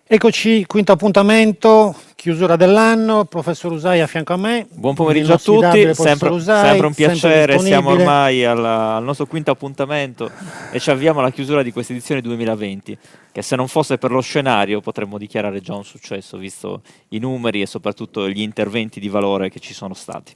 Eccoci, quinto appuntamento, chiusura dell'anno, professor Usai a fianco a me. Buon pomeriggio a tutti, sempre un piacere, siamo ormai al nostro quinto appuntamento e ci avviamo alla chiusura di questa edizione 2020, che se non fosse per lo scenario potremmo dichiarare già un successo, visto i numeri e soprattutto gli interventi di valore che ci sono stati.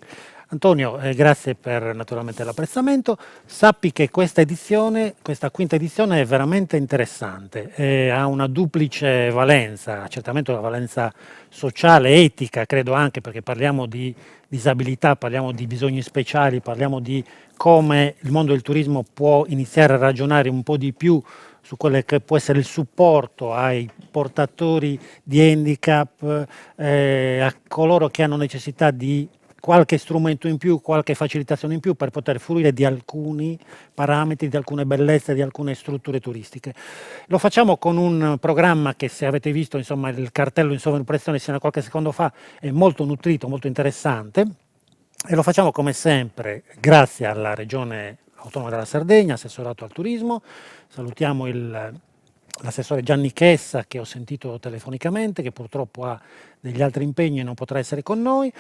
Antonio, grazie per naturalmente l'apprezzamento. Sappi che questa edizione, questa quinta edizione è veramente interessante, ha una duplice valenza, certamente una valenza sociale, etica, credo anche perché parliamo di disabilità, parliamo di bisogni speciali, parliamo di come il mondo del turismo può iniziare a ragionare un po' di più su quello che può essere il supporto ai portatori di handicap, a coloro che hanno necessità di qualche strumento in più, qualche facilitazione in più per poter fruire di alcuni parametri, di alcune bellezze, di alcune strutture turistiche. Lo facciamo con un programma che, se avete visto, insomma, il cartello in sovraimpressione sino a qualche secondo fa, è molto nutrito, molto interessante, e lo facciamo come sempre grazie alla Regione Autonoma della Sardegna, assessorato al turismo. Salutiamo l'assessore Gianni Chessa, che ho sentito telefonicamente, che purtroppo ha degli altri impegni e non potrà essere con noi.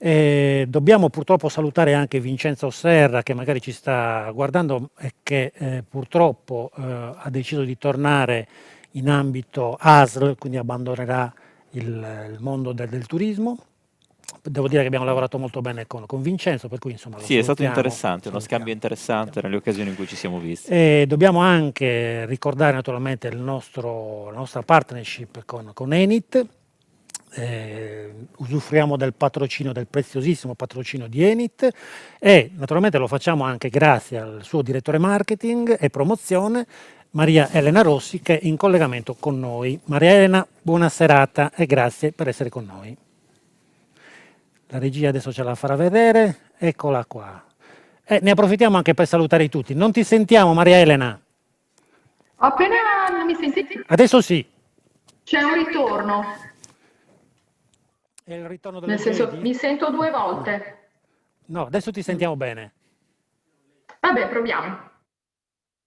Dobbiamo purtroppo salutare anche Vincenzo Serra, che magari ci sta guardando e che purtroppo ha deciso di tornare in ambito ASL, quindi abbandonerà il mondo del turismo. Devo dire che abbiamo lavorato molto bene con Vincenzo, per cui insomma sì, è stato interessante, uno scambio interessante nelle occasioni in cui ci siamo visti. Dobbiamo anche ricordare naturalmente la nostra partnership con Enit. Usufruiamo del patrocinio, del preziosissimo patrocinio di Enit, e naturalmente lo facciamo anche grazie al suo direttore marketing e promozione, Maria Elena Rossi, che è in collegamento con noi. Maria Elena, buona serata e grazie per essere con noi. La regia adesso ce la farà vedere, eccola qua. Ne approfittiamo anche per salutare tutti. Non ti sentiamo, Maria Elena? Appena non mi sentite? Adesso sì. C'è un ritorno. È il ritorno Nel senso, mi sento due volte. No, adesso ti sentiamo bene. Vabbè, proviamo.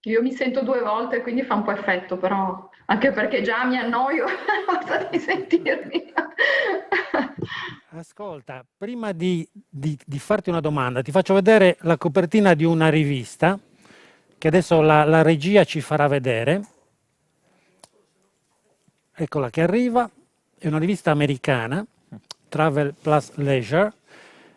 Io mi sento due volte, quindi fa un po' effetto, però anche perché già mi annoio basta di sentirmi. Ascolta, prima di farti una domanda, ti faccio vedere la copertina di una rivista che adesso la regia ci farà vedere. Eccola che arriva, è una rivista americana, Travel Plus Leisure,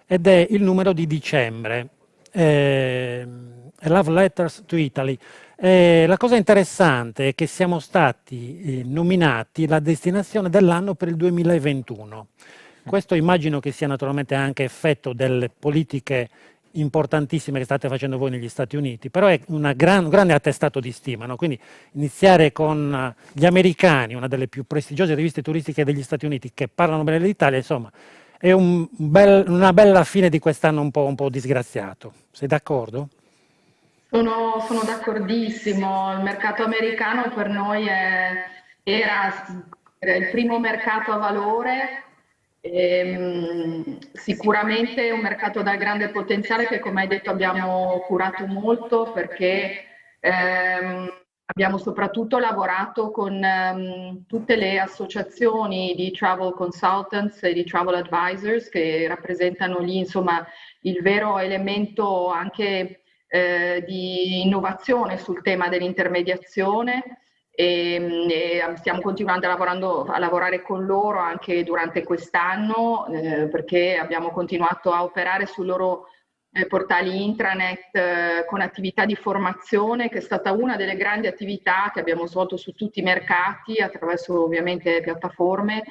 ed è il numero di dicembre, Love Letters to Italy. La cosa interessante è che siamo stati nominati la destinazione dell'anno per il 2021. Questo immagino che sia naturalmente anche effetto delle politiche importantissime che state facendo voi negli Stati Uniti, però è un grande attestato di stima, no? Quindi iniziare con gli americani, una delle più prestigiose riviste turistiche degli Stati Uniti, che parlano bene dell'Italia, insomma, è una bella fine di quest'anno un po' disgraziato. Sei d'accordo? Sono d'accordissimo. Il mercato americano per noi era il primo mercato a valore. Sicuramente un mercato dal grande potenziale che, come hai detto, abbiamo curato molto, perché abbiamo soprattutto lavorato con tutte le associazioni di travel consultants e di travel advisors, che rappresentano lì, insomma, il vero elemento anche di innovazione sul tema dell'intermediazione. E stiamo continuando a lavorare con loro anche durante quest'anno, perché abbiamo continuato a operare sui loro portali intranet con attività di formazione, che è stata una delle grandi attività che abbiamo svolto su tutti i mercati attraverso ovviamente piattaforme,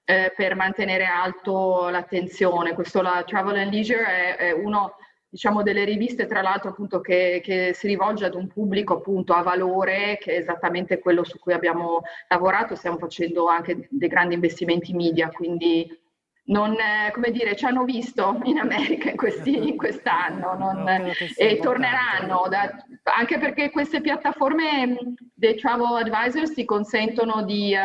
per mantenere alto l'attenzione. La Travel and Leisure è uno, diciamo, delle riviste, tra l'altro, appunto, che si rivolge ad un pubblico appunto a valore, che è esattamente quello su cui abbiamo lavorato. Stiamo facendo anche dei grandi investimenti media, quindi non, come dire, ci hanno visto in America in quest'anno e torneranno, anche perché queste piattaforme dei travel advisors ti consentono di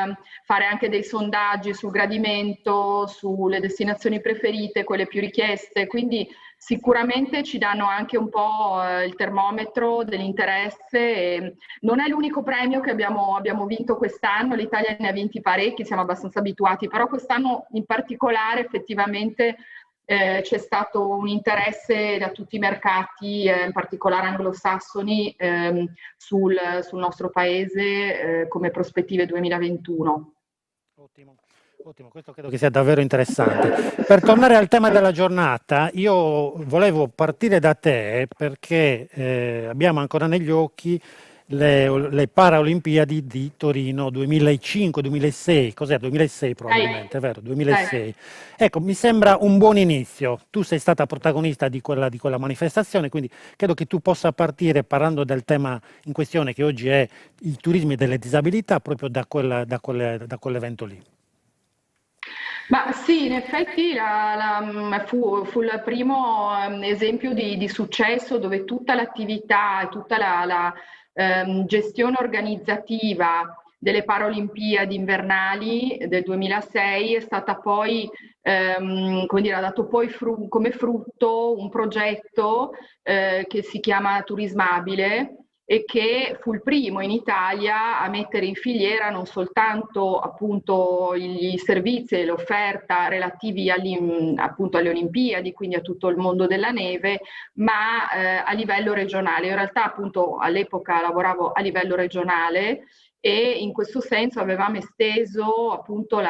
fare anche dei sondaggi sul gradimento, sulle destinazioni preferite, quelle più richieste, quindi sicuramente ci danno anche un po' il termometro dell'interesse. E non è l'unico premio che abbiamo vinto quest'anno, l'Italia ne ha vinti parecchi, siamo abbastanza abituati, però quest'anno in particolare effettivamente c'è stato un interesse da tutti i mercati, in particolare anglosassoni, sul nostro paese come prospettive 2021. Ottimo. Ottimo, questo credo che sia davvero interessante. Per tornare al tema della giornata, io volevo partire da te perché abbiamo ancora negli occhi le Paralimpiadi di Torino 2005-2006, cos'è? 2006 probabilmente, è vero? 2006. Ecco, mi sembra un buon inizio. Tu sei stata protagonista di quella manifestazione, quindi credo che tu possa partire parlando del tema in questione, che oggi è il turismo delle disabilità, proprio da quell'evento lì. Ma sì, in effetti fu il primo esempio di successo dove tutta l'attività e tutta la gestione organizzativa delle Paralimpiadi invernali del 2006 è stata poi, come dire, ha dato poi come frutto un progetto che si chiama Turismabile, e che fu il primo in Italia a mettere in filiera non soltanto appunto i servizi e l'offerta relativi appunto alle Olimpiadi, quindi a tutto il mondo della neve, ma a livello regionale. In realtà appunto all'epoca lavoravo a livello regionale e in questo senso avevamo esteso appunto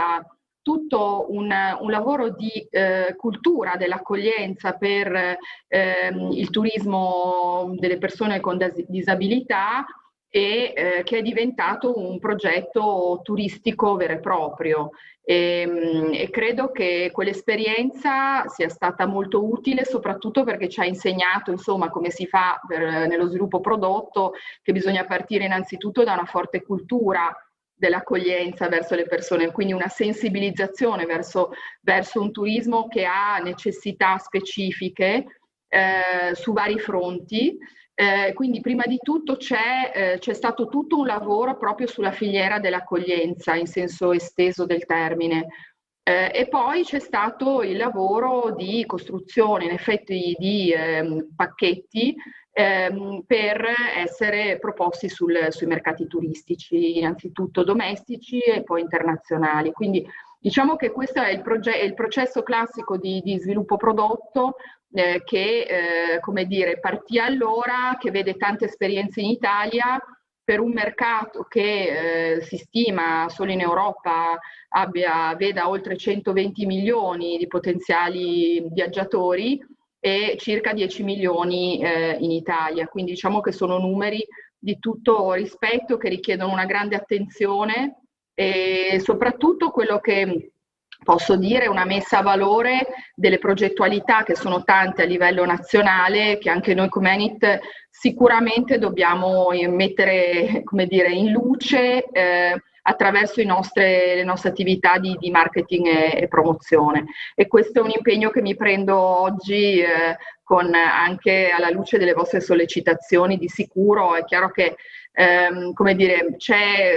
tutto un lavoro di cultura dell'accoglienza per il turismo delle persone con disabilità e che è diventato un progetto turistico vero e proprio. E credo che quell'esperienza sia stata molto utile, soprattutto perché ci ha insegnato, insomma, come si fa nello sviluppo prodotto, che bisogna partire innanzitutto da una forte cultura dell'accoglienza verso le persone, quindi una sensibilizzazione verso un turismo che ha necessità specifiche su vari fronti. Quindi prima di tutto c'è stato tutto un lavoro proprio sulla filiera dell'accoglienza in senso esteso del termine. E poi c'è stato il lavoro di costruzione, in effetti, di pacchetti per essere proposti sui mercati turistici, innanzitutto domestici e poi internazionali. Quindi diciamo che questo è il processo classico di sviluppo prodotto che, come dire, partì allora, che vede tante esperienze in Italia, per un mercato che si stima solo in Europa veda oltre 120 milioni di potenziali viaggiatori e circa 10 milioni in Italia. Quindi diciamo che sono numeri di tutto rispetto, che richiedono una grande attenzione e soprattutto quello che posso dire è una messa a valore delle progettualità, che sono tante a livello nazionale, che anche noi come Enit sicuramente dobbiamo mettere, come dire, in luce attraverso le nostre attività di marketing e promozione. E questo è un impegno che mi prendo oggi anche alla luce delle vostre sollecitazioni. Di sicuro è chiaro che come dire,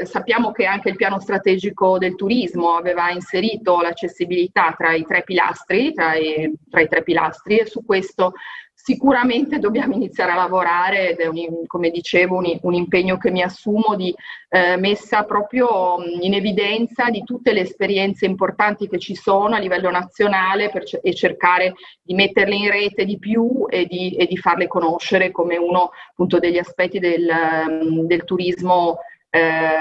sappiamo che anche il piano strategico del turismo aveva inserito l'accessibilità tra i tre pilastri, e su questo sicuramente dobbiamo iniziare a lavorare ed è, come dicevo, un impegno che mi assumo di messa proprio in evidenza di tutte le esperienze importanti che ci sono a livello nazionale e cercare di metterle in rete di più e di farle conoscere come uno appunto degli aspetti del turismo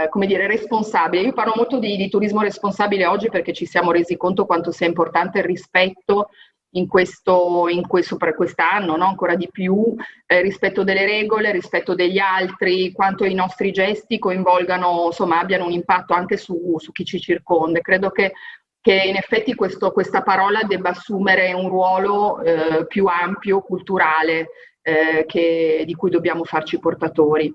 come dire, responsabile. Io parlo molto di turismo responsabile oggi perché ci siamo resi conto quanto sia importante il rispetto in questo per quest'anno, no? Ancora di più, rispetto delle regole, rispetto degli altri, quanto i nostri gesti coinvolgano, insomma, abbiano un impatto anche su chi ci circonda. Credo che in effetti questa parola debba assumere un ruolo più ampio, culturale, di cui dobbiamo farci portatori.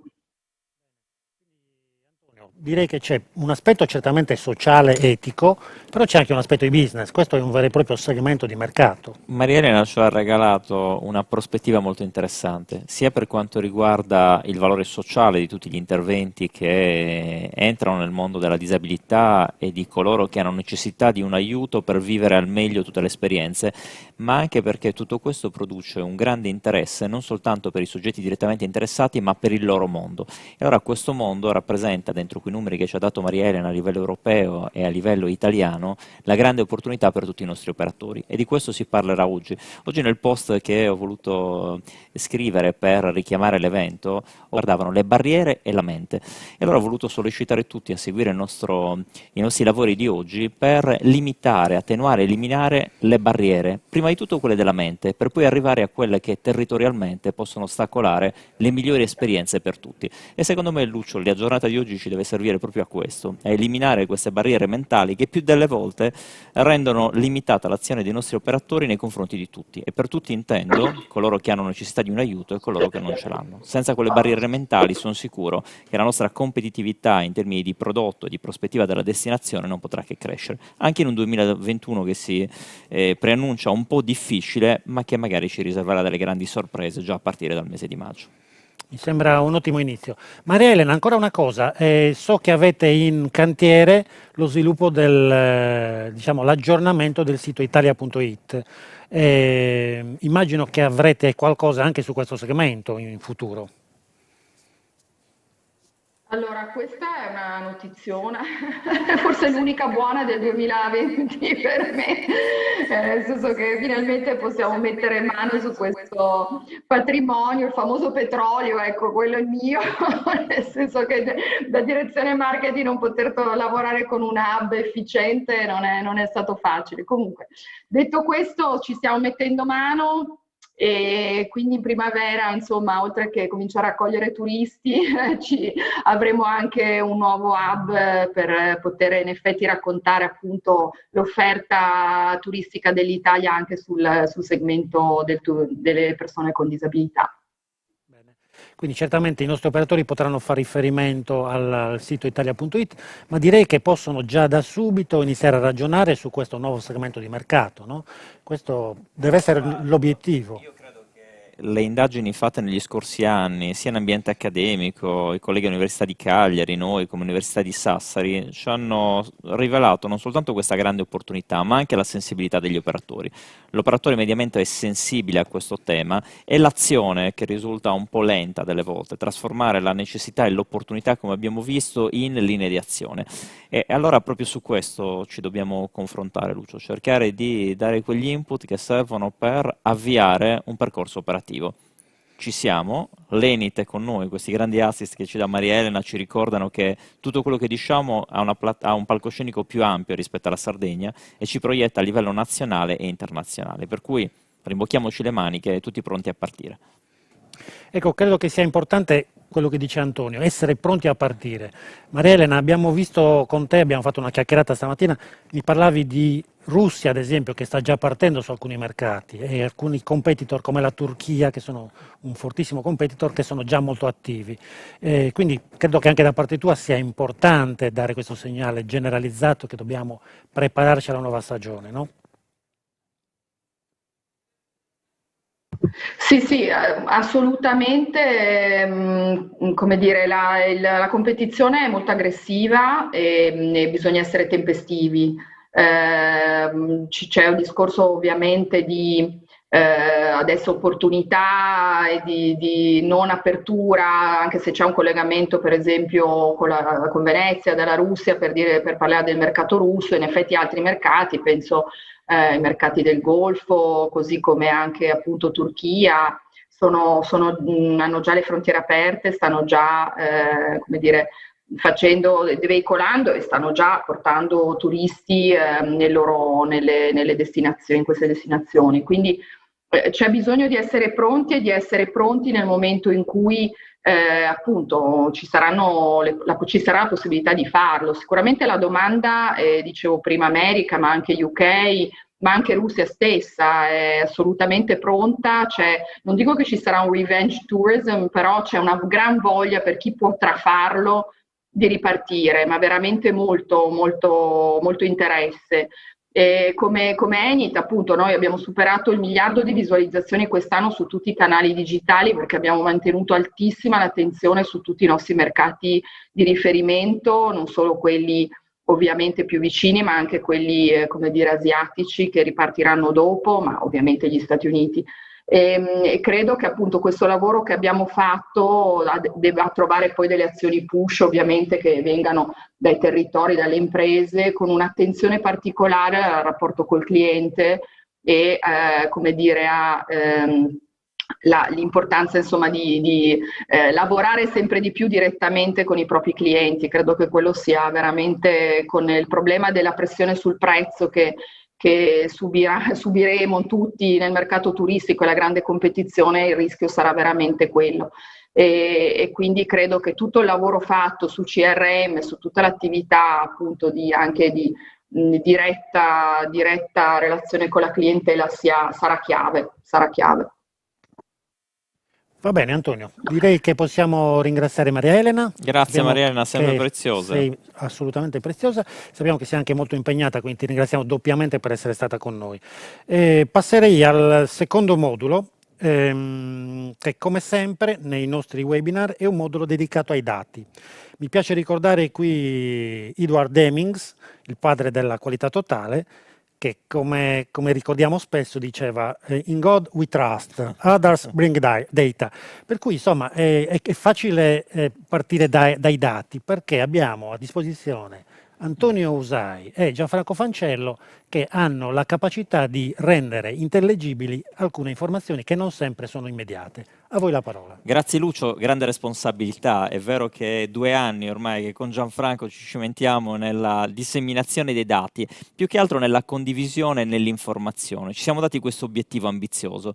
Direi che c'è un aspetto certamente sociale, etico, però c'è anche un aspetto di business. Questo è un vero e proprio segmento di mercato. Maria Elena ci ha regalato una prospettiva molto interessante, sia per quanto riguarda il valore sociale di tutti gli interventi che entrano nel mondo della disabilità e di coloro che hanno necessità di un aiuto per vivere al meglio tutte le esperienze, ma anche perché tutto questo produce un grande interesse non soltanto per i soggetti direttamente interessati, ma per il loro mondo. E allora questo mondo rappresenta, dentro quei numeri che ci ha dato Maria Elena a livello europeo e a livello italiano, la grande opportunità per tutti i nostri operatori, e di questo si parlerà oggi. Oggi nel post che ho voluto scrivere per richiamare l'evento guardavano le barriere e la mente, e allora ho voluto sollecitare tutti a seguire i nostri lavori di oggi per limitare, attenuare, eliminare le barriere, prima di tutto quelle della mente, per poi arrivare a quelle che territorialmente possono ostacolare le migliori esperienze per tutti. E secondo me, Lucio, la giornata di oggi ci deve servire proprio a questo, a eliminare queste barriere mentali che più delle volte rendono limitata l'azione dei nostri operatori nei confronti di tutti. E per tutti intendo coloro che hanno necessità di un aiuto e coloro che non ce l'hanno. Senza quelle barriere mentali sono sicuro che la nostra competitività in termini di prodotto e di prospettiva della destinazione non potrà che crescere. Anche in un 2021 che si preannuncia un po' difficile, ma che magari ci riserverà delle grandi sorprese già a partire dal mese di maggio. Mi sembra un ottimo inizio. Maria Elena, ancora una cosa, so che avete in cantiere lo sviluppo diciamo, l'aggiornamento del sito italia.it. Immagino che avrete qualcosa anche su questo segmento in futuro. Allora, questa è una notiziona, forse l'unica buona del 2020 per me, nel senso che finalmente possiamo mettere mano su questo patrimonio, il famoso petrolio, ecco, quello è il mio, nel senso che da direzione marketing non poter lavorare con un hub efficiente non è stato facile. Comunque, detto questo, ci stiamo mettendo mano. E quindi in primavera, insomma, oltre che cominciare a raccogliere turisti, avremo anche un nuovo hub per poter in effetti raccontare appunto l'offerta turistica dell'Italia anche sul segmento delle persone con disabilità. Quindi certamente i nostri operatori potranno fare riferimento al sito italia.it, ma direi che possono già da subito iniziare a ragionare su questo nuovo segmento di mercato, no? Questo deve essere l'obiettivo. Le indagini fatte negli scorsi anni, sia in ambiente accademico, i colleghi dell'Università di Cagliari, noi come Università di Sassari, ci hanno rivelato non soltanto questa grande opportunità, ma anche la sensibilità degli operatori. L'operatore mediamente è sensibile a questo tema e l'azione, che risulta un po' lenta delle volte, trasformare la necessità e l'opportunità, come abbiamo visto, in linee di azione. E allora proprio su questo ci dobbiamo confrontare, Lucio, cercare di dare quegli input che servono per avviare un percorso operativo. Ci siamo, l'Enit è con noi, questi grandi assist che ci dà Maria Elena ci ricordano che tutto quello che diciamo ha un palcoscenico più ampio rispetto alla Sardegna e ci proietta a livello nazionale e internazionale, per cui rimbocchiamoci le maniche e tutti pronti a partire. Ecco, credo che sia importante quello che dice Antonio, essere pronti a partire. Maria Elena, abbiamo visto con te, abbiamo fatto una chiacchierata stamattina, mi parlavi di Russia ad esempio che sta già partendo su alcuni mercati e alcuni competitor come la Turchia, che sono un fortissimo competitor, che sono già molto attivi. Quindi credo che anche da parte tua sia importante dare questo segnale generalizzato che dobbiamo prepararci alla nuova stagione, no? Sì, assolutamente, come dire, la competizione è molto aggressiva e bisogna essere tempestivi. C'è un discorso ovviamente di adesso opportunità e di non apertura, anche se c'è un collegamento per esempio con Venezia, dalla Russia, per parlare del mercato russo, in effetti altri mercati, penso i mercati del Golfo, così come anche appunto Turchia, hanno già le frontiere aperte, stanno già, come dire, veicolando e stanno già portando turisti nelle destinazioni, in queste destinazioni. Quindi c'è bisogno di essere pronti e di essere pronti nel momento in cui appunto ci sarà la possibilità di farlo. Sicuramente la domanda, dicevo prima America, ma anche UK, ma anche Russia stessa è assolutamente pronta. Non dico che ci sarà un revenge tourism, però c'è una gran voglia per chi potrà farlo ripartire, ma veramente molto, molto, molto interesse. Come Enit, appunto, noi abbiamo superato il 1 miliardo di visualizzazioni quest'anno su tutti i canali digitali, perché abbiamo mantenuto altissima l'attenzione su tutti i nostri mercati di riferimento, non solo quelli ovviamente più vicini, ma anche quelli, come dire, asiatici, che ripartiranno dopo, ma ovviamente gli Stati Uniti. E credo che appunto questo lavoro che abbiamo fatto debba trovare poi delle azioni push, ovviamente, che vengano dai territori, dalle imprese, con un'attenzione particolare al rapporto col cliente e come dire l'importanza, insomma, di lavorare sempre di più direttamente con i propri clienti. Credo che quello sia veramente, con il problema della pressione sul prezzo che subiremo tutti nel mercato turistico e la grande competizione, il rischio sarà veramente quello. E quindi credo che tutto il lavoro fatto su CRM, su tutta l'attività appunto anche di diretta relazione con la clientela sarà chiave. Va bene, Antonio, direi che possiamo ringraziare Maria Elena. Grazie Maria Elena, sempre preziosa. Sei assolutamente preziosa, sappiamo che sei anche molto impegnata, quindi ti ringraziamo doppiamente per essere stata con noi. Passerei al secondo modulo, che come sempre nei nostri webinar è un modulo dedicato ai dati. Mi piace ricordare qui Edward Demings, il padre della qualità totale, che come ricordiamo spesso diceva in God we trust, others bring data, per cui insomma è facile partire dai dati, perché abbiamo a disposizione Antonio Usai e Gianfranco Fancello che hanno la capacità di rendere intellegibili alcune informazioni che non sempre sono immediate. A voi la parola. Grazie Lucio, grande responsabilità. È vero che è 2 anni ormai che con Gianfranco ci cimentiamo nella disseminazione dei dati, più che altro nella condivisione e nell'informazione. Ci siamo dati questo obiettivo ambizioso: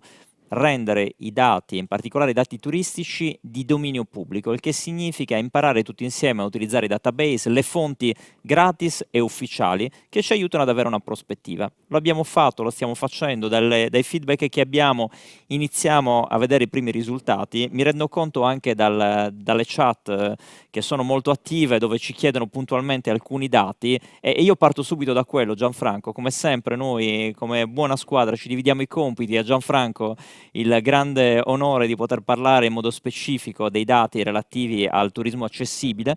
rendere i dati, in particolare i dati turistici, di dominio pubblico, il che significa imparare tutti insieme a utilizzare i database, le fonti gratis e ufficiali che ci aiutano ad avere una prospettiva. Lo abbiamo fatto, lo stiamo facendo, dai feedback che abbiamo iniziamo a vedere i primi risultati. Mi rendo conto anche dalle chat che sono molto attive, dove ci chiedono puntualmente alcuni dati, e io parto subito da quello. Gianfranco, come sempre noi come buona squadra ci dividiamo i compiti. A Gianfranco il grande onore di poter parlare in modo specifico dei dati relativi al turismo accessibile.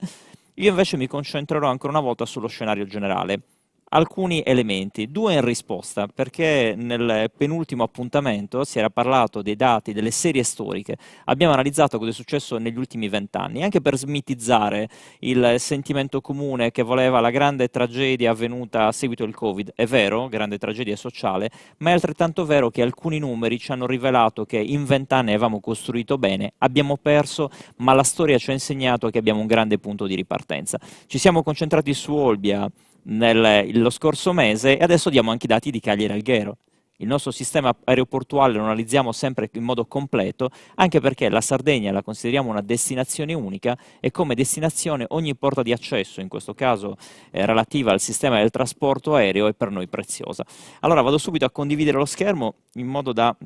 Io invece mi concentrerò ancora una volta sullo scenario generale. Alcuni elementi, 2 in risposta, perché nel penultimo appuntamento si era parlato dei dati, delle serie storiche. Abbiamo analizzato cosa è successo negli ultimi 20 anni, anche per smitizzare il sentimento comune che voleva la grande tragedia avvenuta a seguito del Covid. È vero, grande tragedia sociale, ma è altrettanto vero che alcuni numeri ci hanno rivelato che in 20 anni avevamo costruito bene, abbiamo perso, ma la storia ci ha insegnato che abbiamo un grande punto di ripartenza. Ci siamo concentrati su Olbia lo scorso mese e adesso diamo anche i dati di Cagliari Alghero. Il nostro sistema aeroportuale lo analizziamo sempre in modo completo, anche perché la Sardegna la consideriamo una destinazione unica e come destinazione ogni porta di accesso, in questo caso relativa al sistema del trasporto aereo, è per noi preziosa. Allora vado subito a condividere lo schermo in modo da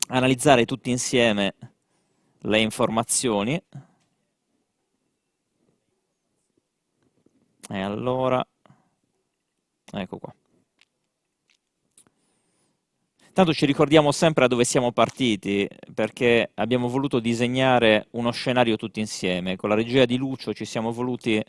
analizzare tutti insieme le informazioni. E allora, ecco qua. Tanto ci ricordiamo sempre da dove siamo partiti, perché abbiamo voluto disegnare uno scenario tutti insieme. Con la regia di Lucio ci siamo voluti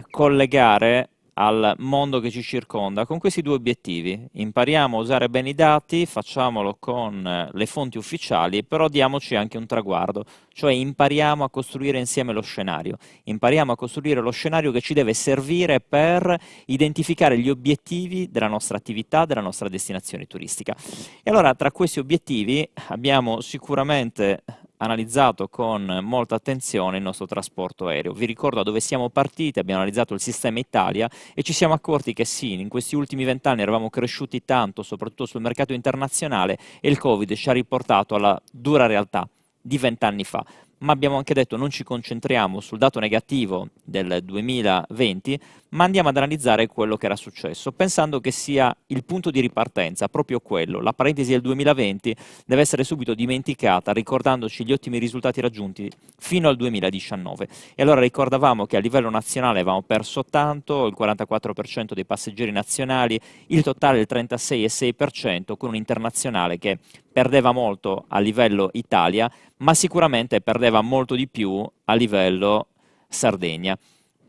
collegare al mondo che ci circonda con questi 2 obiettivi. Impariamo a usare bene i dati, facciamolo con le fonti ufficiali, però diamoci anche un traguardo, cioè impariamo a costruire insieme lo scenario. Impariamo a costruire lo scenario che ci deve servire per identificare gli obiettivi della nostra attività, della nostra destinazione turistica. E allora tra questi obiettivi abbiamo sicuramente analizzato con molta attenzione il nostro trasporto aereo. Vi ricordo da dove siamo partiti, abbiamo analizzato il sistema Italia e ci siamo accorti che sì, in questi ultimi 20 anni eravamo cresciuti tanto, soprattutto sul mercato internazionale, e il Covid ci ha riportato alla dura realtà di 20 anni fa. ma abbiamo anche detto non ci concentriamo sul dato negativo del 2020, ma andiamo ad analizzare quello che era successo, pensando che sia il punto di ripartenza, proprio quello. La parentesi del 2020 deve essere subito dimenticata, ricordandoci gli ottimi risultati raggiunti fino al 2019. E allora ricordavamo che a livello nazionale avevamo perso tanto, il 44% dei passeggeri nazionali, il totale il 36,6%, con un internazionale che perdeva molto a livello Italia, ma sicuramente perdeva molto di più a livello Sardegna.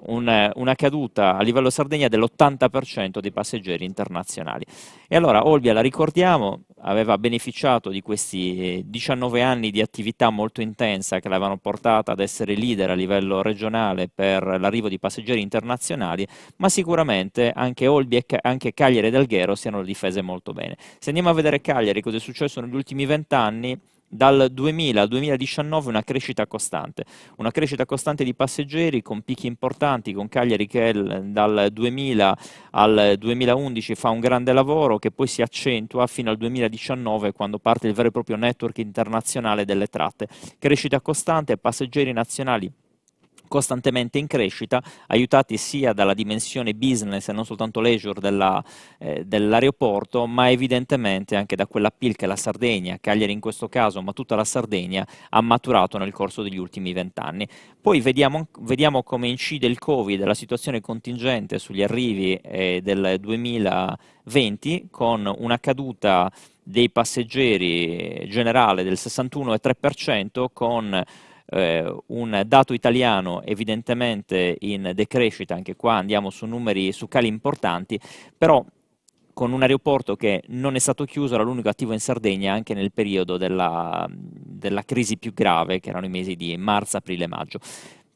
Una caduta a livello Sardegna dell'80% dei passeggeri internazionali. E allora Olbia, la ricordiamo, aveva beneficiato di questi 19 anni di attività molto intensa che l'avevano portata ad essere leader a livello regionale per l'arrivo di passeggeri internazionali, ma sicuramente anche Olbia e anche Cagliari ed Alghero si erano difese molto bene. Se andiamo a vedere Cagliari, cosa è successo negli ultimi 20 anni, dal 2000 al 2019 una crescita costante di passeggeri con picchi importanti, con Cagliari che dal 2000 al 2011 fa un grande lavoro che poi si accentua fino al 2019 quando parte il vero e proprio network internazionale delle tratte. Crescita costante, passeggeri nazionali costantemente in crescita, aiutati sia dalla dimensione business e non soltanto leisure dell'aeroporto, ma evidentemente anche da quella PIL che la Sardegna, Cagliari in questo caso, ma tutta la Sardegna, ha maturato nel corso degli ultimi 20 anni. Poi vediamo come incide il Covid, la situazione contingente sugli arrivi del 2020, con una caduta dei passeggeri generale del 61,3%, con un dato italiano evidentemente in decrescita, anche qua andiamo su cali importanti, però con un aeroporto che non è stato chiuso, era l'unico attivo in Sardegna anche nel periodo della crisi più grave, che erano i mesi di marzo, aprile e maggio.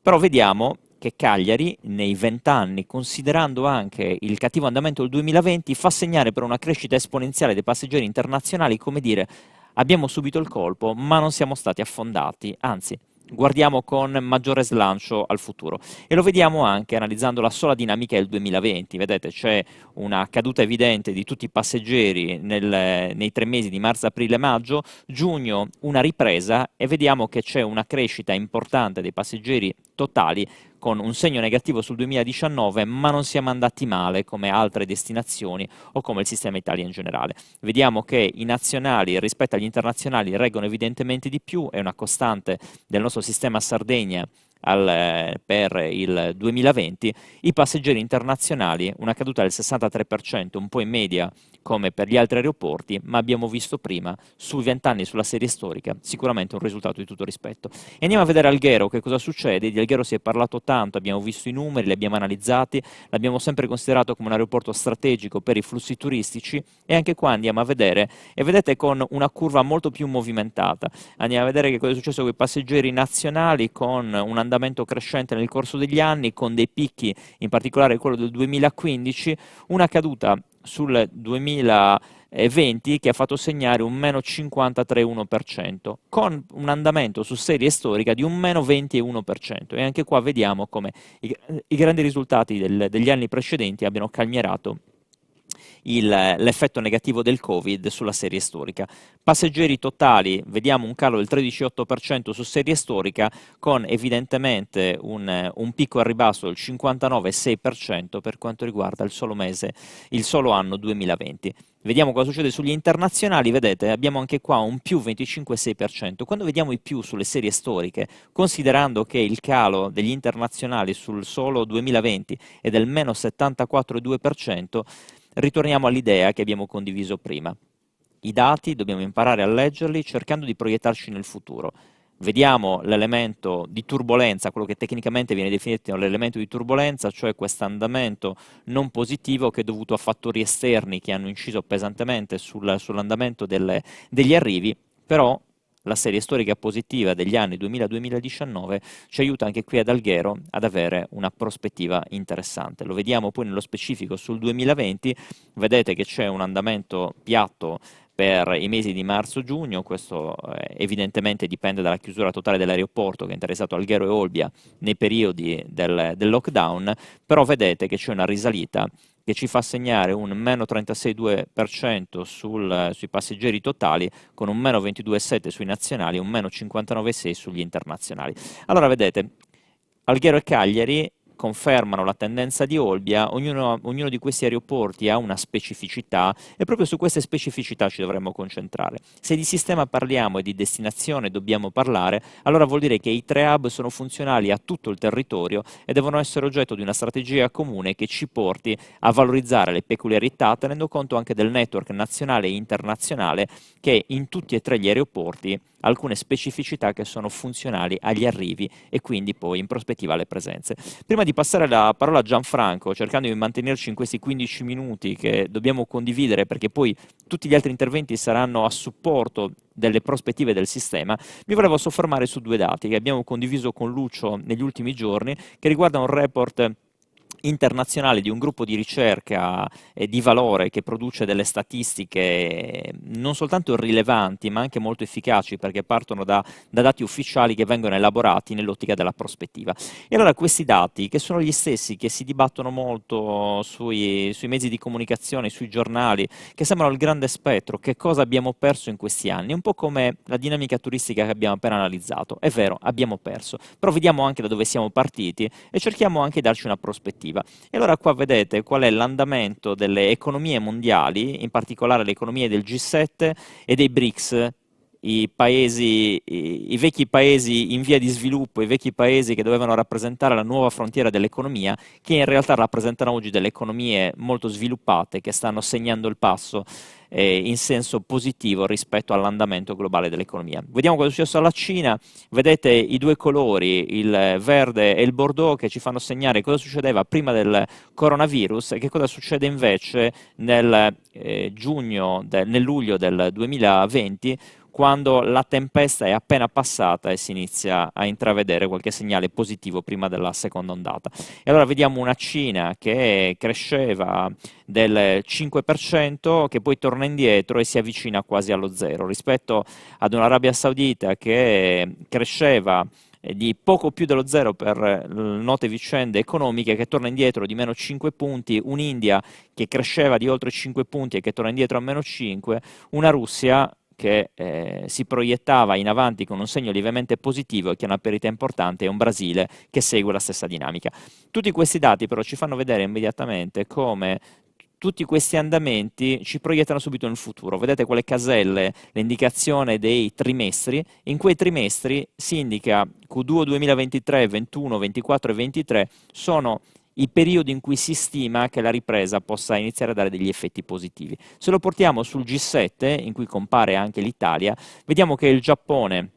Però vediamo che Cagliari, nei 20 anni, considerando anche il cattivo andamento del 2020, fa segnare per una crescita esponenziale dei passeggeri internazionali, come dire, abbiamo subito il colpo, ma non siamo stati affondati, anzi, guardiamo con maggiore slancio al futuro. E lo vediamo anche analizzando la sola dinamica del 2020. Vedete, c'è una caduta evidente di tutti i passeggeri nei 3 mesi di marzo, aprile e maggio, giugno una ripresa e vediamo che c'è una crescita importante dei passeggeri totali con un segno negativo sul 2019, ma non siamo andati male come altre destinazioni o come il sistema Italia in generale. Vediamo che i nazionali rispetto agli internazionali reggono evidentemente di più, è una costante del nostro sistema Sardegna per il 2020, i passeggeri internazionali una caduta del 63%, un po' in media come per gli altri aeroporti, ma abbiamo visto prima, sui 20 anni sulla serie storica, sicuramente un risultato di tutto rispetto. E andiamo a vedere Alghero, che cosa succede. Di Alghero si è parlato tanto, abbiamo visto i numeri, li abbiamo analizzati, l'abbiamo sempre considerato come un aeroporto strategico per i flussi turistici, e anche qua andiamo a vedere, e vedete con una curva molto più movimentata, andiamo a vedere che cosa è successo con i passeggeri nazionali, con un andamento crescente nel corso degli anni, con dei picchi, in particolare quello del 2015, una caduta sul 2020 che ha fatto segnare un meno 53,1%, con un andamento su serie storica di un meno 20,1%, e anche qua vediamo come i grandi risultati degli anni precedenti abbiano calmierato l'effetto negativo del Covid sulla serie storica. Passeggeri totali, vediamo un calo del 13,8% su serie storica, con evidentemente un picco al ribasso del 59,6% per quanto riguarda il solo anno 2020. Vediamo cosa succede sugli internazionali, vedete, abbiamo anche qua un più 25,6%. Quando vediamo i più sulle serie storiche, considerando che il calo degli internazionali sul solo 2020 è del meno 74,2%, ritorniamo all'idea che abbiamo condiviso prima. I dati dobbiamo imparare a leggerli cercando di proiettarci nel futuro. Vediamo l'elemento di turbolenza, quello che tecnicamente viene definito l'elemento di turbolenza, cioè questo andamento non positivo che è dovuto a fattori esterni che hanno inciso pesantemente sull'andamento degli arrivi, però la serie storica positiva degli anni 2000-2019 ci aiuta anche qui ad Alghero ad avere una prospettiva interessante. Lo vediamo poi nello specifico sul 2020, vedete che c'è un andamento piatto per i mesi di marzo-giugno. Questo evidentemente dipende dalla chiusura totale dell'aeroporto che ha interessato Alghero e Olbia nei periodi del lockdown, però vedete che c'è una risalita che ci fa segnare un meno 36,2% sui passeggeri totali, con un meno 22,7% sui nazionali e un meno 59,6% sugli internazionali. Allora vedete, Alghero e Cagliari confermano la tendenza di Olbia, ognuno di questi aeroporti ha una specificità e proprio su queste specificità ci dovremmo concentrare. Se di sistema parliamo e di destinazione dobbiamo parlare, allora vuol dire che i 3 hub sono funzionali a tutto il territorio e devono essere oggetto di una strategia comune che ci porti a valorizzare le peculiarità, tenendo conto anche del network nazionale e internazionale che in tutti e 3 gli aeroporti alcune specificità che sono funzionali agli arrivi e quindi poi in prospettiva alle presenze. Prima di passare la parola a Gianfranco, cercando di mantenerci in questi 15 minuti che dobbiamo condividere, perché poi tutti gli altri interventi saranno a supporto delle prospettive del sistema, mi volevo soffermare su 2 dati che abbiamo condiviso con Lucio negli ultimi giorni, che riguardano un report internazionale di un gruppo di ricerca di valore che produce delle statistiche non soltanto rilevanti ma anche molto efficaci, perché partono da dati ufficiali che vengono elaborati nell'ottica della prospettiva. E allora questi dati, che sono gli stessi che si dibattono molto sui mezzi di comunicazione, sui giornali, che sembrano il grande spettro, che cosa abbiamo perso in questi anni, un po' come la dinamica turistica che abbiamo appena analizzato. È vero, abbiamo perso, però vediamo anche da dove siamo partiti e cerchiamo anche di darci una prospettiva. E allora qua vedete qual è l'andamento delle economie mondiali, in particolare le economie del G7 e dei BRICS, i vecchi paesi in via di sviluppo, i vecchi paesi che dovevano rappresentare la nuova frontiera dell'economia, che in realtà rappresentano oggi delle economie molto sviluppate che stanno segnando il passo in senso positivo rispetto all'andamento globale dell'economia. Vediamo cosa è successo alla Cina, vedete i 2 colori, il verde e il bordeaux, che ci fanno segnare cosa succedeva prima del coronavirus e che cosa succede invece nel luglio del 2020, quando la tempesta è appena passata e si inizia a intravedere qualche segnale positivo prima della seconda ondata. E allora vediamo una Cina che cresceva del 5%, che poi torna indietro e si avvicina quasi allo zero, rispetto ad un'Arabia Saudita che cresceva di poco più dello zero per note vicende economiche, che torna indietro di meno 5 punti, un'India che cresceva di oltre 5 punti e che torna indietro a meno 5, una Russia che si proiettava in avanti con un segno lievemente positivo e che è una parità importante, e un Brasile che segue la stessa dinamica. Tutti questi dati però ci fanno vedere immediatamente come tutti questi andamenti ci proiettano subito nel futuro. Vedete quelle caselle, l'indicazione dei trimestri, in quei trimestri si indica Q2 2023, 21, 24 e 23 sono i periodi in cui si stima che la ripresa possa iniziare a dare degli effetti positivi. Se lo portiamo sul G7, in cui compare anche l'Italia, vediamo che il Giappone,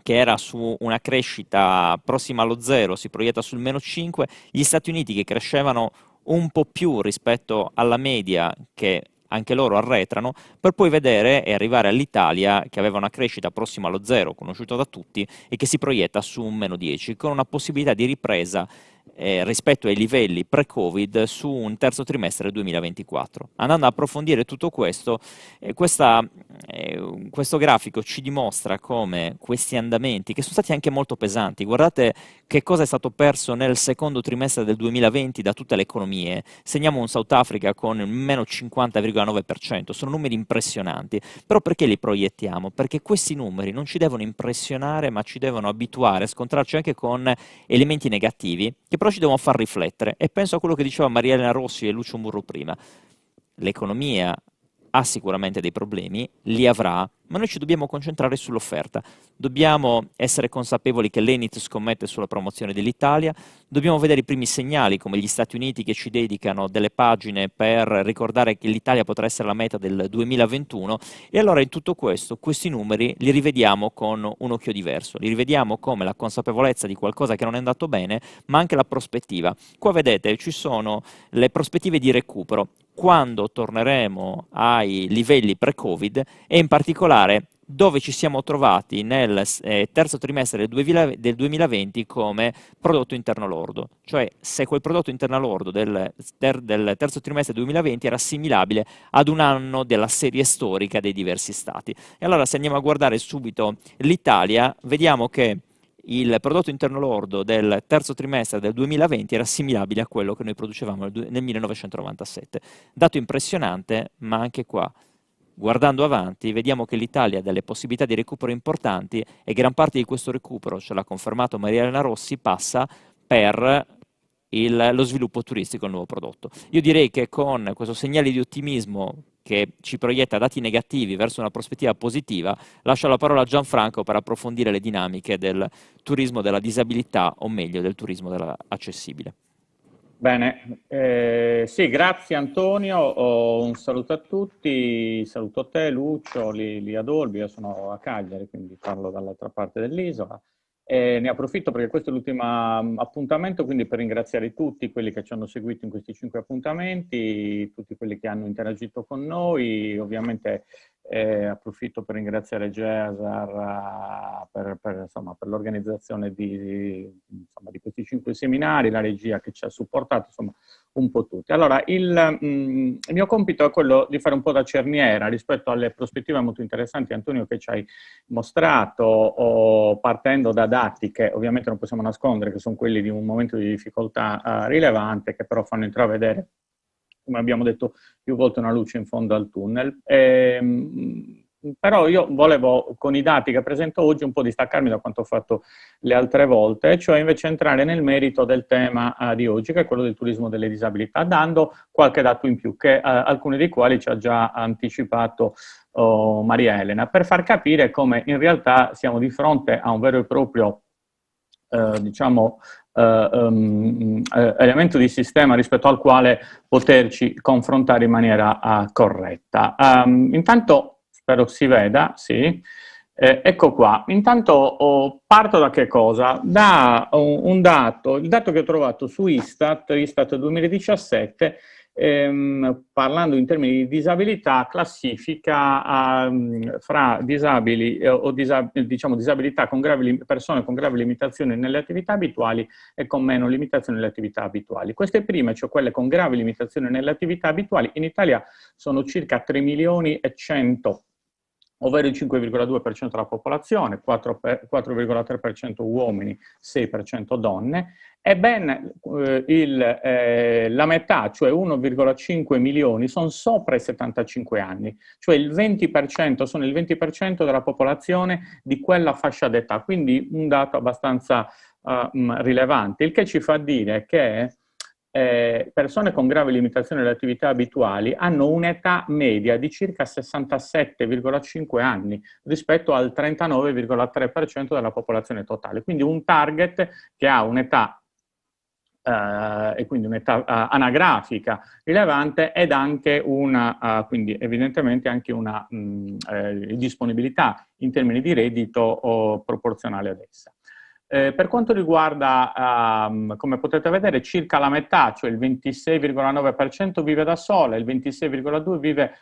che era su una crescita prossima allo zero, si proietta sul meno 5, gli Stati Uniti che crescevano un po' più rispetto alla media, che anche loro arretrano, per poi vedere e arrivare all'Italia che aveva una crescita prossima allo zero, conosciuta da tutti, e che si proietta su un meno 10, con una possibilità di ripresa rispetto ai livelli pre-Covid su un terzo trimestre 2024. Andando a approfondire tutto questo, questo grafico ci dimostra come questi andamenti, che sono stati anche molto pesanti, guardate che cosa è stato perso nel secondo trimestre del 2020 da tutte le economie. Segniamo un South Africa con il meno 50,9%, sono numeri impressionanti, però perché li proiettiamo? Perché questi numeri non ci devono impressionare, ma ci devono abituare a scontrarci anche con elementi negativi, che però ci devono far riflettere. E penso a quello che diceva Maria Elena Rossi e Lucio Murru prima. L'economia ha sicuramente dei problemi, li avrà, ma noi ci dobbiamo concentrare sull'offerta. Dobbiamo essere consapevoli che l'Enit scommette sulla promozione dell'Italia, dobbiamo vedere i primi segnali come gli Stati Uniti che ci dedicano delle pagine per ricordare che l'Italia potrà essere la meta del 2021, e allora in tutto questo questi numeri li rivediamo con un occhio diverso, li rivediamo come la consapevolezza di qualcosa che non è andato bene, ma anche la prospettiva. Qua vedete ci sono le prospettive di recupero, quando torneremo ai livelli pre-Covid, e in particolare dove ci siamo trovati nel terzo trimestre del 2020 come prodotto interno lordo. Cioè, se quel prodotto interno lordo del terzo trimestre 2020 era assimilabile ad un anno della serie storica dei diversi stati. E allora, se andiamo a guardare subito l'Italia, vediamo che il prodotto interno lordo del terzo trimestre del 2020 era assimilabile a quello che noi producevamo nel 1997. Dato impressionante, ma anche qua, guardando avanti, vediamo che l'Italia ha delle possibilità di recupero importanti e gran parte di questo recupero, ce l'ha confermato Maria Elena Rossi, passa per lo sviluppo turistico del nuovo prodotto. Io direi che con questo segnale di ottimismo che ci proietta dati negativi verso una prospettiva positiva, lascio la parola a Gianfranco per approfondire le dinamiche del turismo della disabilità, o meglio del turismo accessibile. Bene, sì, grazie Antonio, un saluto a tutti, saluto a te Lucio, li Adolbi, io sono a Cagliari, quindi parlo dall'altra parte dell'isola. Ne approfitto perché questo è l'ultimo appuntamento, quindi per ringraziare tutti quelli che ci hanno seguito in questi 5 appuntamenti, tutti quelli che hanno interagito con noi, ovviamente approfitto per ringraziare Cesar per l'organizzazione di questi 5 seminari, la regia che ci ha supportato, insomma un po' tutti. Allora, il mio compito è quello di fare un po' da cerniera rispetto alle prospettive molto interessanti, Antonio, che ci hai mostrato, partendo da dati che ovviamente non possiamo nascondere, che sono quelli di un momento di difficoltà rilevante, che però fanno intravedere, come abbiamo detto più volte, una luce in fondo al tunnel. Però io volevo, con i dati che presento oggi, un po' distaccarmi da quanto ho fatto le altre volte, cioè invece entrare nel merito del tema di oggi, che è quello del turismo delle disabilità, dando qualche dato in più, che alcuni dei quali ci ha già anticipato Maria Elena, per far capire come in realtà siamo di fronte a un vero e proprio elemento di sistema rispetto al quale poterci confrontare in maniera corretta. Intanto, spero si veda, sì. Ecco qua, intanto parto da che cosa? Da un dato, il dato che ho trovato su Istat 2017, parlando in termini di disabilità, classifica fra disabili diciamo disabilità con persone con gravi limitazioni nelle attività abituali e con meno limitazioni nelle attività abituali. Queste prime, cioè quelle con gravi limitazioni nelle attività abituali, in Italia sono circa 3 milioni e 100, ovvero il 5,2% della popolazione, 4,3% uomini, 6% donne, e ben la metà, cioè 1,5 milioni, sono sopra i 75 anni, cioè il 20%, sono il 20% della popolazione di quella fascia d'età, quindi un dato abbastanza rilevante, il che ci fa dire che persone con gravi limitazioni alle attività abituali hanno un'età media di circa 67,5 anni rispetto al 39,3% della popolazione totale. Quindi un target che ha un'età e quindi un'età anagrafica rilevante ed anche quindi evidentemente anche una disponibilità in termini di reddito proporzionale ad essa. Per quanto riguarda, come potete vedere, circa la metà, cioè il 26,9% vive da sola, il 26,2% vive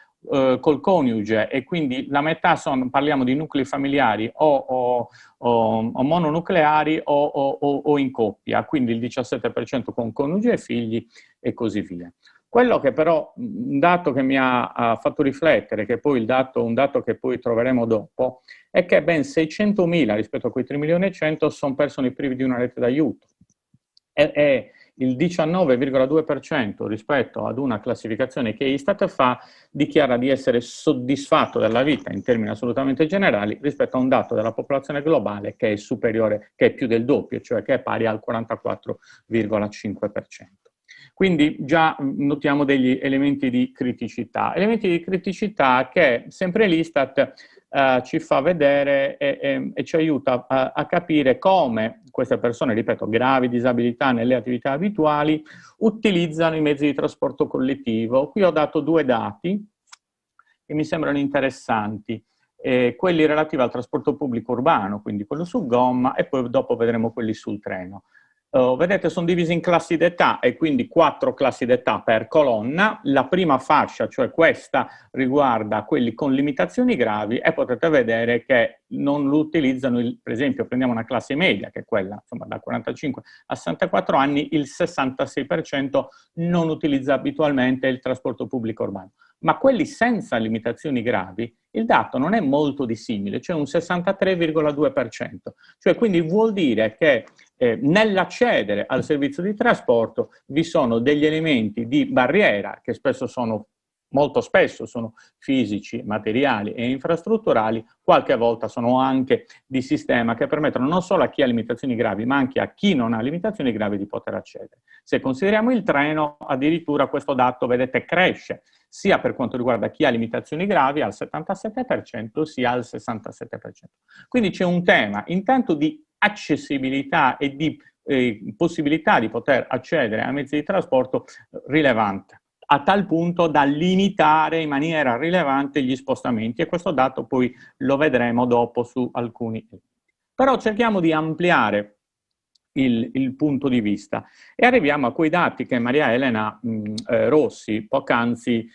col coniuge, e quindi la metà parliamo di nuclei familiari o mononucleari o in coppia, quindi il 17% con coniuge e figli e così via. Quello che però, un dato che mi ha fatto riflettere, che è poi un dato che poi troveremo dopo, è che ben 600.000 rispetto a quei 3 milioni e 100 sono persone prive di una rete d'aiuto. E il 19,2% rispetto ad una classificazione che Istat fa dichiara di essere soddisfatto della vita in termini assolutamente generali rispetto a un dato della popolazione globale che è superiore, che è più del doppio, cioè che è pari al 44,5%. Quindi già notiamo degli elementi di criticità che sempre l'Istat ci fa vedere e ci aiuta a capire come queste persone, ripeto, gravi disabilità nelle attività abituali, utilizzano i mezzi di trasporto collettivo. Qui ho dato 2 dati che mi sembrano interessanti, quelli relativi al trasporto pubblico urbano, quindi quello su gomma, e poi dopo vedremo quelli sul treno. vedete, sono divisi in classi d'età e quindi 4 classi d'età per colonna. La prima fascia, cioè questa, riguarda quelli con limitazioni gravi e potete vedere che non lo utilizzano, per esempio prendiamo una classe media che è quella insomma da 45 a 64 anni, il 66% non utilizza abitualmente il trasporto pubblico urbano. Ma quelli senza limitazioni gravi, il dato non è molto dissimile, cioè un 63,2%. Cioè quindi vuol dire che nell'accedere al servizio di trasporto vi sono degli elementi di barriera che molto spesso sono fisici, materiali e infrastrutturali, qualche volta sono anche di sistema che permettono non solo a chi ha limitazioni gravi, ma anche a chi non ha limitazioni gravi di poter accedere. Se consideriamo il treno, addirittura questo dato, vedete, cresce, sia per quanto riguarda chi ha limitazioni gravi al 77%, sia al 67%. Quindi c'è un tema intanto di accessibilità e di possibilità di poter accedere a mezzi di trasporto rilevante, a tal punto da limitare in maniera rilevante gli spostamenti, e questo dato poi lo vedremo dopo su alcuni. Però cerchiamo di ampliare il punto di vista e arriviamo a quei dati che Maria Elena Rossi poc'anzi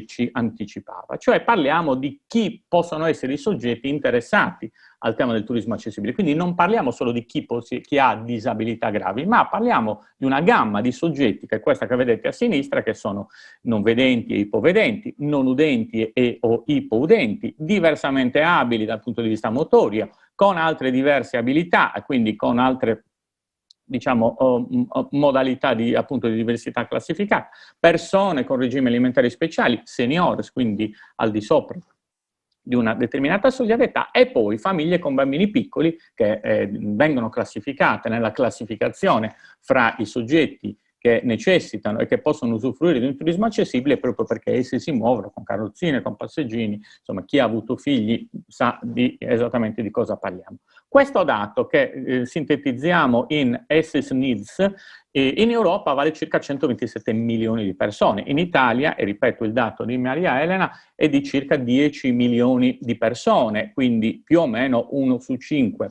ci anticipava, cioè parliamo di chi possono essere i soggetti interessati al tema del turismo accessibile. Quindi non parliamo solo di chi ha disabilità gravi, ma parliamo di una gamma di soggetti, che è questa che vedete a sinistra, che sono non vedenti e ipovedenti, non udenti e o ipoudenti, diversamente abili dal punto di vista motorio, con altre diverse abilità, quindi con altre, diciamo, modalità di, appunto, di diversità classificata, persone con regimi alimentari speciali, seniors, quindi al di sopra di una determinata soglia d'età, e poi famiglie con bambini piccoli che vengono classificate nella classificazione fra i soggetti che necessitano e che possono usufruire di un turismo accessibile proprio perché essi si muovono con carrozzine, con passeggini, insomma chi ha avuto figli sa esattamente di cosa parliamo. Questo dato che sintetizziamo in SS Needs in Europa vale circa 127 milioni di persone, in Italia, e ripeto il dato di Maria Elena, è di circa 10 milioni di persone, quindi più o meno 1 su 5.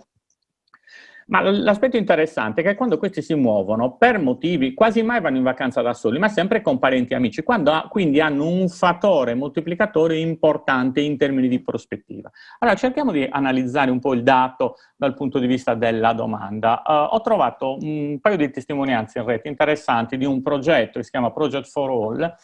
Ma l'aspetto interessante è che quando questi si muovono, per motivi, quasi mai vanno in vacanza da soli, ma sempre con parenti e amici, quindi hanno un fattore moltiplicatore importante in termini di prospettiva. Allora, cerchiamo di analizzare un po' il dato dal punto di vista della domanda. Ho trovato un paio di testimonianze in rete interessanti di un progetto che si chiama Project for All,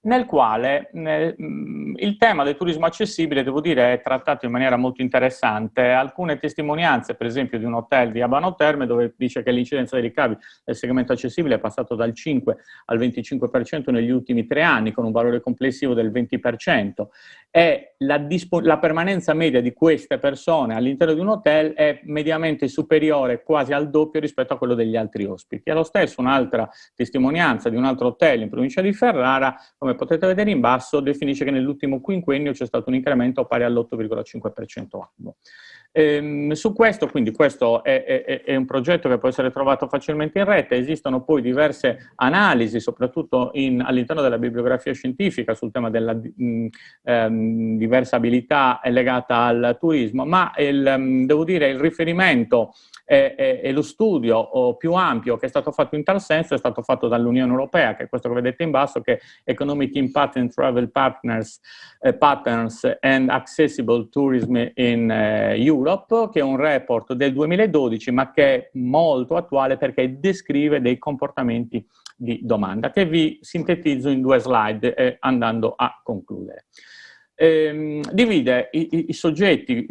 nel quale il tema del turismo accessibile, devo dire, è trattato in maniera molto interessante. Alcune testimonianze, per esempio, di un hotel di Abano Terme, dove dice che l'incidenza dei ricavi del segmento accessibile è passato dal 5 al 25% negli ultimi 3 anni, con un valore complessivo del 20%, e la permanenza media di queste persone all'interno di un hotel è mediamente superiore quasi al doppio rispetto a quello degli altri ospiti. E lo stesso un'altra testimonianza di un altro hotel in provincia di Ferrara, come potete vedere in basso, definisce che nell'ultimo quinquennio c'è stato un incremento pari all'8,5% annuo. Su questo, quindi questo è un progetto che può essere trovato facilmente in rete. Esistono poi diverse analisi, soprattutto all'interno della bibliografia scientifica, sul tema della diversa abilità legata al turismo, ma devo dire il riferimento e lo studio più ampio che è stato fatto in tal senso è stato fatto dall'Unione Europea, che è questo che vedete in basso, che è Economic Impact and Travel Patterns and Accessible Tourism in Europe, che è un report del 2012, ma che è molto attuale perché descrive dei comportamenti di domanda, che vi sintetizzo in 2 slide andando a concludere. Divide i soggetti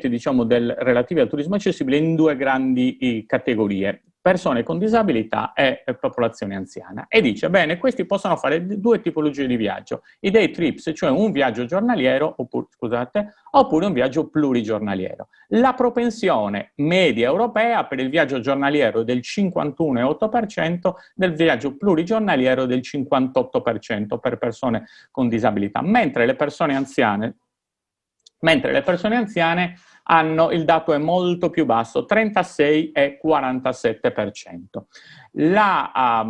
diciamo, relativi al turismo accessibile in 2 grandi categorie: persone con disabilità e popolazione anziana, e dice, bene, questi possono fare 2 tipologie di viaggio: i day trips, cioè un viaggio giornaliero, oppure un viaggio plurigiornaliero. La propensione media europea per il viaggio giornaliero è del 51,8%, del viaggio plurigiornaliero del 58% per persone con disabilità, mentre le persone anziane il dato è molto più basso, 36 e 47%. La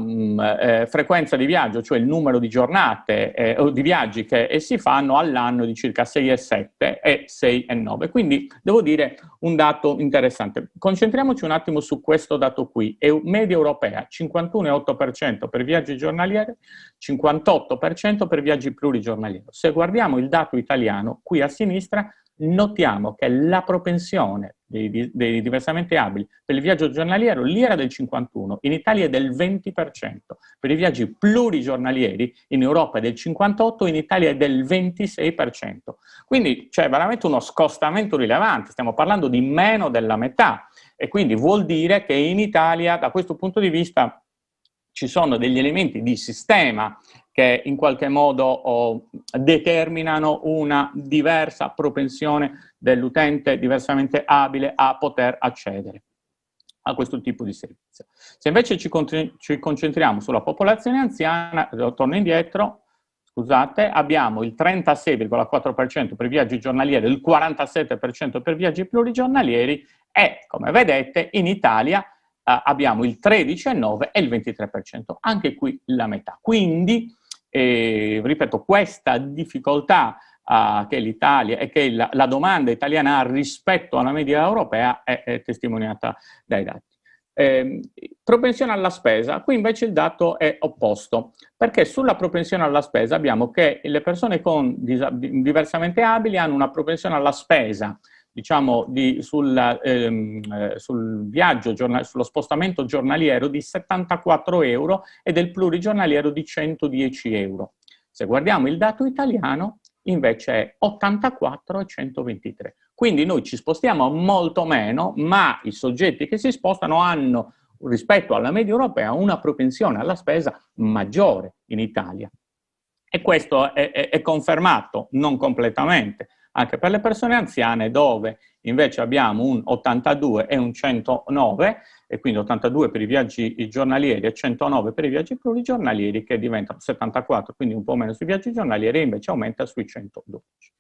frequenza di viaggio, cioè il numero di giornate o di viaggi che essi fanno all'anno di circa 6,7 e 6,9. Quindi devo dire un dato interessante. Concentriamoci un attimo su questo dato qui. È media europea, 51,8% per viaggi giornalieri, 58% per viaggi plurigiornalieri. Se guardiamo il dato italiano, qui a sinistra, notiamo che la propensione dei diversamente abili per il viaggio giornaliero lì era del 51%, in Italia è del 20%, per i viaggi plurigiornalieri in Europa è del 58%, in Italia è del 26%. Quindi c'è veramente uno scostamento rilevante, stiamo parlando di meno della metà, e quindi vuol dire che in Italia da questo punto di vista ci sono degli elementi di sistema che in qualche modo determinano una diversa propensione dell'utente diversamente abile a poter accedere a questo tipo di servizio. Se invece ci concentriamo sulla popolazione anziana, torno indietro, scusate, abbiamo il 36,4% per viaggi giornalieri, il 47% per viaggi plurigiornalieri e, come vedete, in Italia abbiamo il 13,9% e il 23%, anche qui la metà. Quindi, ripeto, questa difficoltà che l'Italia e che la domanda italiana ha rispetto alla media europea è testimoniata dai dati. Propensione alla spesa, qui invece il dato è opposto, perché sulla propensione alla spesa abbiamo che le persone diversamente abili hanno una propensione alla spesa, diciamo, sul viaggio, sullo spostamento giornaliero di 74 euro e del plurigiornaliero di 110 euro. Se guardiamo il dato italiano, invece è 84 e 123. Quindi noi ci spostiamo molto meno, ma i soggetti che si spostano hanno, rispetto alla media europea, una propensione alla spesa maggiore in Italia. E questo è confermato, non completamente, anche per le persone anziane, dove invece abbiamo un 82 e un 109, e quindi 82 per i viaggi giornalieri e 109 per i viaggi plurigiornalieri, che diventano 74, quindi un po' meno sui viaggi giornalieri, e invece aumenta sui 112.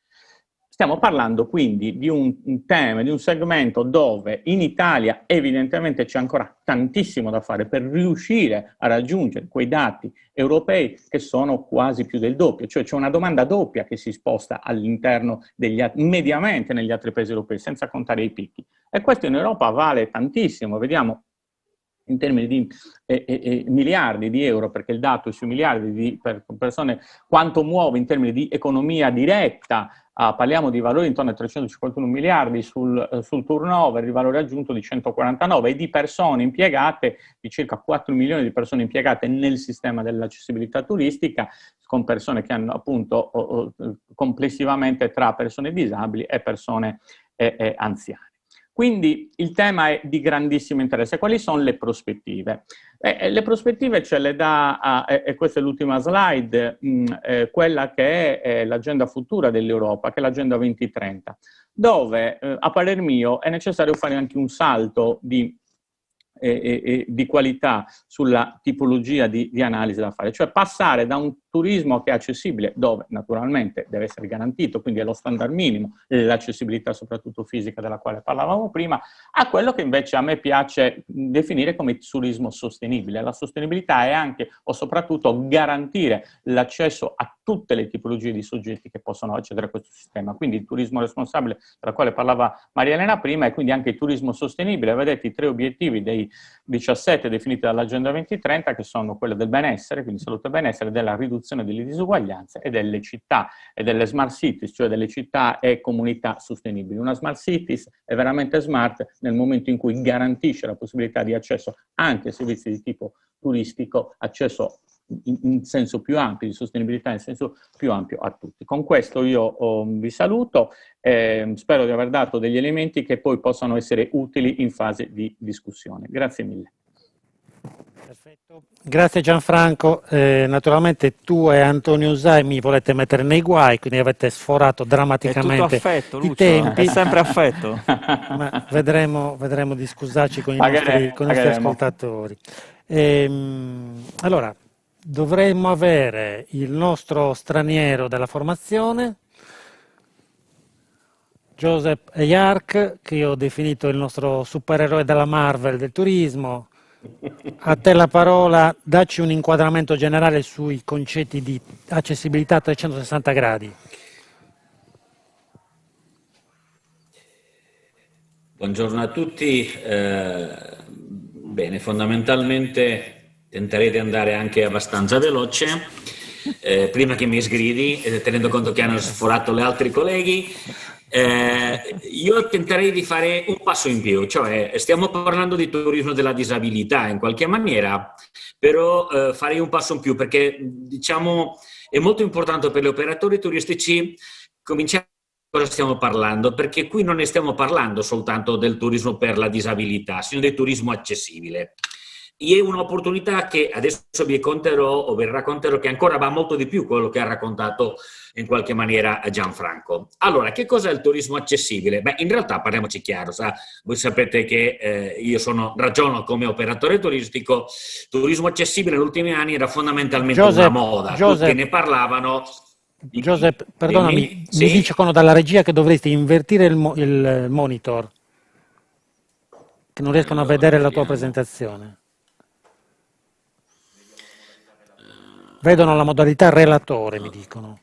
Stiamo parlando quindi di un tema, di un segmento dove in Italia evidentemente c'è ancora tantissimo da fare per riuscire a raggiungere quei dati europei che sono quasi più del doppio, cioè c'è una domanda doppia che si sposta all'interno mediamente negli altri paesi europei, senza contare i picchi. E questo in Europa vale tantissimo, vediamo in termini di miliardi di euro, perché il dato è sui miliardi per persone, quanto muove in termini di economia diretta. Parliamo di valori intorno ai 351 miliardi sul turnover, di valore aggiunto di 149 e di persone impiegate, di circa 4 milioni di persone impiegate nel sistema dell'accessibilità turistica, con persone che hanno appunto complessivamente tra persone disabili e persone anziane. Quindi il tema è di grandissimo interesse. Quali sono le prospettive? Le prospettive ce le dà, e questa è l'ultima slide, quella che è l'agenda futura dell'Europa, che è l'agenda 2030, dove a parer mio è necessario fare anche un salto di qualità sulla tipologia di analisi da fare, cioè passare da un turismo che è accessibile, dove naturalmente deve essere garantito, quindi è lo standard minimo, l'accessibilità soprattutto fisica della quale parlavamo prima, a quello che invece a me piace definire come turismo sostenibile. La sostenibilità è anche o soprattutto garantire l'accesso a tutte le tipologie di soggetti che possono accedere a questo sistema, quindi il turismo responsabile, della quale parlava Maria Elena prima, e quindi anche il turismo sostenibile. Vedete i 3 obiettivi dei 17 definiti dall'Agenda 2030, che sono quello del benessere, quindi salute e benessere, della riduzione delle disuguaglianze e delle città e delle smart cities, cioè delle città e comunità sostenibili. Una smart cities è veramente smart nel momento in cui garantisce la possibilità di accesso anche a servizi di tipo turistico, accesso in senso più ampio, di sostenibilità in senso più ampio a tutti. Con questo io vi saluto, spero di aver dato degli elementi che poi possano essere utili in fase di discussione. Grazie mille. Perfetto. Grazie Gianfranco, naturalmente tu e Antonio Usai mi volete mettere nei guai, quindi avete sforato drammaticamente affetto, i tempi. È sempre affetto. Ma vedremo di scusarci con i nostri ascoltatori. Allora, dovremmo avere il nostro straniero della formazione. Joseph Eyark, che io ho definito il nostro supereroe della Marvel del turismo. A te la parola, dacci un inquadramento generale sui concetti di accessibilità a 360 gradi. Buongiorno a tutti. Bene, fondamentalmente tenterei di andare anche abbastanza veloce, prima che mi sgridi, tenendo conto che hanno sforato gli altri colleghi. Io tenterei di fare un passo in più, cioè stiamo parlando di turismo della disabilità in qualche maniera, però farei un passo in più perché diciamo è molto importante per gli operatori turistici cominciare a cosa stiamo parlando, perché qui non ne stiamo parlando soltanto del turismo per la disabilità, sino del turismo accessibile. E è un'opportunità che adesso vi conterò o vi racconterò che ancora va molto di più quello che ha raccontato in qualche maniera Gianfranco. Allora, che cos'è il turismo accessibile? Beh, in realtà parliamoci chiaro, voi sapete che io ragiono come operatore turistico. Turismo accessibile negli ultimi anni era fondamentalmente una moda, tutti ne parlavano. Giuseppe, perdonami, sì? Mi dicono dalla regia che dovresti invertire il monitor, che non riescono a vedere la tua presentazione. Vedono la modalità relatore, mi dicono.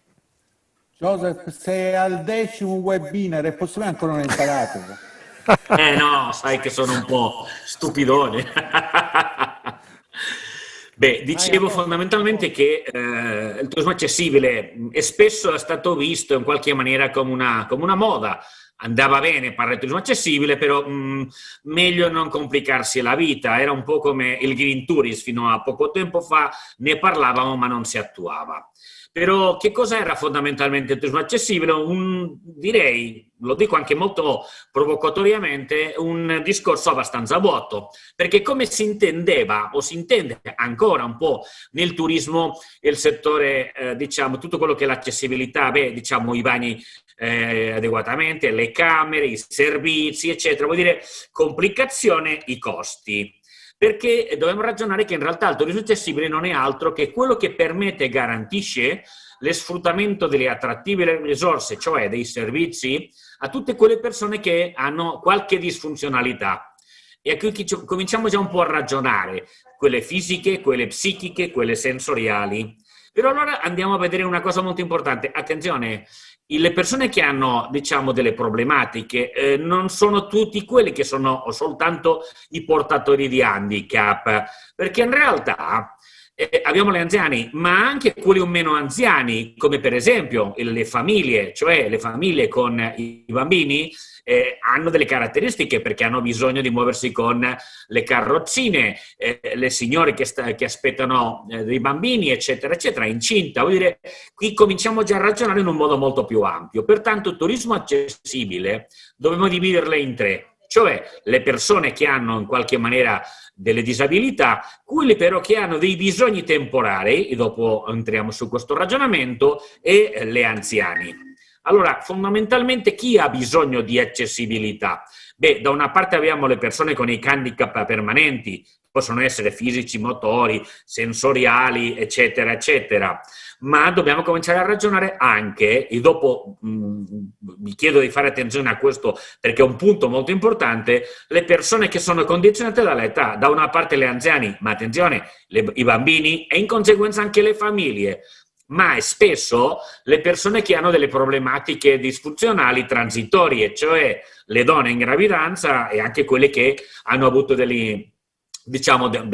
Joseph, sei al 10º webinar, è possibile ancora non è imparato? No, sai che sono un po' stupidone. Beh, dicevo fondamentalmente che il turismo accessibile è spesso stato visto in qualche maniera come una moda. Andava bene parlare di turismo accessibile, però meglio non complicarsi la vita. Era un po' come il Green Tourism fino a poco tempo fa, ne parlavamo ma non si attuava. Però che cosa era fondamentalmente il turismo accessibile? Direi, lo dico anche molto provocatoriamente, un discorso abbastanza vuoto, perché come si intendeva o si intende ancora un po' nel turismo il settore, diciamo, tutto quello che è l'accessibilità, diciamo i bagni adeguatamente, le camere, i servizi, eccetera, vuol dire complicazione, i costi. Perché dobbiamo ragionare che in realtà il turismo accessibile non è altro che quello che permette e garantisce lo sfruttamento delle attrattive risorse, cioè dei servizi, a tutte quelle persone che hanno qualche disfunzionalità. E a cui cominciamo già un po' a ragionare, quelle fisiche, quelle psichiche, quelle sensoriali. Però allora andiamo a vedere una cosa molto importante. Attenzione, le persone che hanno, diciamo, delle problematiche non sono tutti quelli che sono soltanto i portatori di handicap, perché in realtà abbiamo gli anziani, ma anche quelli un meno anziani, come per esempio le famiglie, cioè le famiglie con i bambini, hanno delle caratteristiche perché hanno bisogno di muoversi con le carrozzine, le signore che aspettano dei bambini, eccetera, eccetera, incinta. Vuol dire, qui cominciamo già a ragionare in un modo molto più ampio. Pertanto il turismo accessibile dobbiamo dividerle in tre, cioè le persone che hanno in qualche maniera delle disabilità, quelli però che hanno dei bisogni temporari, e dopo entriamo su questo ragionamento, e gli anziani. Allora, fondamentalmente chi ha bisogno di accessibilità? Beh, da una parte abbiamo le persone con i handicap permanenti, possono essere fisici, motori, sensoriali, eccetera, eccetera, ma dobbiamo cominciare a ragionare anche, e dopo vi chiedo di fare attenzione a questo perché è un punto molto importante, le persone che sono condizionate dall'età, da una parte gli anziani, ma attenzione, i bambini e in conseguenza anche le famiglie, ma spesso le persone che hanno delle problematiche disfunzionali transitorie, cioè le donne in gravidanza e anche quelle che hanno avuto degli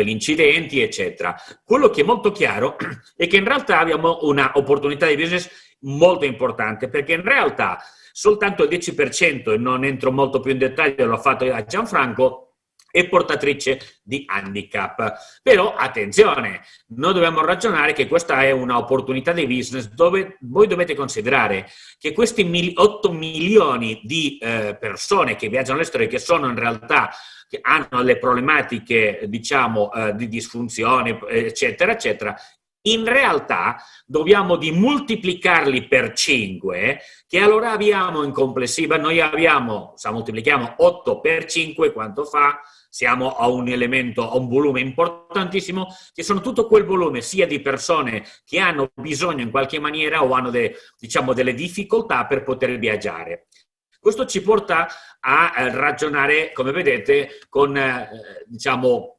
incidenti, eccetera. Quello che è molto chiaro è che in realtà abbiamo una opportunità di business molto importante, perché in realtà soltanto il 10%, e non entro molto più in dettaglio, l'ho fatto a Gianfranco, è portatrice di handicap. Però attenzione, noi dobbiamo ragionare che questa è un'opportunità di business dove voi dovete considerare che questi 8 milioni di persone che viaggiano all'estero e che sono in realtà, che hanno le problematiche, diciamo, di disfunzione, eccetera, eccetera, in realtà dobbiamo di moltiplicarli per 5, che allora abbiamo in complessiva, se moltiplichiamo 8 per 5, quanto fa? Siamo a un elemento, a un volume importantissimo, che sono tutto quel volume sia di persone che hanno bisogno in qualche maniera o hanno delle difficoltà per poter viaggiare. Questo ci porta a ragionare, come vedete, con diciamo,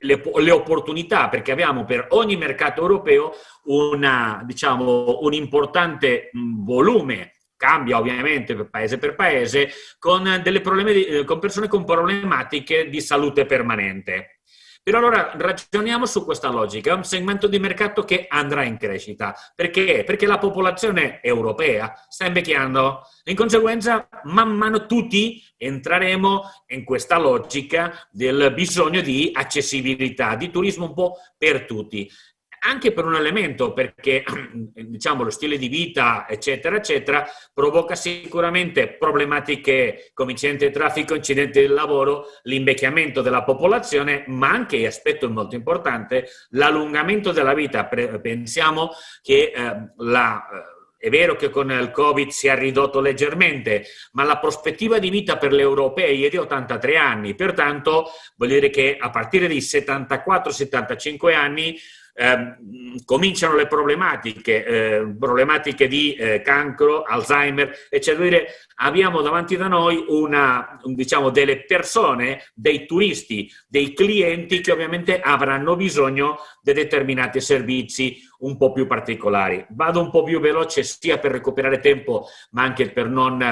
le opportunità, perché abbiamo per ogni mercato europeo diciamo, un importante volume, cambia ovviamente per paese, con con persone con problematiche di salute permanente. Però allora ragioniamo su questa logica, è un segmento di mercato che andrà in crescita. Perché? Perché la popolazione europea sta invecchiando. In conseguenza, man mano tutti entreremo in questa logica del bisogno di accessibilità, di turismo un po' per tutti. Anche per un elemento, perché diciamo, lo stile di vita, eccetera, eccetera, provoca sicuramente problematiche come incidenti di traffico, incidenti del lavoro, l'invecchiamento della popolazione, ma anche, aspetto molto importante, l'allungamento della vita. Pensiamo che è vero che con il Covid si è ridotto leggermente, ma la prospettiva di vita per gli europei è di 83 anni, pertanto vuol dire che a partire dei 74-75 anni cominciano le problematiche di cancro, Alzheimer, eccetera. Abbiamo davanti da noi diciamo, delle persone, dei turisti, dei clienti che ovviamente avranno bisogno di determinati servizi un po' più particolari. Vado un po' più veloce sia per recuperare tempo, ma anche per non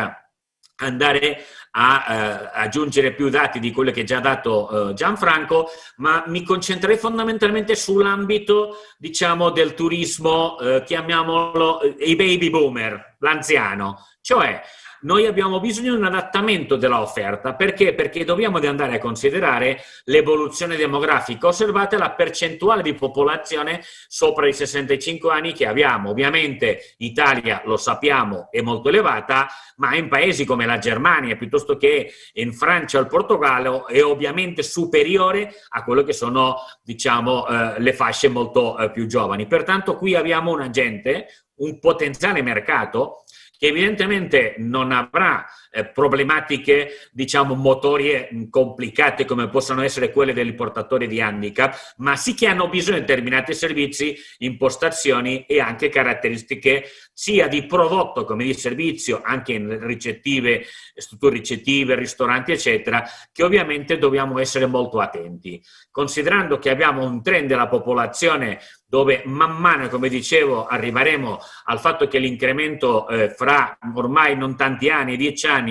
andare a aggiungere più dati di quello che già ha dato Gianfranco, ma mi concentrerei fondamentalmente sull'ambito, diciamo, del turismo, chiamiamolo i baby boomer, l'anziano, cioè noi abbiamo bisogno di un adattamento dell'offerta. Perché? Perché dobbiamo andare a considerare l'evoluzione demografica. Osservate la percentuale di popolazione sopra i 65 anni che abbiamo. Ovviamente Italia, lo sappiamo, è molto elevata, ma in paesi come la Germania, piuttosto che in Francia o il Portogallo, è ovviamente superiore a quello che sono, diciamo, le fasce molto più giovani. Pertanto qui abbiamo un agente, un potenziale mercato, che evidentemente non avrà problematiche, diciamo, motorie complicate come possono essere quelle dei portatori di handicap, ma sì che hanno bisogno di determinati servizi, impostazioni e anche caratteristiche sia di prodotto come di servizio, anche in ricettive, strutture ricettive, ristoranti, eccetera, che ovviamente dobbiamo essere molto attenti. Considerando che abbiamo un trend della popolazione dove man mano, come dicevo, arriveremo al fatto che l'incremento fra ormai non tanti anni, 10 anni,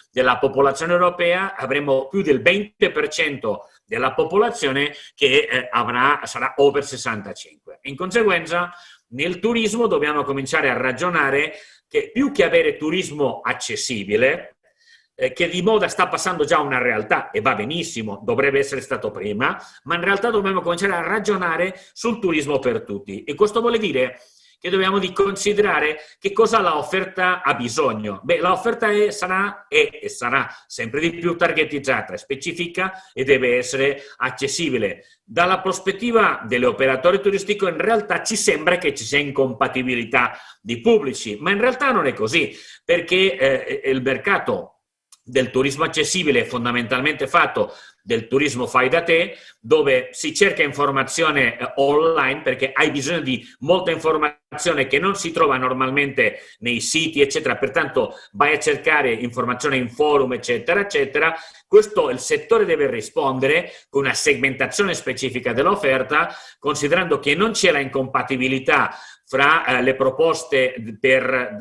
della popolazione europea, avremo più del 20% della popolazione che sarà over 65. In conseguenza, nel turismo dobbiamo cominciare a ragionare che più che avere turismo accessibile, che di moda sta passando già una realtà e va benissimo, dovrebbe essere stato prima, ma in realtà dobbiamo cominciare a ragionare sul turismo per tutti. E questo vuole dire che dobbiamo considerare che cosa l'offerta ha bisogno. Beh, l'offerta sarà sempre di più targetizzata, specifica e deve essere accessibile. Dalla prospettiva dell'operatore turistico in realtà ci sembra che ci sia incompatibilità di pubblici, ma in realtà non è così, perché il mercato del turismo accessibile è fondamentalmente fatto del turismo fai da te, dove si cerca informazione online perché hai bisogno di molta informazione che non si trova normalmente nei siti, eccetera, pertanto vai a cercare informazione in forum, eccetera, eccetera. Questo il settore deve rispondere con una segmentazione specifica dell'offerta, considerando che non c'è la incompatibilità fra le proposte per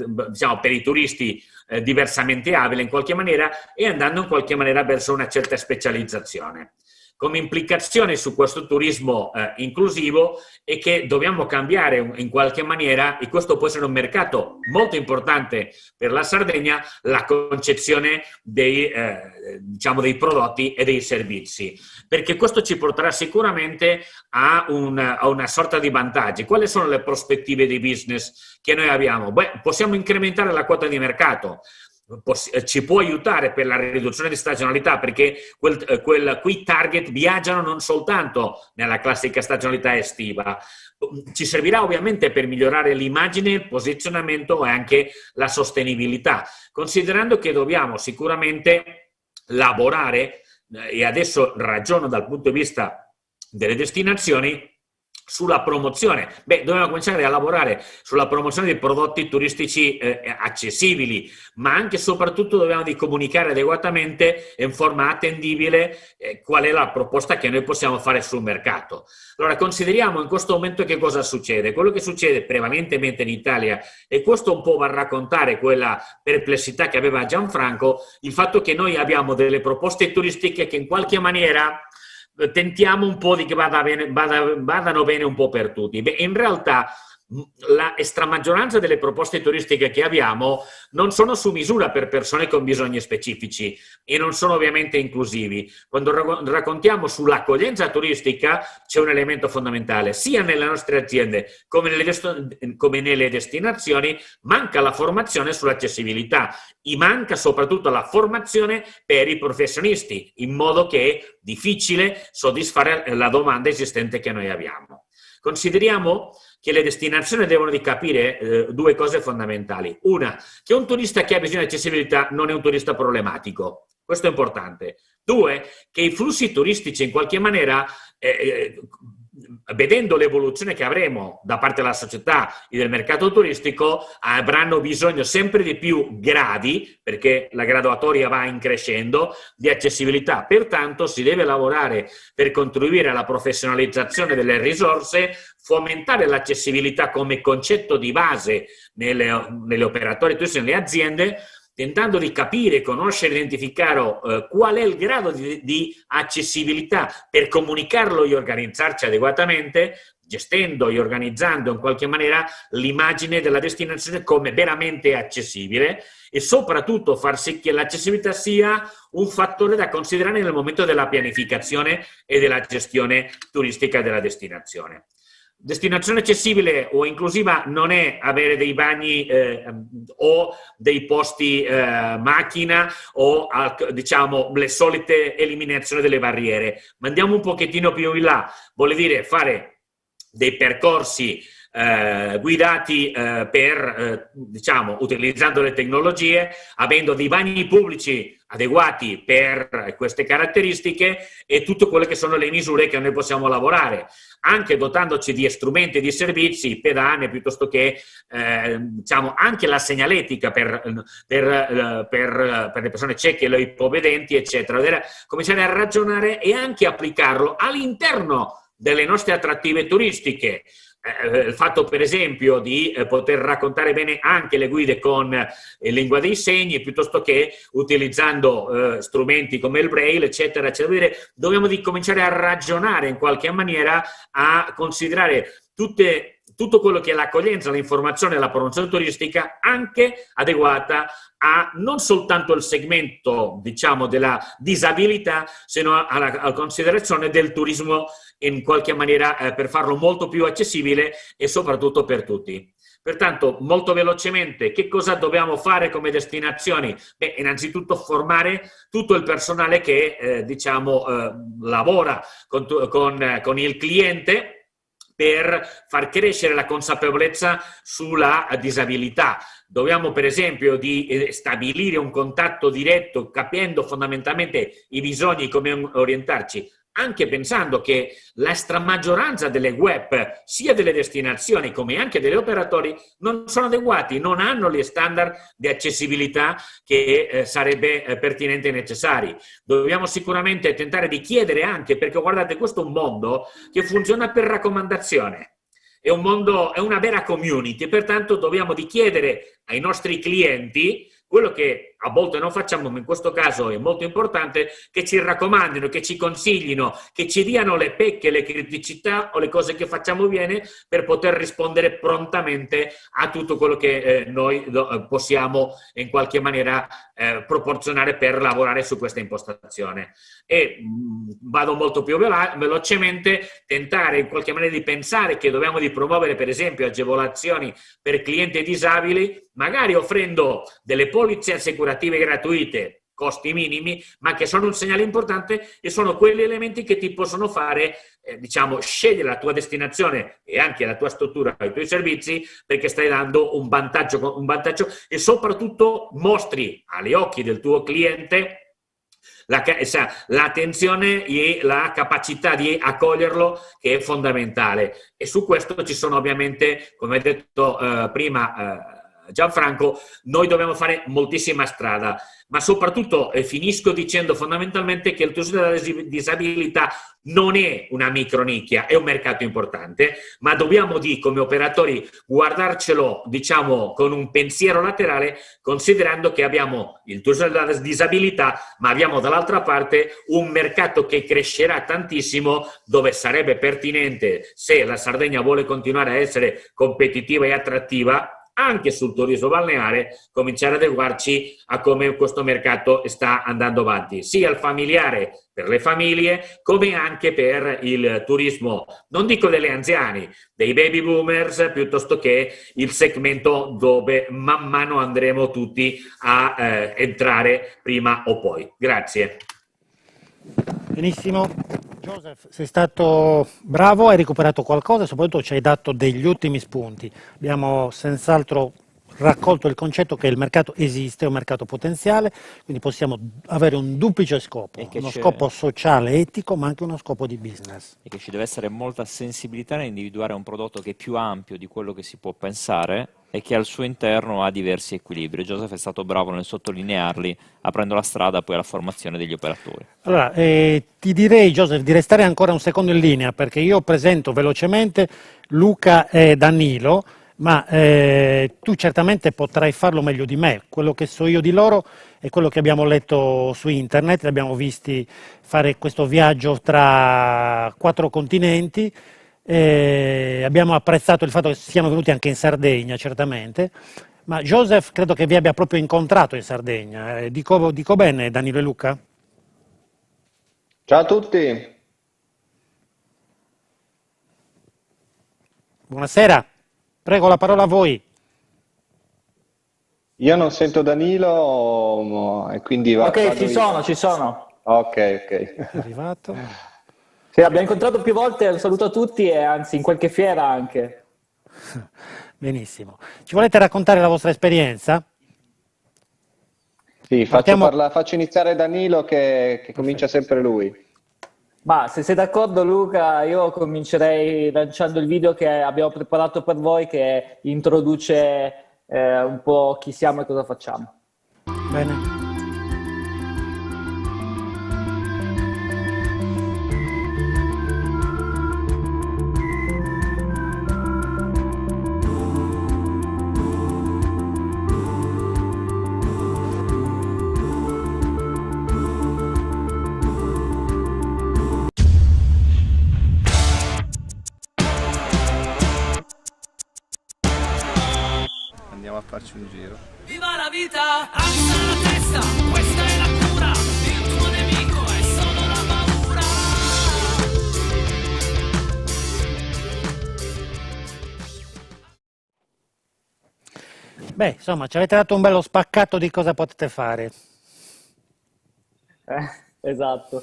i turisti diversamente abili in qualche maniera e andando in qualche maniera verso una certa specializzazione. Come implicazione su questo turismo inclusivo è che dobbiamo cambiare in qualche maniera, e questo può essere un mercato molto importante per la Sardegna, la concezione dei prodotti e dei servizi, perché questo ci porterà sicuramente a una sorta di vantaggi. Quali sono le prospettive di business che noi abbiamo? Beh, possiamo incrementare la quota di mercato. Ci può aiutare per la riduzione di stagionalità, perché quei target viaggiano non soltanto nella classica stagionalità estiva. Ci servirà ovviamente per migliorare l'immagine, il posizionamento e anche la sostenibilità, considerando che dobbiamo sicuramente lavorare, e adesso ragiono dal punto di vista delle destinazioni, sulla promozione. Dobbiamo cominciare a lavorare sulla promozione di prodotti turistici accessibili, ma anche e soprattutto dobbiamo di comunicare adeguatamente e in forma attendibile qual è la proposta che noi possiamo fare sul mercato. Allora, consideriamo in questo momento che cosa succede. Quello che succede prevalentemente in Italia, e questo un po' va a raccontare quella perplessità che aveva Gianfranco, il fatto che noi abbiamo delle proposte turistiche che in qualche maniera tentiamo un po' di che vadano bene un po' per tutti. In realtà la stramaggioranza delle proposte turistiche che abbiamo non sono su misura per persone con bisogni specifici e non sono ovviamente inclusivi. Quando raccontiamo sull'accoglienza turistica c'è un elemento fondamentale, sia nelle nostre aziende come nelle destinazioni, manca la formazione sull'accessibilità e manca soprattutto la formazione per i professionisti, in modo che è difficile soddisfare la domanda esistente che noi abbiamo. Consideriamo che le destinazioni devono di capire due cose fondamentali. Una, che un turista che ha bisogno di accessibilità non è un turista problematico. Questo è importante. Due, che i flussi turistici in qualche maniera, vedendo l'evoluzione che avremo da parte della società e del mercato turistico, avranno bisogno sempre di più gradi, perché la graduatoria va in crescendo, di accessibilità. Pertanto si deve lavorare per contribuire alla professionalizzazione delle risorse, fomentare l'accessibilità come concetto di base nelle operatori turistici, nelle aziende, tentando di capire, conoscere, identificare qual è il grado di accessibilità per comunicarlo e organizzarci adeguatamente, gestendo e organizzando in qualche maniera l'immagine della destinazione come veramente accessibile e soprattutto far sì che l'accessibilità sia un fattore da considerare nel momento della pianificazione e della gestione turistica della destinazione. Destinazione accessibile o inclusiva non è avere dei bagni o dei posti macchina o diciamo le solite eliminazioni delle barriere, ma andiamo un pochettino più in là, vuol dire fare dei percorsi guidati diciamo, utilizzando le tecnologie, avendo dei bagni pubblici adeguati per queste caratteristiche e tutte quelle che sono le misure che noi possiamo lavorare, anche dotandoci di strumenti e di servizi pedane piuttosto che diciamo anche la segnaletica per le persone cieche e le ipovedenti, eccetera. Cominciare a ragionare e anche applicarlo all'interno delle nostre attrattive turistiche. Il fatto per esempio di poter raccontare bene anche le guide con lingua dei segni piuttosto che utilizzando strumenti come il braille, eccetera, eccetera. Dobbiamo cominciare a ragionare in qualche maniera, a considerare tutto quello che è l'accoglienza, l'informazione e la promozione turistica anche adeguata a non soltanto il segmento, diciamo, della disabilità, sino alla considerazione del turismo in qualche maniera per farlo molto più accessibile e soprattutto per tutti. Pertanto, molto velocemente, che cosa dobbiamo fare come destinazioni? Innanzitutto formare tutto il personale che diciamo lavora con il cliente, per far crescere la consapevolezza sulla disabilità. Dobbiamo per esempio stabilire un contatto diretto, capendo fondamentalmente i bisogni e come orientarci, anche pensando che la stramaggioranza delle web, sia delle destinazioni come anche degli operatori, non sono adeguati, non hanno gli standard di accessibilità che sarebbe pertinente e necessari. Dobbiamo sicuramente tentare di chiedere anche, perché guardate, questo è un mondo che funziona per raccomandazione. È un mondo, è una vera community, pertanto dobbiamo di chiedere ai nostri clienti quello che a volte non facciamo, ma in questo caso è molto importante, che ci raccomandino, che ci consiglino, che ci diano le pecche, le criticità o le cose che facciamo bene per poter rispondere prontamente a tutto quello che noi possiamo in qualche maniera proporzionare per lavorare su questa impostazione. E vado molto più velocemente, tentare in qualche maniera di pensare che dobbiamo di promuovere per esempio agevolazioni per clienti disabili, magari offrendo delle polizze assicurative gratuite, costi minimi, ma che sono un segnale importante e sono quegli elementi che ti possono fare, diciamo, scegliere la tua destinazione e anche la tua struttura, i tuoi servizi, perché stai dando un vantaggio e soprattutto mostri agli occhi del tuo cliente l'attenzione e la capacità di accoglierlo, che è fondamentale. E su questo ci sono ovviamente, come ha detto prima Gianfranco, noi dobbiamo fare moltissima strada, ma soprattutto finisco dicendo fondamentalmente che il turismo della disabilità non è una micronicchia, è un mercato importante, ma dobbiamo come operatori guardarcelo, diciamo, con un pensiero laterale, considerando che abbiamo il turismo della disabilità, ma abbiamo dall'altra parte un mercato che crescerà tantissimo, dove sarebbe pertinente, se la Sardegna vuole continuare a essere competitiva e attrattiva anche sul turismo balneare, cominciare ad adeguarci a come questo mercato sta andando avanti, sia il familiare per le famiglie, come anche per il turismo, non dico degli anziani, dei baby boomers, piuttosto che il segmento dove man mano andremo tutti a entrare prima o poi. Grazie. Benissimo. Joseph, sei stato bravo, hai recuperato qualcosa e soprattutto ci hai dato degli ottimi spunti. Abbiamo senz'altro raccolto il concetto che il mercato esiste, è un mercato potenziale, quindi possiamo avere un duplice scopo, uno scopo sociale, etico, ma anche uno scopo di business. E che ci deve essere molta sensibilità nell'individuare un prodotto che è più ampio di quello che si può pensare e che al suo interno ha diversi equilibri. Joseph è stato bravo nel sottolinearli, aprendo la strada poi alla formazione degli operatori. Allora, ti direi, Joseph, di restare ancora un secondo in linea, perché io presento velocemente Luca e Danilo, ma tu certamente potrai farlo meglio di me. Quello che so io di loro è quello che abbiamo letto su internet, li abbiamo visti fare questo viaggio tra 4 continenti. Abbiamo apprezzato il fatto che siano venuti anche in Sardegna, certamente, ma Joseph credo che vi abbia proprio incontrato in Sardegna. Dico bene, Danilo e Luca? Ciao a tutti. Buonasera, prego la parola a voi. Io non sento Danilo e quindi Ok, ci sono. Ok. È arrivato. Sì, abbiamo incontrato più volte, un saluto a tutti e anzi in qualche fiera anche. Benissimo. Ci volete raccontare la vostra esperienza? Sì, faccio iniziare Danilo che comincia sempre lui. Ma se sei d'accordo Luca, io comincerei lanciando il video che abbiamo preparato per voi che introduce un po' chi siamo e cosa facciamo. Bene. Andiamo a farci un giro. Viva la vita, alza la testa, questa è la cura, il tuo nemico è solo la paura. Beh, insomma, ci avete dato un bello spaccato di cosa potete fare. Esatto.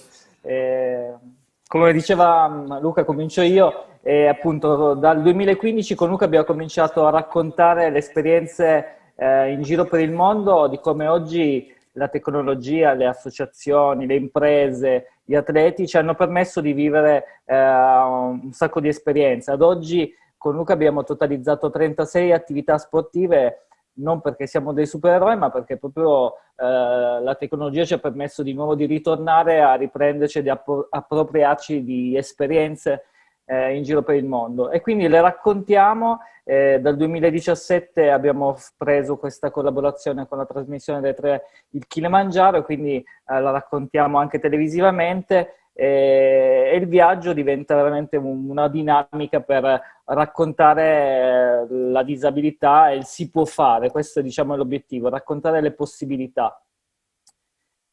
Come diceva Luca, comincio io. Appunto dal 2015 con Luca abbiamo cominciato a raccontare le esperienze in giro per il mondo di come oggi la tecnologia, le associazioni, le imprese, gli atleti ci hanno permesso di vivere un sacco di esperienze. Ad oggi con Luca abbiamo totalizzato 36 attività sportive, non perché siamo dei supereroi, ma perché proprio la tecnologia ci ha permesso di nuovo di ritornare a riprenderci e di appropriarci di esperienze in giro per il mondo e quindi le raccontiamo. Dal 2017 abbiamo preso questa collaborazione con la trasmissione delle 3 il Kilimangiaro e quindi la raccontiamo anche televisivamente e il viaggio diventa veramente una dinamica per raccontare la disabilità e il si può fare. Questo diciamo è l'obiettivo, raccontare le possibilità.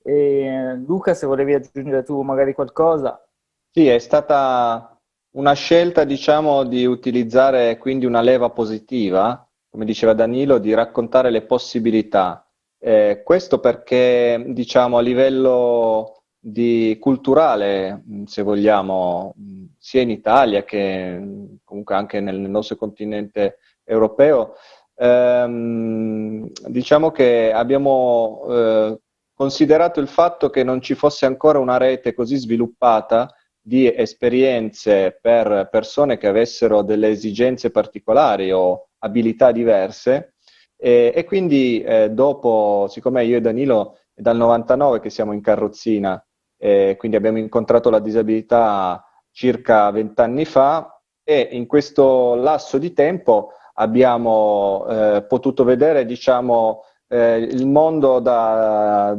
Luca, se volevi aggiungere tu magari qualcosa. Sì, è stata una scelta, diciamo, di utilizzare quindi una leva positiva, come diceva Danilo, di raccontare le possibilità. Questo perché, diciamo, a livello culturale, se vogliamo, sia in Italia che comunque anche nel nostro continente europeo, diciamo che abbiamo considerato il fatto che non ci fosse ancora una rete così sviluppata di esperienze per persone che avessero delle esigenze particolari o abilità diverse, e quindi dopo, siccome io e Danilo è dal 99 che siamo in carrozzina, quindi abbiamo incontrato la disabilità circa 20 anni fa, e in questo lasso di tempo abbiamo potuto vedere, diciamo, il mondo da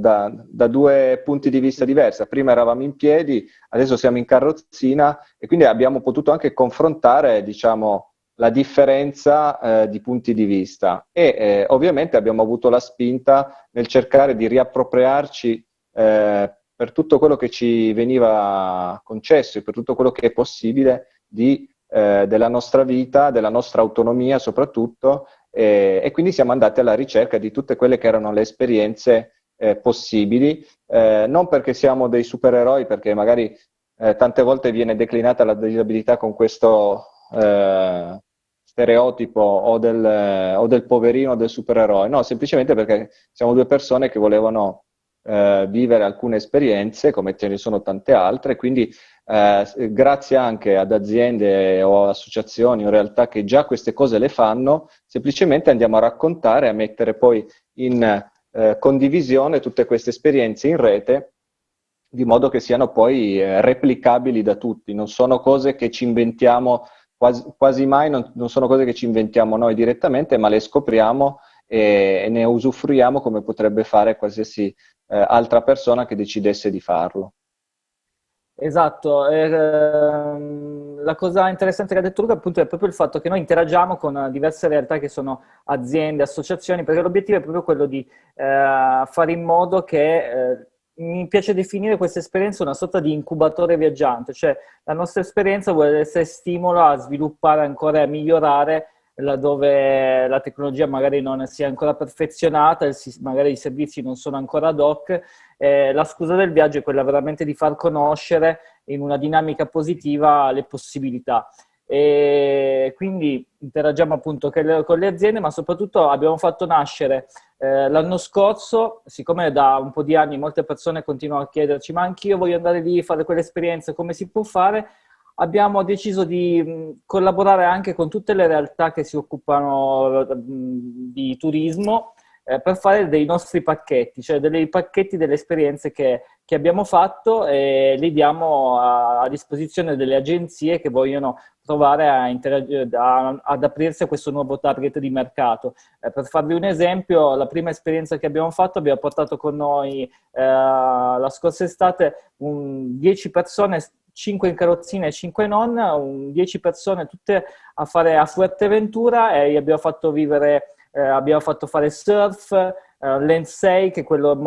due punti di vista diversi. Prima eravamo in piedi, adesso siamo in carrozzina, e quindi abbiamo potuto anche confrontare, diciamo, la differenza di punti di vista, e ovviamente abbiamo avuto la spinta nel cercare di riappropriarci per tutto quello che ci veniva concesso e per tutto quello che è possibile della nostra vita, della nostra autonomia soprattutto, e quindi siamo andati alla ricerca di tutte quelle che erano le esperienze possibili, non perché siamo dei supereroi, perché magari tante volte viene declinata la disabilità con questo stereotipo o del poverino, del supereroe, no, semplicemente perché siamo due persone che volevano vivere alcune esperienze, come ce ne sono tante altre, quindi grazie anche ad aziende o associazioni o realtà che già queste cose le fanno, semplicemente andiamo a raccontare, a mettere poi in condivisione tutte queste esperienze in rete, di modo che siano poi replicabili da tutti. Non sono cose che ci inventiamo, quasi mai non sono cose che ci inventiamo noi direttamente, ma le scopriamo e ne usufruiamo come potrebbe fare qualsiasi altra persona che decidesse di farlo. Esatto, la cosa interessante che ha detto Luca appunto è proprio il fatto che noi interagiamo con diverse realtà che sono aziende, associazioni, perché l'obiettivo è proprio quello di fare in modo che, mi piace definire questa esperienza una sorta di incubatore viaggiante, cioè la nostra esperienza vuole essere stimolo a sviluppare ancora e a migliorare laddove la tecnologia magari non sia ancora perfezionata, magari i servizi non sono ancora ad hoc. La scusa del viaggio è quella veramente di far conoscere in una dinamica positiva le possibilità. E quindi interagiamo appunto con le aziende, ma soprattutto abbiamo fatto nascere l'anno scorso, siccome da un po' di anni molte persone continuano a chiederci ma anch'io voglio andare lì a fare quell'esperienza, come si può fare? Abbiamo deciso di collaborare anche con tutte le realtà che si occupano di turismo per fare dei nostri pacchetti, cioè dei pacchetti delle esperienze che abbiamo fatto, e li diamo a disposizione delle agenzie che vogliono provare ad aprirsi a questo nuovo target di mercato. Per farvi un esempio, la prima esperienza che abbiamo fatto, abbiamo portato con noi la scorsa estate 10 persone, 5 in carrozzina e 5 non, 10 persone tutte a fare a Fuerteventura, e gli abbiamo fatto vivere, abbiamo fatto fare surf, Landsei, che è quel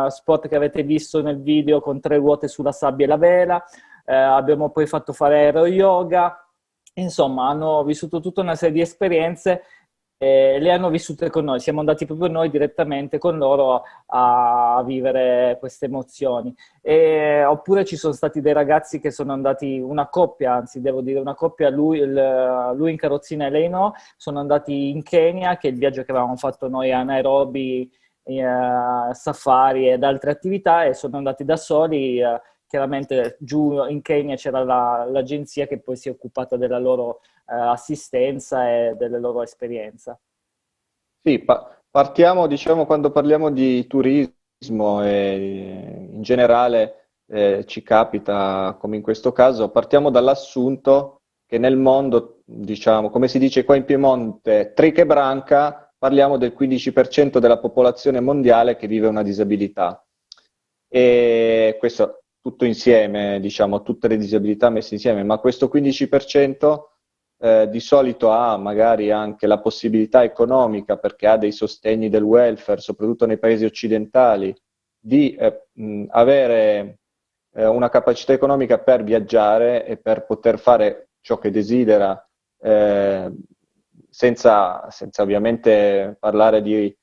sport che avete visto nel video con 3 ruote sulla sabbia e la vela, abbiamo poi fatto fare aero yoga, insomma hanno vissuto tutta una serie di esperienze. Le hanno vissute con noi, siamo andati proprio noi direttamente con loro a vivere queste emozioni. Oppure ci sono stati dei ragazzi che sono andati, una coppia, anzi devo dire una coppia, lui in carrozzina e lei no, sono andati in Kenya, che è il viaggio che avevamo fatto noi a Nairobi, safari ed altre attività, e sono andati da soli. Chiaramente giù in Kenya c'era l'agenzia che poi si è occupata della loro assistenza e della loro esperienza. Sì, partiamo, diciamo, quando parliamo di turismo e in generale ci capita, come in questo caso, partiamo dall'assunto che nel mondo, diciamo, come si dice qua in Piemonte, triche branca, parliamo del 15% della popolazione mondiale che vive una disabilità. E questo tutto insieme, diciamo, tutte le disabilità messe insieme, ma questo 15% di solito ha magari anche la possibilità economica, perché ha dei sostegni del welfare, soprattutto nei paesi occidentali, di avere una capacità economica per viaggiare e per poter fare ciò che desidera, senza ovviamente parlare di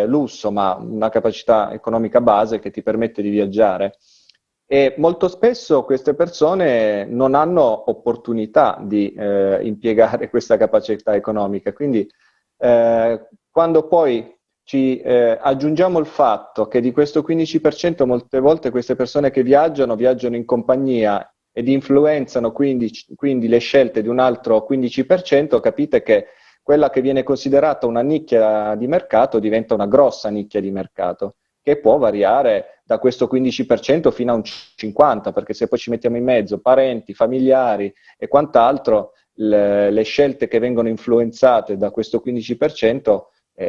lusso, ma una capacità economica base che ti permette di viaggiare. E molto spesso queste persone non hanno opportunità di impiegare questa capacità economica, quindi quando poi aggiungiamo il fatto che di questo 15% molte volte queste persone che viaggiano in compagnia ed influenzano quindi le scelte di un altro 15%, capite che quella che viene considerata una nicchia di mercato diventa una grossa nicchia di mercato, che può variare da questo 15% fino a un 50%, perché se poi ci mettiamo in mezzo parenti, familiari e quant'altro, le scelte che vengono influenzate da questo 15%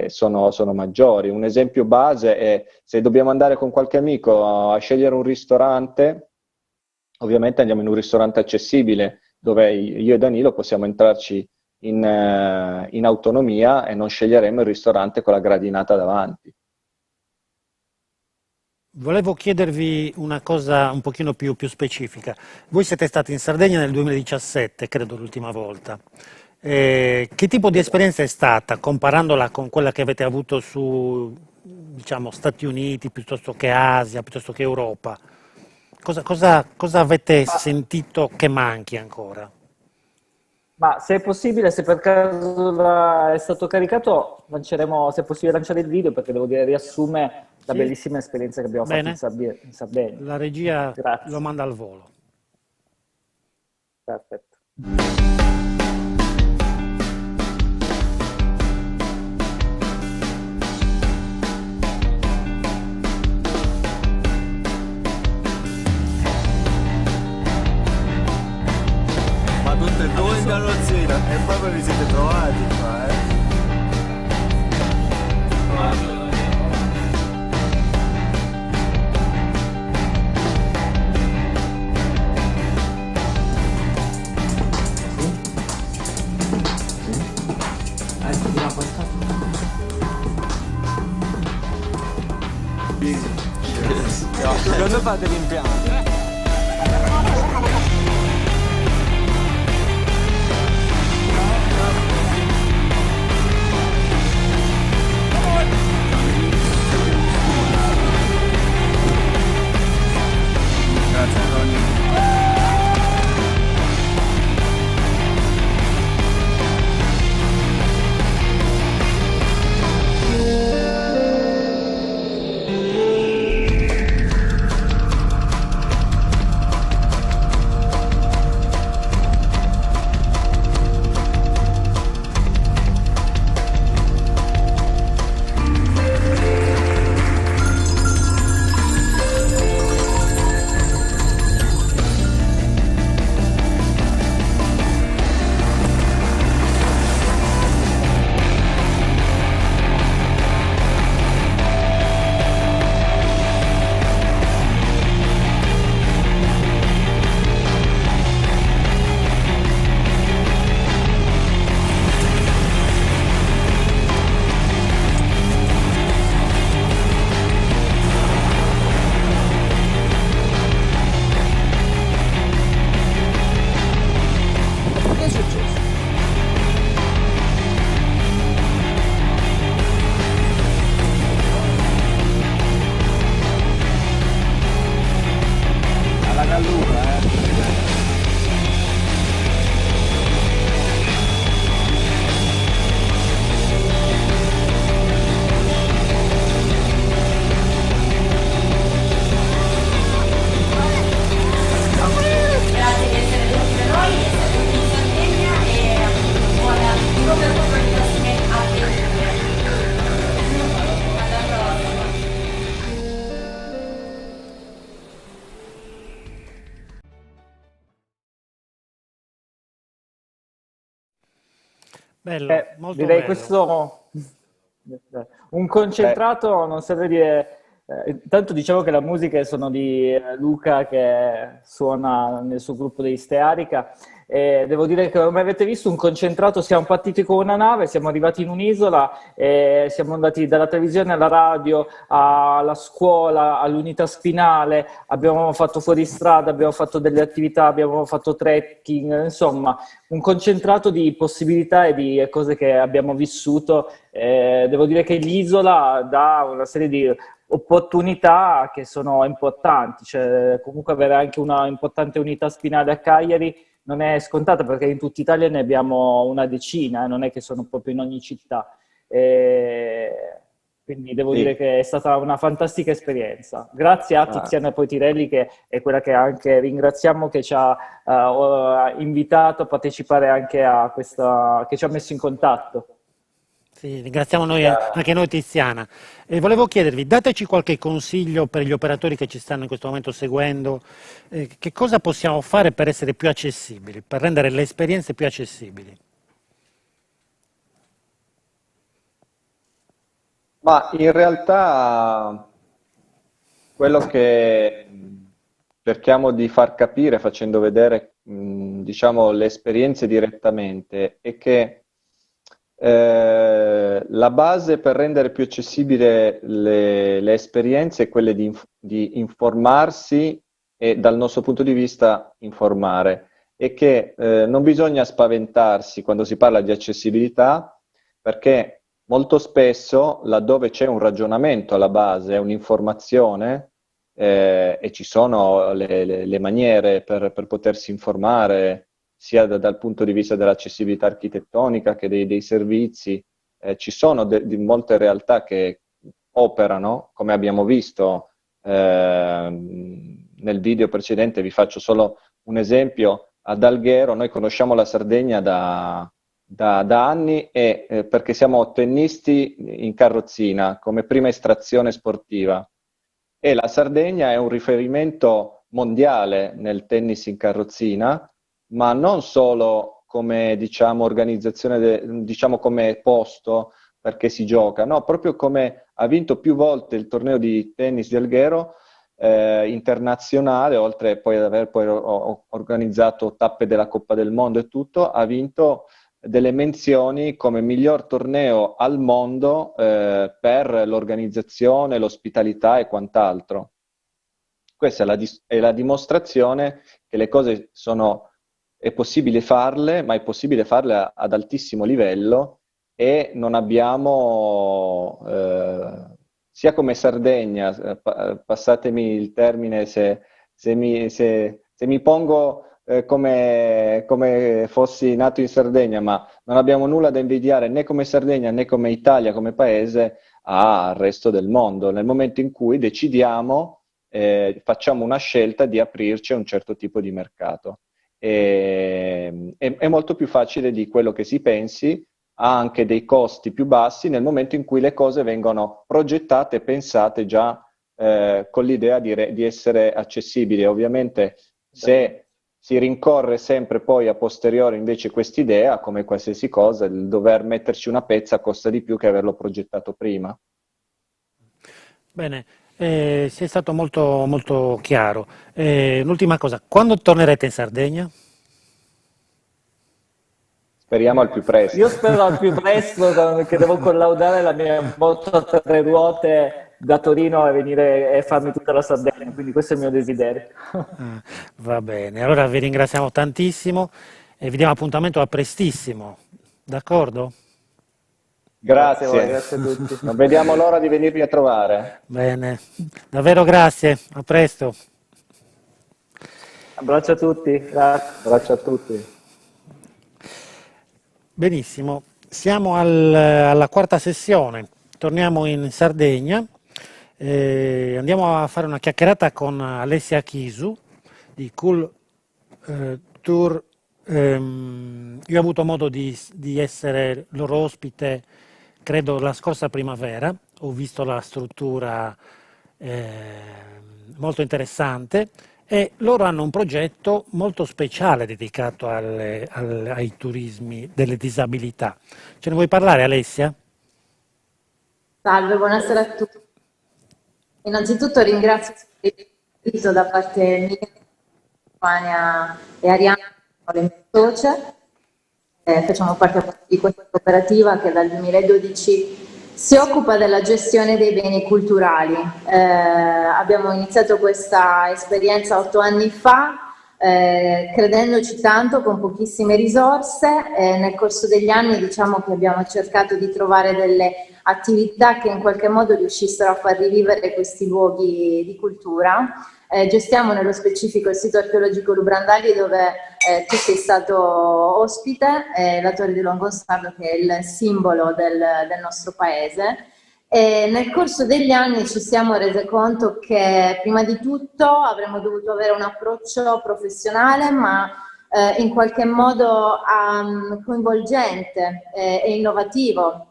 sono maggiori. Un esempio base è se dobbiamo andare con qualche amico a scegliere un ristorante, ovviamente andiamo in un ristorante accessibile dove io e Danilo possiamo entrarci in autonomia e non sceglieremo il ristorante con la gradinata davanti. Volevo chiedervi una cosa un pochino più specifica. Voi siete stati in Sardegna nel 2017, credo l'ultima volta. Che tipo di esperienza è stata, comparandola con quella che avete avuto su, diciamo, Stati Uniti, piuttosto che Asia, piuttosto che Europa? Cosa avete sentito che manchi ancora? Ma se è possibile, se per caso è stato caricato, lanceremo, se è possibile lanciare il video, perché devo dire, riassume la bellissima esperienza che abbiamo fatto in Sardegna. La regia Grazie. lo manda al volo. Perfetto. Ma tutte e due in carrozzina e poi ve li siete trovati qua, Quando fate l'impianto? Grazie Antonio. Bello, molto direi bello. questo un concentrato, non saprei dire. Intanto diciamo che la musica sono di Luca che suona nel suo gruppo dei Stearica. Devo dire che come avete visto un concentrato, siamo partiti con una nave, siamo arrivati in un'isola, siamo andati dalla televisione alla radio, alla scuola, all'unità spinale, abbiamo fatto fuoristrada, abbiamo fatto delle attività, abbiamo fatto trekking, insomma un concentrato di possibilità e di cose che abbiamo vissuto. Devo dire che l'isola dà una serie di opportunità che sono importanti, cioè comunque avere anche una importante unità spinale a Cagliari non è scontata, perché in tutta Italia ne abbiamo una decina, non è che sono proprio in ogni città. Quindi devo dire che è stata una fantastica esperienza. Grazie a Tiziana Poitirelli, che è quella che anche ringraziamo, che ci ha invitato a partecipare anche a questa, che ci ha messo in contatto. Sì, ringraziamo anche noi Tiziana. E volevo chiedervi, dateci qualche consiglio per gli operatori che ci stanno in questo momento seguendo, che cosa possiamo fare per essere più accessibili, per rendere le esperienze più accessibili? Ma in realtà quello che cerchiamo di far capire facendo vedere, diciamo, le esperienze direttamente è che la base per rendere più accessibile le esperienze è quella di informarsi e dal nostro punto di vista informare, e che non bisogna spaventarsi quando si parla di accessibilità, perché molto spesso, laddove c'è un ragionamento alla base, un'informazione, e ci sono le maniere per potersi informare, sia dal punto di vista dell'accessibilità architettonica che dei servizi, ci sono di molte realtà che operano, come abbiamo visto nel video precedente. Vi faccio solo un esempio. Ad Alghero noi conosciamo la Sardegna da anni, perché siamo tennisti in carrozzina come prima estrazione sportiva, e la Sardegna è un riferimento mondiale nel tennis in carrozzina, ma non solo come, diciamo, organizzazione, diciamo come posto perché si gioca, no, proprio come ha vinto più volte il torneo di tennis di Alghero internazionale, oltre poi ad aver organizzato tappe della Coppa del Mondo e tutto, ha vinto delle menzioni come miglior torneo al mondo per l'organizzazione, l'ospitalità e quant'altro. Questa è la dimostrazione che le cose è possibile farle, ma è possibile farle ad altissimo livello, e non abbiamo, sia come Sardegna, passatemi il termine se mi pongo come fossi nato in Sardegna, ma non abbiamo nulla da invidiare né come Sardegna né come Italia, come paese, al resto del mondo. Nel momento in cui decidiamo, facciamo una scelta di aprirci a un certo tipo di mercato. È molto più facile di quello che si pensi, ha anche dei costi più bassi nel momento in cui le cose vengono progettate e pensate già con l'idea di essere accessibili. Ovviamente se si rincorre sempre poi a posteriori invece quest'idea, come qualsiasi cosa, il dover metterci una pezza costa di più che averlo progettato prima. Bene, sei stato molto, molto chiaro. Un'ultima cosa, quando tornerete in Sardegna? Speriamo al più presto. Io spero al più presto, perché devo collaudare la mia moto a 3 ruote da Torino e venire e farmi tutta la Sardegna, quindi questo è il mio desiderio. Va bene, allora vi ringraziamo tantissimo e vi diamo appuntamento a prestissimo, d'accordo? Grazie. Grazie a tutti. Non vediamo l'ora di venirvi a trovare. Bene, davvero grazie, a presto. Abbraccio a tutti, grazie. Abbraccio a tutti. Benissimo, siamo alla quarta sessione, torniamo in Sardegna, andiamo a fare una chiacchierata con Alessia Chisu di Cool Tour. Io ho avuto modo di essere loro ospite, credo, la scorsa primavera, ho visto la struttura molto interessante, e loro hanno un progetto molto speciale dedicato ai turismi delle disabilità. Ce ne vuoi parlare, Alessia? Salve, buonasera a tutti. Innanzitutto ringrazio l'invito da parte mia, Spagna e Arianna, le mie socie. Facciamo parte di questa cooperativa che dal 2012 si occupa della gestione dei beni culturali. Abbiamo iniziato questa esperienza 8 anni fa, credendoci tanto, con pochissime risorse. Nel corso degli anni diciamo che abbiamo cercato di trovare delle attività che in qualche modo riuscissero a far rivivere questi luoghi di cultura. Gestiamo nello specifico il sito archeologico Lubrandali, dove tu sei stato ospite, la Torre di Longostardo, che è il simbolo del nostro paese. E nel corso degli anni ci siamo rese conto che prima di tutto avremmo dovuto avere un approccio professionale, ma in qualche modo coinvolgente e innovativo.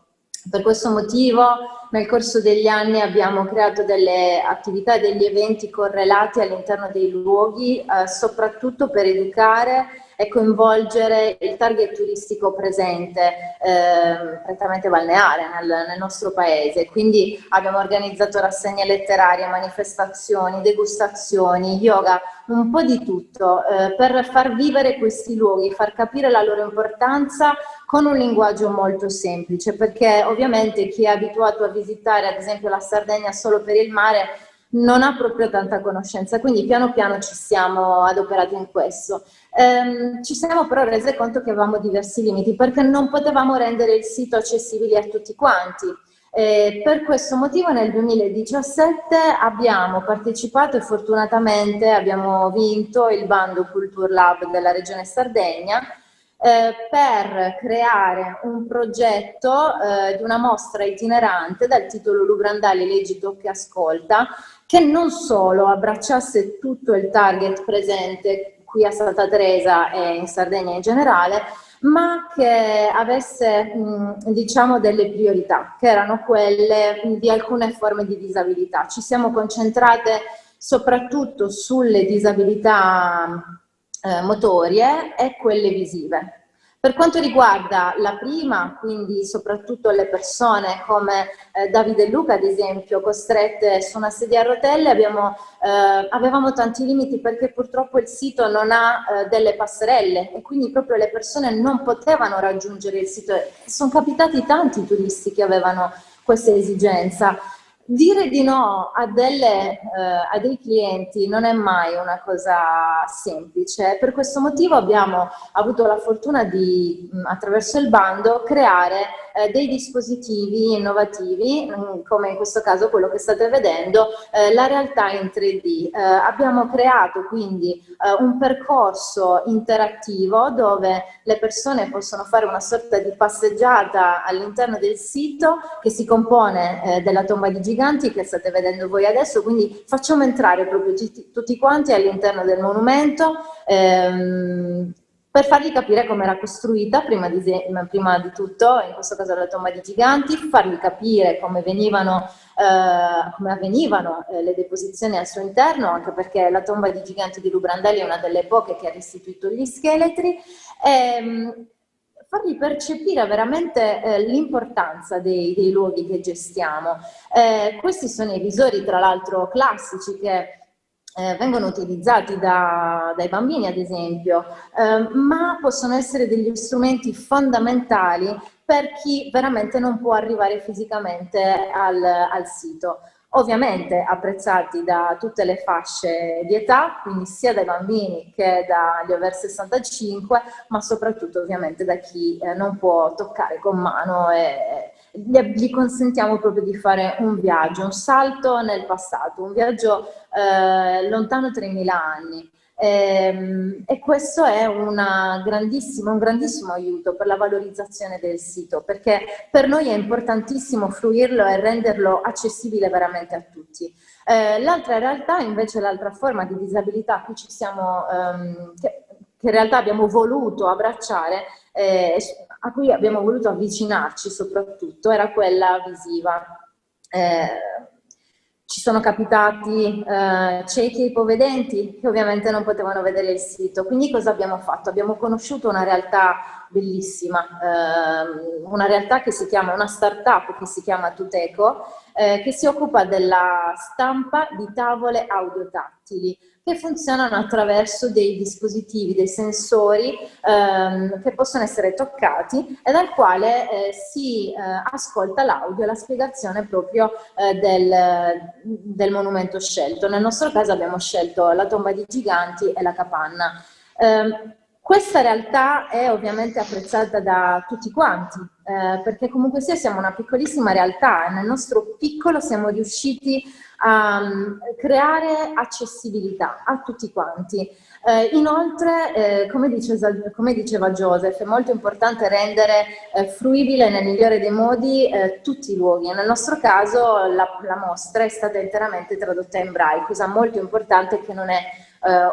Per questo motivo nel corso degli anni abbiamo creato delle attività e degli eventi correlati all'interno dei luoghi, soprattutto per educare e coinvolgere il target turistico presente, prettamente balneare nel nostro paese. Quindi abbiamo organizzato rassegne letterarie, manifestazioni, degustazioni, yoga, un po' di tutto, per far vivere questi luoghi, far capire la loro importanza con un linguaggio molto semplice, perché ovviamente chi è abituato a visitare ad esempio la Sardegna solo per il mare non ha proprio tanta conoscenza, quindi piano piano ci siamo adoperati in questo. Ci siamo però rese conto che avevamo diversi limiti, perché non potevamo rendere il sito accessibile a tutti quanti. Per questo motivo nel 2017 abbiamo partecipato e fortunatamente abbiamo vinto il bando Culture Lab della Regione Sardegna, per creare un progetto di una mostra itinerante dal titolo Lugrandali Leggi Tocchi Ascolta, che non solo abbracciasse tutto il target presente qui a Santa Teresa e in Sardegna in generale, ma che avesse diciamo delle priorità, che erano quelle di alcune forme di disabilità. Ci siamo concentrate soprattutto sulle disabilità motorie e quelle visive. Per quanto riguarda la prima, quindi soprattutto le persone come Davide e Luca, ad esempio, costrette su una sedia a rotelle, avevamo tanti limiti perché purtroppo il sito non ha delle passerelle e quindi proprio le persone non potevano raggiungere il sito. Sono capitati tanti turisti che avevano questa esigenza. Dire di no a dei clienti non è mai una cosa semplice. Per questo motivo abbiamo avuto la fortuna di, attraverso il bando, creare dei dispositivi innovativi, come in questo caso quello che state vedendo, la realtà in 3D. Abbiamo creato quindi un percorso interattivo dove le persone possono fare una sorta di passeggiata all'interno del sito che si compone della tomba di giganti che state vedendo voi adesso, quindi facciamo entrare proprio tutti quanti all'interno del monumento per fargli capire come era costruita prima di tutto, in questo caso la tomba di giganti, fargli capire come avvenivano le deposizioni al suo interno, anche perché la tomba di giganti di Lubrandali è una delle poche che ha restituito gli scheletri, fargli percepire veramente l'importanza dei luoghi che gestiamo. Questi sono i visori, tra l'altro, classici che vengono utilizzati dai bambini, ad esempio, ma possono essere degli strumenti fondamentali per chi veramente non può arrivare fisicamente al sito. Ovviamente apprezzati da tutte le fasce di età, quindi sia dai bambini che dagli over 65, ma soprattutto ovviamente da chi non può toccare con mano e gli consentiamo proprio di fare un viaggio, un salto nel passato, un viaggio lontano 3.000 anni. E questo è un grandissimo aiuto per la valorizzazione del sito, perché per noi è importantissimo fruirlo e renderlo accessibile veramente a tutti. L'altra realtà, invece, l'altra forma di disabilità a cui che in realtà abbiamo voluto abbracciare, a cui abbiamo voluto avvicinarci soprattutto, era quella visiva. Ci sono capitati ciechi e ipovedenti che ovviamente non potevano vedere il sito, quindi cosa abbiamo fatto? Abbiamo conosciuto una realtà bellissima, una realtà che si chiama, una startup che si chiama Tuteco, che si occupa della stampa di tavole audiotattili che funzionano attraverso dei dispositivi, dei sensori che possono essere toccati e dal quale si ascolta l'audio e la spiegazione proprio del monumento scelto. Nel nostro caso abbiamo scelto la tomba di giganti e la capanna. Questa realtà è ovviamente apprezzata da tutti quanti, perché comunque sia siamo una piccolissima realtà e nel nostro piccolo siamo riusciti a creare accessibilità a tutti quanti. Inoltre, come diceva Joseph, è molto importante rendere fruibile nel migliore dei modi tutti i luoghi. Nel nostro caso la mostra è stata interamente tradotta in braille, cosa molto importante che non è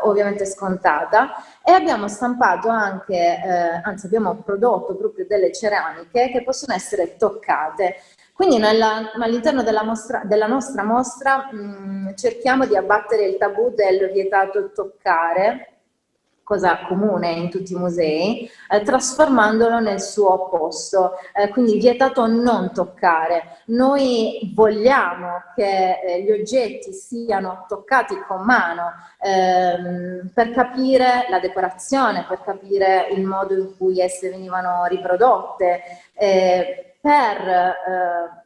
ovviamente scontata, e abbiamo stampato anche, anzi abbiamo prodotto proprio delle ceramiche che possono essere toccate. Quindi all'interno della nostra mostra cerchiamo di abbattere il tabù del vietato toccare, cosa comune in tutti i musei, trasformandolo nel suo opposto, quindi vietato non toccare. Noi vogliamo che gli oggetti siano toccati con mano per capire la decorazione, per capire il modo in cui esse venivano riprodotte, per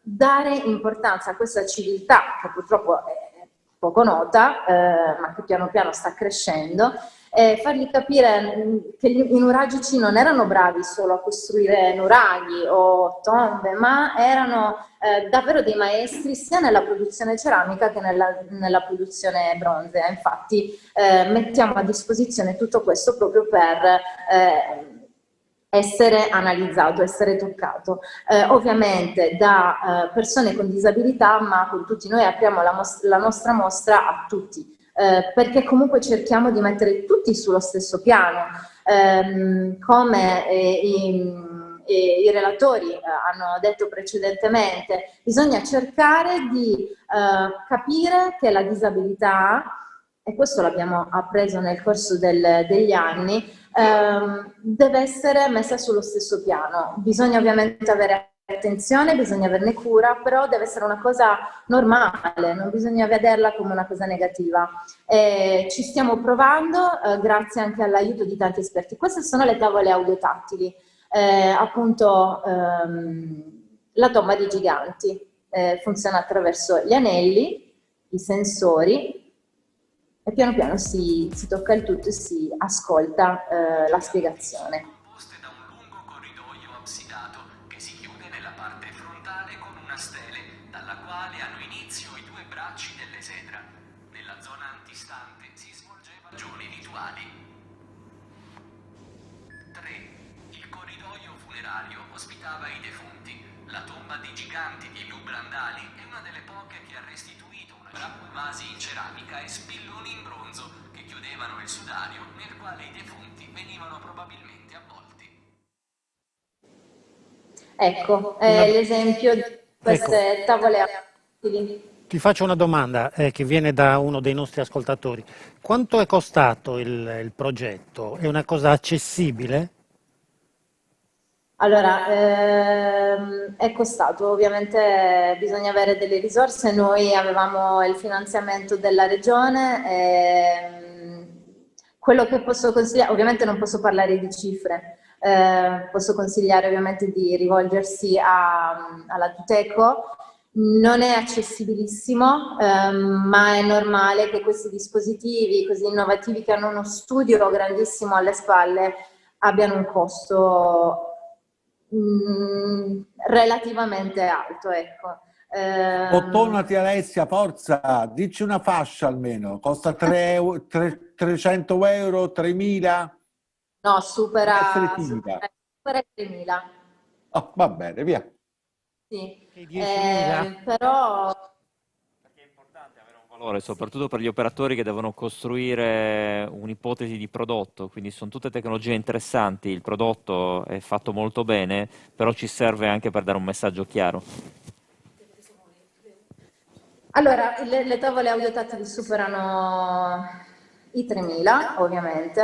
dare importanza a questa civiltà che purtroppo è poco nota, ma che piano piano sta crescendo, fargli capire che i nuragici non erano bravi solo a costruire nuraghi o tombe, ma erano davvero dei maestri sia nella produzione ceramica che nella produzione bronzea. Infatti mettiamo a disposizione tutto questo proprio per essere analizzato, essere toccato. Ovviamente da persone con disabilità, ma con tutti noi apriamo la nostra mostra a tutti. Perché comunque cerchiamo di mettere tutti sullo stesso piano, come i relatori hanno detto precedentemente, bisogna cercare di capire che la disabilità, e questo l'abbiamo appreso nel corso degli anni, deve essere messa sullo stesso piano. Bisogna ovviamente avere attenzione, bisogna averne cura, però deve essere una cosa normale, non bisogna vederla come una cosa negativa. Ci stiamo provando, grazie anche all'aiuto di tanti esperti. Queste sono le tavole audiotattili, appunto la tomba dei giganti. Funziona attraverso gli anelli, i sensori, e piano piano si tocca il tutto e si ascolta la spiegazione. Ospitava i defunti. La tomba dei giganti di Lubrandali è una delle poche che ha restituito vasi in ceramica e spilloni in bronzo che chiudevano il sudario nel quale i defunti venivano probabilmente avvolti. Ecco, l'esempio di queste tavole audiotattili. Ti faccio una domanda che viene da uno dei nostri ascoltatori. Quanto è costato il progetto? È una cosa accessibile? Allora, è costato, ovviamente bisogna avere delle risorse, noi avevamo il finanziamento della regione, quello che posso consigliare, ovviamente non posso parlare di cifre, posso consigliare ovviamente di rivolgersi alla Tuteco. Non è accessibilissimo, ma è normale che questi dispositivi così innovativi che hanno uno studio grandissimo alle spalle abbiano un costo relativamente alto, ecco. Bottonati Alessia, forza, dici una fascia almeno, costa 300 euro, 3.000? No, supera i 3.000. Oh, va bene, via. Sì, però... valore, soprattutto per gli operatori che devono costruire un'ipotesi di prodotto, quindi sono tutte tecnologie interessanti, il prodotto è fatto molto bene, però ci serve anche per dare un messaggio chiaro. Allora, le tavole audiotattili superano i 3.000 ovviamente,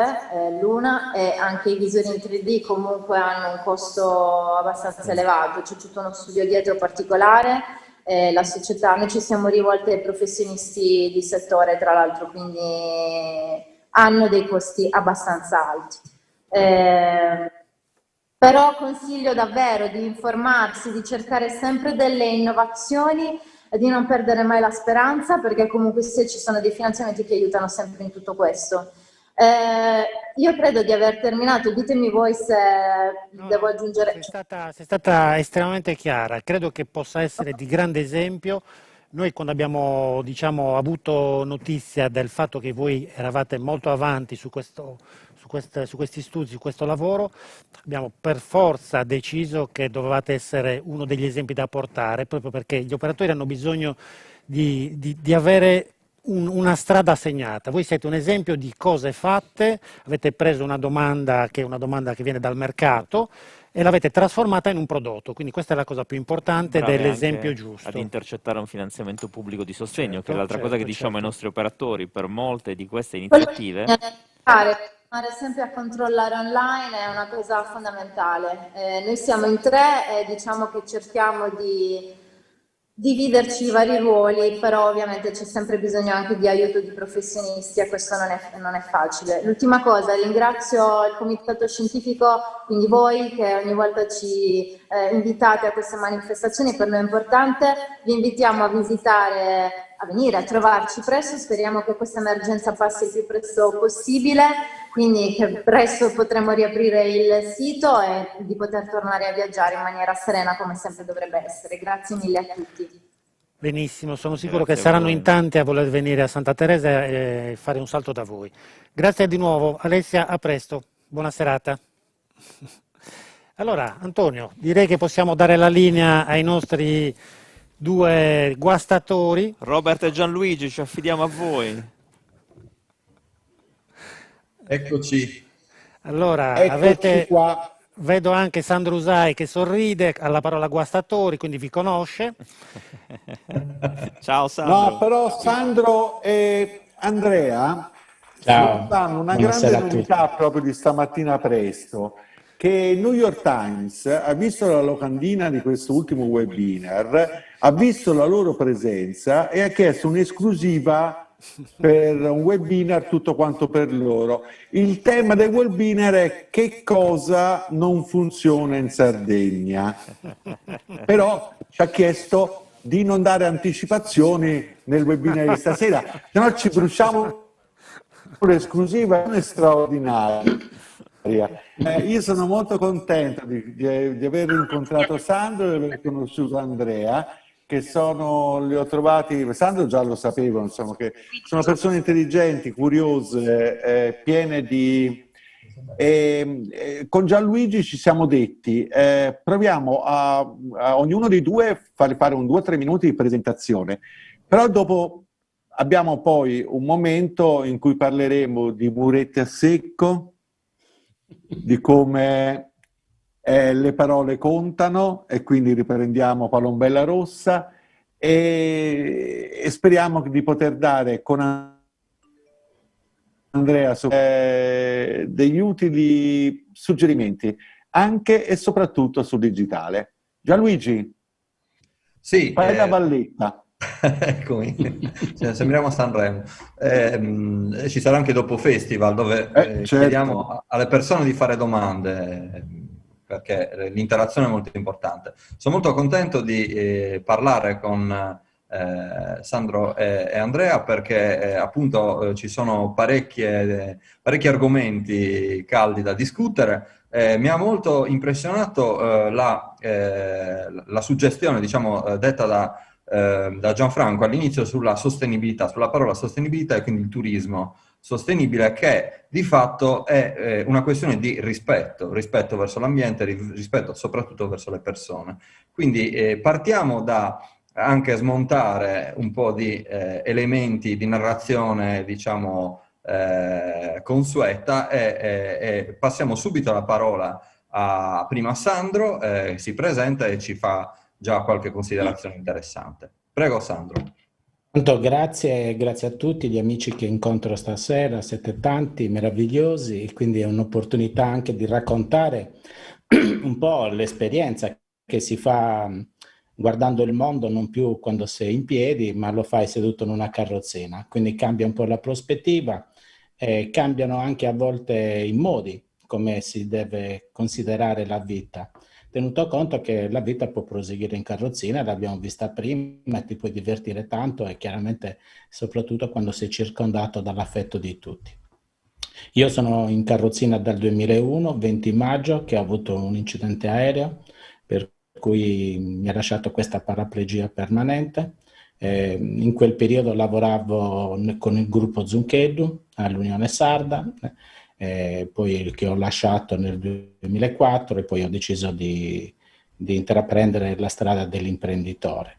l'una, e anche i visori in 3D comunque hanno un costo abbastanza elevato, c'è tutto uno studio dietro particolare. La società, noi ci siamo rivolti ai professionisti di settore, tra l'altro, quindi hanno dei costi abbastanza alti. Però consiglio davvero di informarsi, di cercare sempre delle innovazioni, di non perdere mai la speranza, perché comunque se ci sono dei finanziamenti che aiutano sempre in tutto questo. Io credo di aver terminato, ditemi voi se devo aggiungere. Sei stata estremamente chiara, credo che possa essere di grande esempio. Noi quando abbiamo avuto notizia del fatto che voi eravate molto avanti su questi studi, su questo lavoro, abbiamo per forza deciso che dovevate essere uno degli esempi da portare, proprio perché gli operatori hanno bisogno di avere una strada segnata. Voi siete un esempio di cose fatte, avete preso una domanda che viene dal mercato e l'avete trasformata in un prodotto, quindi questa è la cosa più importante ed è l'esempio giusto. Ad intercettare un finanziamento pubblico di sostegno, che è l'altra cosa che diciamo ai nostri operatori per molte di queste iniziative. Tornare sempre a controllare online è una cosa fondamentale. Noi siamo in 3 e diciamo che cerchiamo di dividerci i vari ruoli, però ovviamente c'è sempre bisogno anche di aiuto di professionisti e questo non è facile. L'ultima cosa, ringrazio il comitato scientifico, quindi voi che ogni volta ci invitate a queste manifestazioni, per noi è importante, vi invitiamo a venire a trovarci presto, speriamo che questa emergenza passi il più presto possibile, quindi che presto potremo riaprire il sito e di poter tornare a viaggiare in maniera serena come sempre dovrebbe essere. Grazie mille a tutti. Benissimo, sono sicuro che saranno in tanti a voler venire a Santa Teresa e fare un salto da voi. Grazie di nuovo, Alessia, a presto, buona serata. Allora, Antonio, direi che possiamo dare la linea ai nostri 2 guastatori. Robert e Gianluigi, ci affidiamo a voi. Eccoci. Allora, Eccoci qua. Vedo anche Sandro Usai che sorride alla parola guastatori, quindi vi conosce. Ciao Sandro. No, però Sandro e Andrea danno una grande novità proprio di stamattina presto, che il New York Times ha visto la locandina di questo ultimo webinar, ha visto la loro presenza e ha chiesto un'esclusiva per un webinar tutto quanto per loro. Il tema del webinar è che cosa non funziona in Sardegna, però ci ha chiesto di non dare anticipazioni nel webinar di stasera, se no ci bruciamo un'esclusiva straordinaria. Io sono molto contento di aver incontrato Sandro e di aver conosciuto Andrea, che li ho trovati, Sandro già lo sapevo, insomma, che sono persone intelligenti, curiose, piene di... con Gianluigi ci siamo detti, proviamo a ognuno dei 2 fare un 2 o 3 minuti di presentazione, però dopo abbiamo poi un momento in cui parleremo di Muretti a secco, di come le parole contano e quindi riprendiamo Palombella Rossa e speriamo di poter dare con Andrea degli utili suggerimenti anche e soprattutto sul digitale. Gianluigi, sì, fai la valletta. Eccomi, sembriamo a Sanremo. Ci sarà anche dopo Festival dove chiediamo alle persone di fare domande, perché l'interazione è molto importante. Sono molto contento di parlare con Sandro e Andrea perché appunto ci sono parecchi argomenti caldi da discutere. Mi ha molto impressionato la suggestione, diciamo, detta da Gianfranco all'inizio sulla sostenibilità, sulla parola sostenibilità e quindi il turismo sostenibile, che di fatto è una questione di rispetto verso l'ambiente, rispetto soprattutto verso le persone. Quindi partiamo da anche smontare un po' di elementi di narrazione, diciamo, consueta e passiamo subito la parola prima a Sandro, si presenta e ci fa già qualche considerazione interessante. Prego Sandro. Grazie a tutti gli amici che incontro stasera, siete tanti, meravigliosi, quindi è un'opportunità anche di raccontare un po' l'esperienza che si fa guardando il mondo, non più quando sei in piedi, ma lo fai seduto in una carrozzina, quindi cambia un po' la prospettiva, cambiano anche a volte i modi come si deve considerare la vita. Tenuto conto che la vita può proseguire in carrozzina, l'abbiamo vista prima, ti puoi divertire tanto e chiaramente soprattutto quando sei circondato dall'affetto di tutti. Io sono in carrozzina dal 2001, 20 maggio, che ho avuto un incidente aereo, per cui mi ha lasciato questa paraplegia permanente. In quel periodo lavoravo con il gruppo Zuncheddu all'Unione Sarda, poi che ho lasciato nel 2004 e poi ho deciso di intraprendere la strada dell'imprenditore.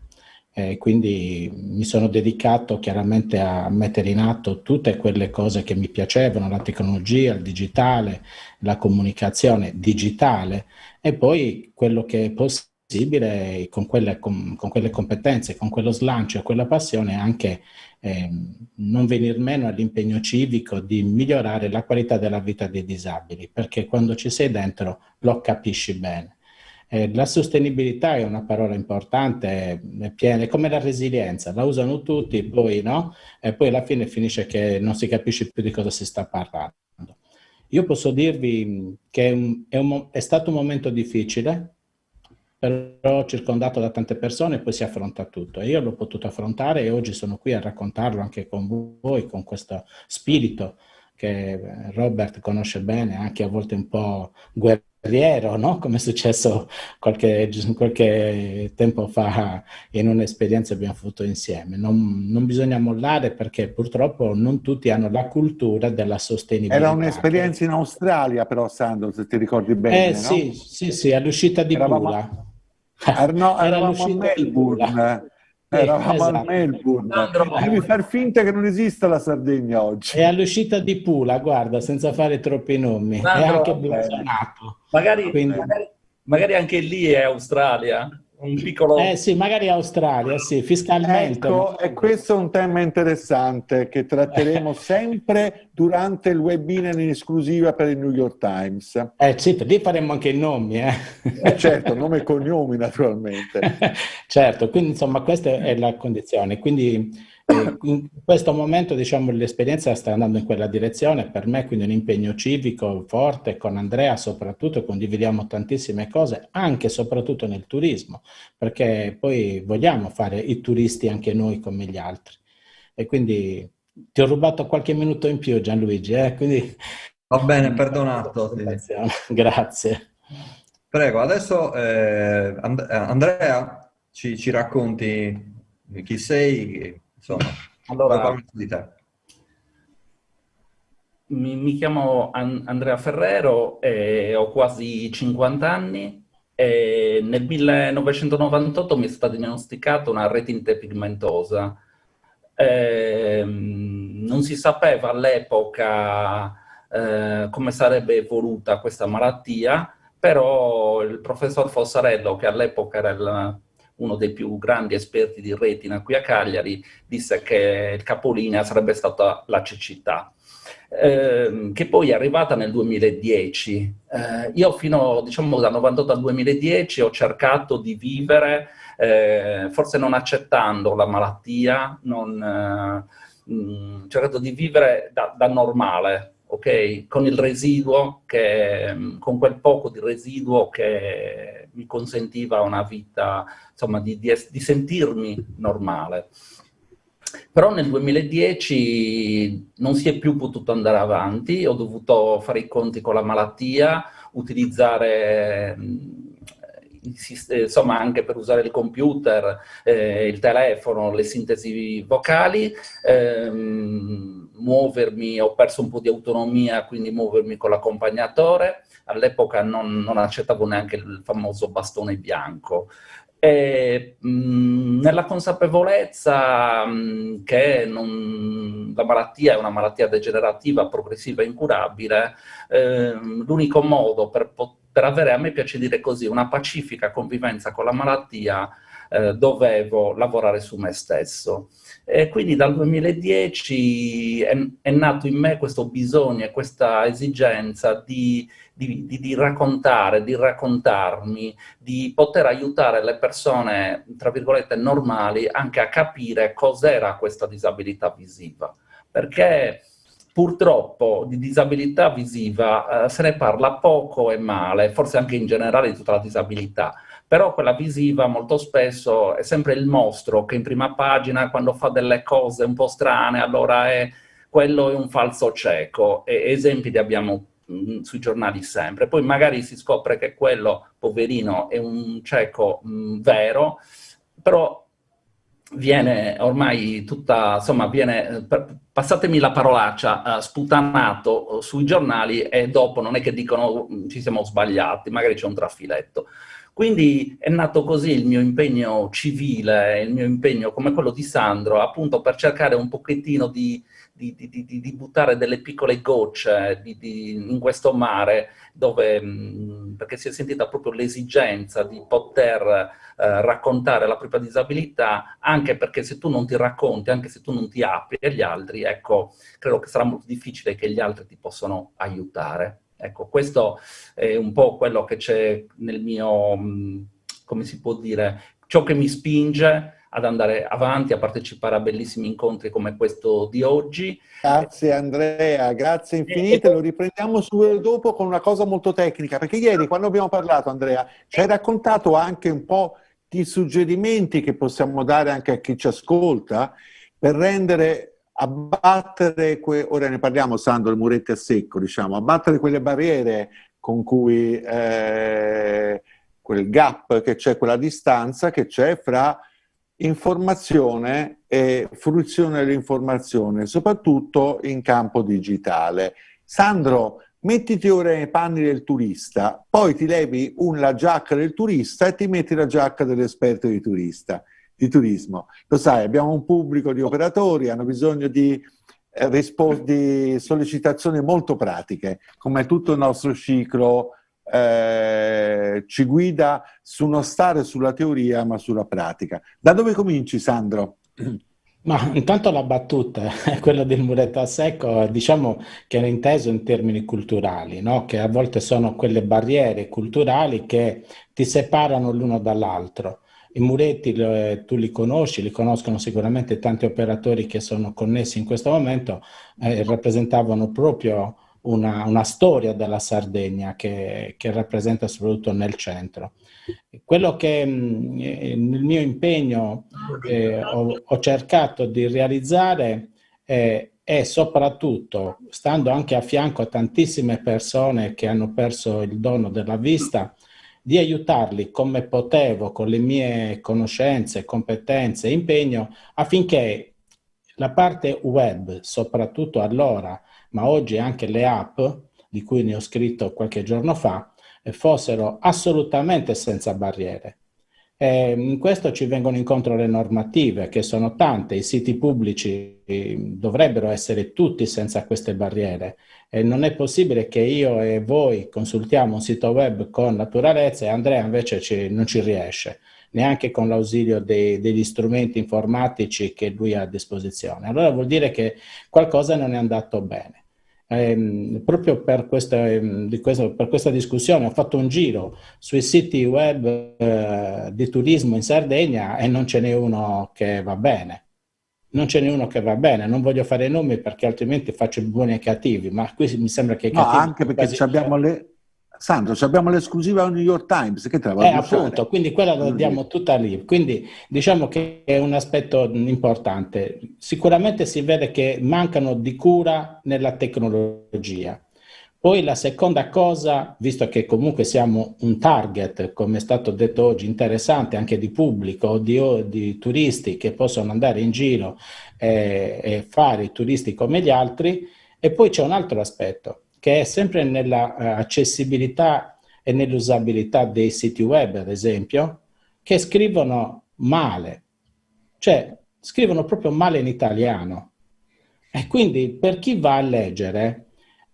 Quindi mi sono dedicato chiaramente a mettere in atto tutte quelle cose che mi piacevano, la tecnologia, il digitale, la comunicazione digitale e poi quello che è possibile con quelle competenze, con quello slancio e quella passione anche non venir meno all'impegno civico di migliorare la qualità della vita dei disabili, perché quando ci sei dentro lo capisci bene. La sostenibilità è una parola importante, è come la resilienza, la usano tutti, poi no? E poi alla fine finisce che non si capisce più di cosa si sta parlando. Io posso dirvi che è stato un momento difficile, però circondato da tante persone, poi si affronta tutto. E io l'ho potuto affrontare e oggi sono qui a raccontarlo anche con voi, con questo spirito che Robert conosce bene, anche a volte un po' guerriero, no? Come è successo qualche tempo fa in un'esperienza che abbiamo avuto insieme. Non bisogna mollare perché purtroppo non tutti hanno la cultura della sostenibilità. Era un'esperienza in Australia però, Sandro, se ti ricordi bene, no? Sì, all'uscita di Pula. No, eravamo a Melbourne. Eravamo a Melbourne. Devi far finta che non esista la Sardegna oggi. È all'uscita di Pula, guarda, senza fare troppi nomi. Sandro, è anche Bolsonaro. Magari anche lì è Australia. Un piccolo... sì, magari Australia, sì, fiscalmente. Ecco, e questo è un tema interessante che tratteremo sempre durante il webinar in esclusiva per il New York Times. Sì, lì faremo anche i nomi. Certo, nome e cognomi naturalmente. Certo, quindi insomma questa è la condizione. Quindi in questo momento diciamo l'esperienza sta andando in quella direzione, per me quindi un impegno civico forte, con Andrea soprattutto condividiamo tantissime cose, anche e soprattutto nel turismo, perché poi vogliamo fare i turisti anche noi come gli altri. E quindi ti ho rubato qualche minuto in più Gianluigi, quindi... Va bene, perdonato. Grazie. Prego, adesso Andrea ci racconti chi sei. Insomma, allora, di te. Mi chiamo Andrea Ferrero e ho quasi 50 anni e nel 1998 mi è stata diagnosticata una retinitis pigmentosa. Non si sapeva all'epoca come sarebbe evoluta questa malattia, però il professor Fossarello, che all'epoca era uno dei più grandi esperti di retina qui a Cagliari, disse che il capolinea sarebbe stata la cecità, che poi è arrivata nel 2010. Io fino, diciamo, dal 98 al 2010 ho cercato di vivere, forse non accettando la malattia, cercato di vivere da normale, ok? Con il residuo, con quel poco di residuo che mi consentiva una vita, insomma, di sentirmi normale. Però nel 2010 non si è più potuto andare avanti, ho dovuto fare i conti con la malattia, utilizzare, insomma, anche per usare il computer, il telefono, le sintesi vocali, muovermi, ho perso un po' di autonomia, quindi muovermi con l'accompagnatore. All'epoca non accettavo neanche il famoso bastone bianco. Nella consapevolezza che la malattia è una malattia degenerativa, progressiva e incurabile, l'unico modo per avere, a me piace dire così, una pacifica convivenza con la malattia, dovevo lavorare su me stesso. E quindi dal 2010 è nato in me questo bisogno e questa esigenza di raccontare, di raccontarmi, di poter aiutare le persone, tra virgolette, normali, anche a capire cos'era questa disabilità visiva. Perché purtroppo di disabilità visiva se ne parla poco e male, forse anche in generale di tutta la disabilità. Però quella visiva molto spesso è sempre il mostro che in prima pagina, quando fa delle cose un po' strane, allora è quello è un falso cieco, e esempi li abbiamo sui giornali sempre. Poi magari si scopre che quello, poverino, è un cieco vero, però viene ormai tutta, insomma, viene, passatemi la parolaccia, sputanato sui giornali, e dopo non è che dicono ci siamo sbagliati, magari c'è un trafiletto. Quindi è nato così il mio impegno civile, il mio impegno come quello di Sandro, appunto per cercare un pochettino di buttare delle piccole gocce in questo mare, dove, perché si è sentita proprio l'esigenza di poter raccontare la propria disabilità, anche perché se tu non ti racconti, anche se tu non ti apri agli altri, ecco, credo che sarà molto difficile che gli altri ti possano aiutare. Ecco, questo è un po' quello che c'è nel mio, come si può dire, ciò che mi spinge ad andare avanti, a partecipare a bellissimi incontri come questo di oggi. Grazie Andrea, grazie infinite. Lo riprendiamo subito dopo con una cosa molto tecnica, perché ieri quando abbiamo parlato, Andrea, ci hai raccontato anche un po' di suggerimenti che possiamo dare anche a chi ci ascolta per rendere, abbattere, ora ne parliamo Sandro, il muretti a secco, diciamo, abbattere quelle barriere con cui quel gap che c'è, quella distanza che c'è fra informazione e fruizione dell'informazione, soprattutto in campo digitale. Sandro, mettiti ora nei panni del turista, poi ti levi la giacca del turista e ti metti la giacca dell'esperto di turismo. Lo sai, abbiamo un pubblico di operatori, hanno bisogno di sollecitazioni molto pratiche, come tutto il nostro ciclo ci guida su non stare sulla teoria ma sulla pratica. Da dove cominci, Sandro? Ma intanto la battuta è quella del muretto a secco, diciamo che era inteso in termini culturali, no? Che a volte sono quelle barriere culturali che ti separano l'uno dall'altro. I muretti tu li conosci, li conoscono sicuramente tanti operatori che sono connessi in questo momento, rappresentavano proprio una storia della Sardegna che rappresenta soprattutto nel centro. Quello che nel mio impegno ho cercato di realizzare è soprattutto, stando anche a fianco a tantissime persone che hanno perso il dono della vista, di aiutarli come potevo con le mie conoscenze, competenze e impegno affinché la parte web, soprattutto allora, ma oggi anche le app, di cui ne ho scritto qualche giorno fa, fossero assolutamente senza barriere. In questo ci vengono incontro le normative, che sono tante, i siti pubblici dovrebbero essere tutti senza queste barriere. Non è possibile che io e voi consultiamo un sito web con naturalezza e Andrea invece non ci riesce, neanche con l'ausilio degli strumenti informatici che lui ha a disposizione. Allora vuol dire che qualcosa non è andato bene. Proprio per questa discussione ho fatto un giro sui siti web di turismo in Sardegna e non ce n'è uno che va bene. Non ce n'è uno che va bene, non voglio fare nomi perché altrimenti faccio i buoni e cattivi, ma qui mi sembra che i cattivi... No, anche perché abbiamo Sandro, abbiamo l'esclusiva al New York Times, che te la vuoi appunto, quindi quella la diamo tutta lì. Quindi diciamo che è un aspetto importante. Sicuramente si vede che mancano di cura nella tecnologia. Poi la seconda cosa, visto che comunque siamo un target, come è stato detto oggi, interessante anche di pubblico, di turisti che possono andare in giro e fare i turisti come gli altri, e poi c'è un altro aspetto, che è sempre nella accessibilità e nell'usabilità dei siti web, ad esempio, che scrivono male, cioè scrivono proprio male in italiano. E quindi per chi va a leggere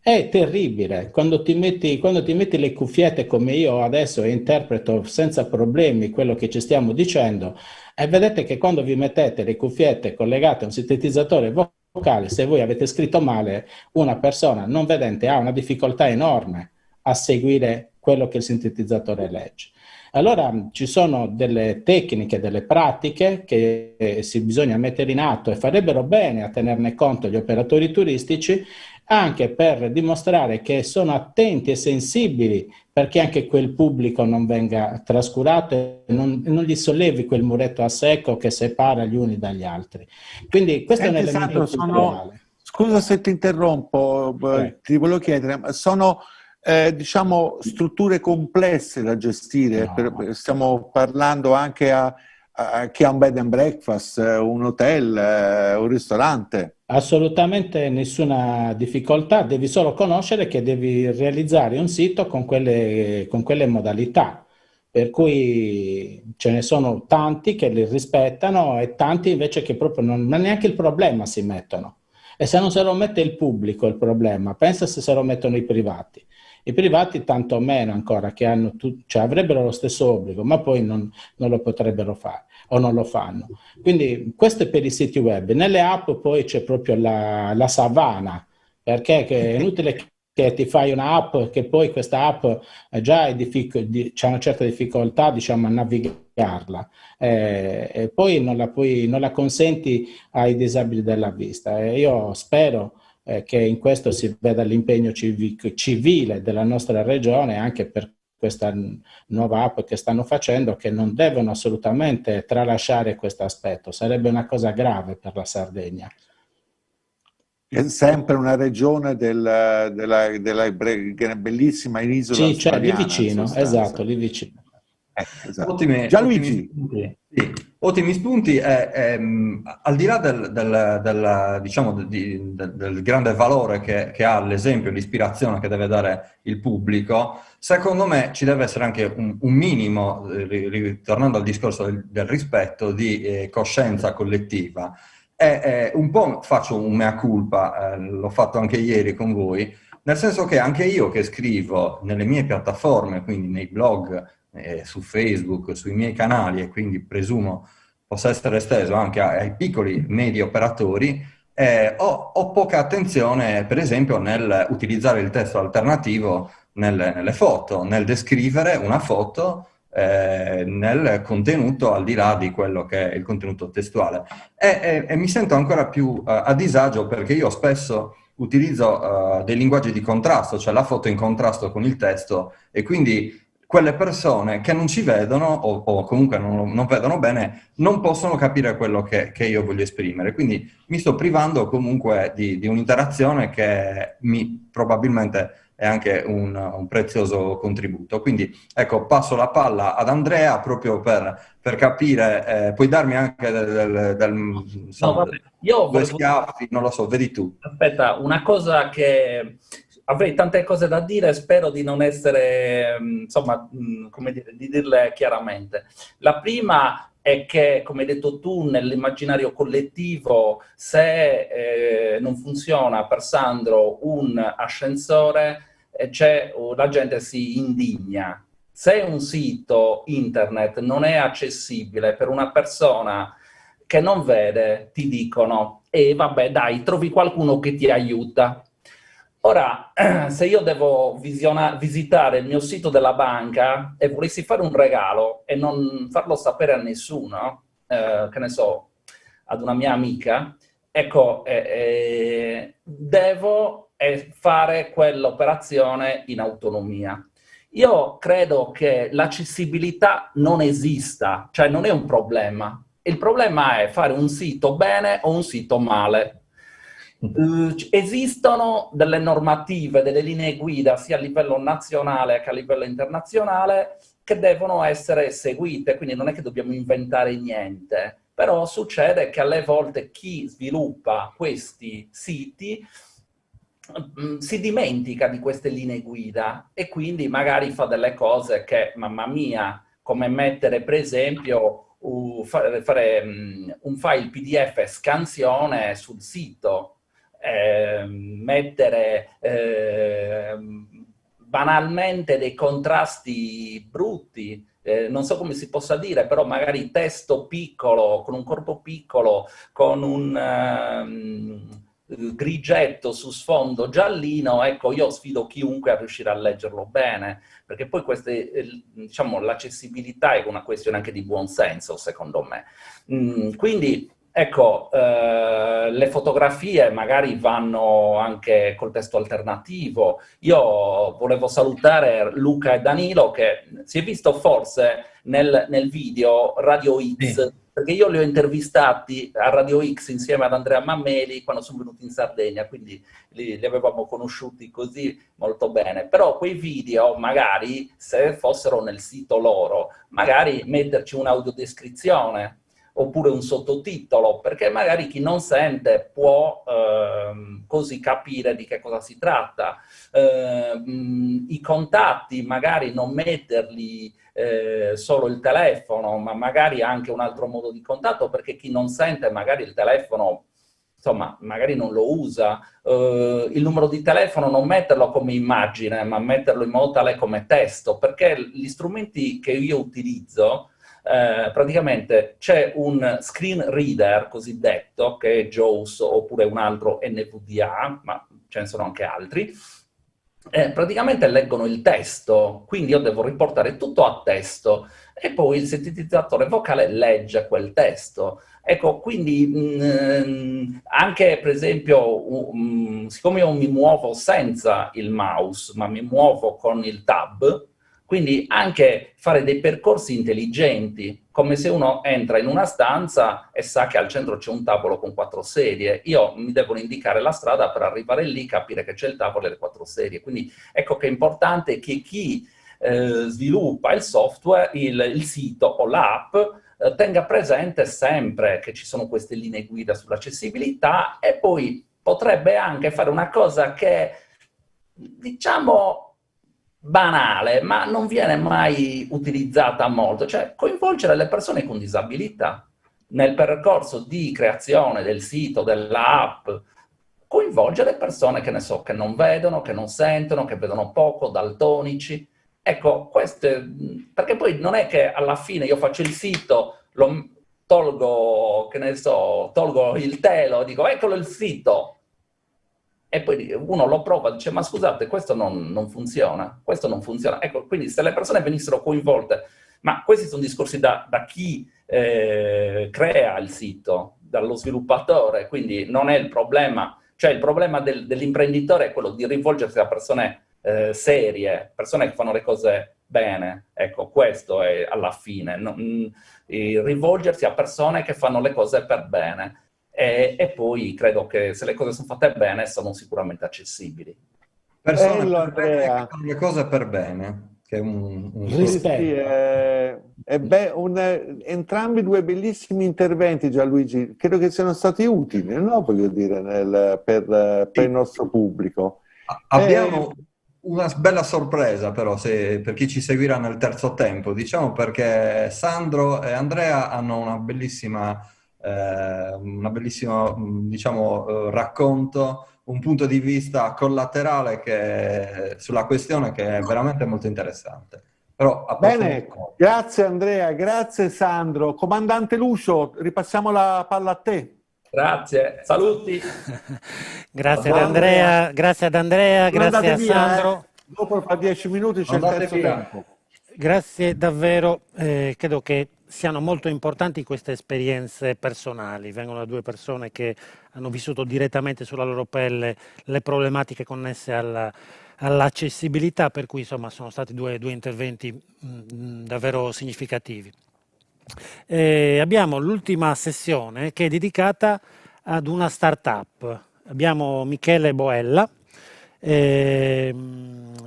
è terribile. Quando ti metti le cuffiette come io adesso e interpreto senza problemi quello che ci stiamo dicendo, e vedete che quando vi mettete le cuffiette collegate a un sintetizzatore vocale, se voi avete scritto male, una persona non vedente ha una difficoltà enorme a seguire quello che il sintetizzatore legge. Allora ci sono delle tecniche, delle pratiche che bisogna mettere in atto e farebbero bene a tenerne conto gli operatori turistici, anche per dimostrare che sono attenti e sensibili perché anche quel pubblico non venga trascurato e non gli sollevi quel muretto a secco che separa gli uni dagli altri. Quindi questo è un elemento culturale. Scusa se ti interrompo, ti volevo chiedere, sono diciamo strutture complesse da gestire? No. Stiamo parlando anche a chi ha un bed and breakfast, un hotel, un ristorante? Assolutamente nessuna difficoltà, devi solo conoscere che devi realizzare un sito con quelle modalità, per cui ce ne sono tanti che li rispettano e tanti invece che proprio non neanche il problema si mettono. E se non se lo mette il pubblico il problema, pensa se lo mettono i privati. I privati tanto meno ancora, che hanno cioè avrebbero lo stesso obbligo, ma poi non lo potrebbero fare o non lo fanno. Quindi questo è per i siti web. Nelle app poi c'è proprio la savana, perché è inutile che ti fai un'app che poi questa app già c'è una certa difficoltà, diciamo, a navigarla, e poi non la consenti ai disabili della vista. E io spero che in questo si veda l'impegno civile della nostra regione anche per questa nuova app che stanno facendo, che non devono assolutamente tralasciare questo aspetto. Sarebbe una cosa grave per la Sardegna. È sempre una regione della bellissima isola sì, cioè lì Spariana, vicino, esatto, lì vicino. Esatto. Gianluigi. Ottimi spunti. Al di là del grande valore che ha l'esempio, l'ispirazione che deve dare il pubblico, secondo me ci deve essere anche un minimo, ritornando al discorso del rispetto, di coscienza collettiva. Un po' faccio un mea culpa, l'ho fatto anche ieri con voi, nel senso che anche io che scrivo nelle mie piattaforme, quindi nei blog, su Facebook, sui miei canali, e quindi presumo possa essere esteso anche ai piccoli medi operatori, ho poca attenzione, per esempio, nel utilizzare il testo alternativo nelle foto, nel descrivere una foto nel contenuto al di là di quello che è il contenuto testuale. E mi sento ancora più a disagio perché io spesso utilizzo dei linguaggi di contrasto, cioè la foto in contrasto con il testo, e quindi quelle persone che non ci vedono o comunque non vedono bene non possono capire quello che io voglio esprimere. Quindi mi sto privando comunque di un'interazione che probabilmente è anche un prezioso contributo. Quindi ecco, passo la palla ad Andrea proprio per capire, puoi darmi anche due schiaffi, non lo so, vedi tu. Aspetta, una cosa che... Avrei tante cose da dire, spero di non essere, insomma, come dire, di dirle chiaramente. La prima è che, come hai detto tu, nell'immaginario collettivo, se non funziona per Sandro un ascensore, la gente si indigna. Se un sito internet non è accessibile per una persona che non vede, ti dicono, vabbè dai, trovi qualcuno che ti aiuta. Ora, se io devo visitare il mio sito della banca e volessi fare un regalo e non farlo sapere a nessuno, che ne so, ad una mia amica, ecco, devo fare quell'operazione in autonomia. Io credo che l'accessibilità non esista, cioè non è un problema. Il problema è fare un sito bene o un sito male. Esistono delle normative, delle linee guida sia a livello nazionale che a livello internazionale che devono essere seguite, quindi non è che dobbiamo inventare niente, però succede che alle volte chi sviluppa questi siti si dimentica di queste linee guida e quindi magari fa delle cose che, mamma mia, come mettere per esempio fare un file PDF scansione sul sito, mettere banalmente dei contrasti brutti, non so come si possa dire, però magari testo piccolo, con un corpo piccolo, con un grigetto su sfondo giallino, ecco, io sfido chiunque a riuscire a leggerlo bene, perché poi diciamo, l'accessibilità è una questione anche di buon senso, secondo me. Quindi ecco, le fotografie magari vanno anche col testo alternativo. Io volevo salutare Luca e Danilo, che si è visto forse nel video Radio X perché io li ho intervistati a Radio X insieme ad Andrea Mameli quando sono venuti in Sardegna, quindi li avevamo conosciuti così molto bene. Però quei video, magari, se fossero nel sito loro, magari metterci un'audiodescrizione, oppure un sottotitolo, perché magari chi non sente può così capire di che cosa si tratta. I contatti, magari non metterli solo il telefono, ma magari anche un altro modo di contatto, perché chi non sente magari il telefono, insomma, magari non lo usa. Il numero di telefono non metterlo come immagine, ma metterlo in modo tale come testo, perché gli strumenti che io utilizzo, praticamente c'è un screen reader cosiddetto, che è JAWS oppure un altro NVDA, ma ce ne sono anche altri, praticamente leggono il testo, quindi io devo riportare tutto a testo e poi il sintetizzatore vocale legge quel testo. Ecco, quindi anche per esempio, siccome io mi muovo senza il mouse, ma mi muovo con il tab, quindi anche fare dei percorsi intelligenti, come se uno entra in una stanza e sa che al centro c'è un tavolo con 4 sedie. Io mi devono indicare la strada per arrivare lì, capire che c'è il tavolo e le 4 sedie. Quindi ecco che è importante che chi sviluppa il software, il sito o l'app, tenga presente sempre che ci sono queste linee guida sull'accessibilità, e poi potrebbe anche fare una cosa che, diciamo, banale, ma non viene mai utilizzata molto, cioè coinvolgere le persone con disabilità nel percorso di creazione del sito, dell'app, coinvolgere persone che ne so, che non vedono, che non sentono, che vedono poco, daltonici. Ecco, perché poi non è che alla fine io faccio il sito, lo tolgo, che ne so, tolgo il telo, dico eccolo il sito, e poi uno lo prova e dice ma scusate, questo non funziona, questo non funziona. Ecco, quindi se le persone venissero coinvolte, ma questi sono discorsi da chi crea il sito, dallo sviluppatore, quindi non è il problema, cioè il problema dell'imprenditore è quello di rivolgersi a persone serie, persone che fanno le cose bene. Ecco, questo è alla fine, rivolgersi a persone che fanno le cose per bene. E poi credo che se le cose sono fatte bene sono sicuramente accessibili. Persone per bene che fanno le cose per bene, che è un entrambi due bellissimi interventi, Gianluigi, credo che siano stati utili, no? Voglio dire, per il nostro pubblico. Abbiamo una bella sorpresa però per chi ci seguirà nel terzo tempo, diciamo, perché Sandro e Andrea hanno una bellissima diciamo, racconto, un punto di vista collaterale sulla questione che è veramente molto interessante. Però, bene, grazie Andrea, grazie Sandro. Comandante Lucio, ripassiamo la palla a te. Grazie, saluti. Grazie ad Andrea, grazie a Sandro. Dopo fra 10 minuti c'è il terzo tempo. Grazie davvero, credo che siano molto importanti queste esperienze personali, vengono da due persone che hanno vissuto direttamente sulla loro pelle le problematiche connesse all'accessibilità, per cui insomma sono stati due interventi davvero significativi. Abbiamo l'ultima sessione che è dedicata ad una startup. Abbiamo Michele Boella.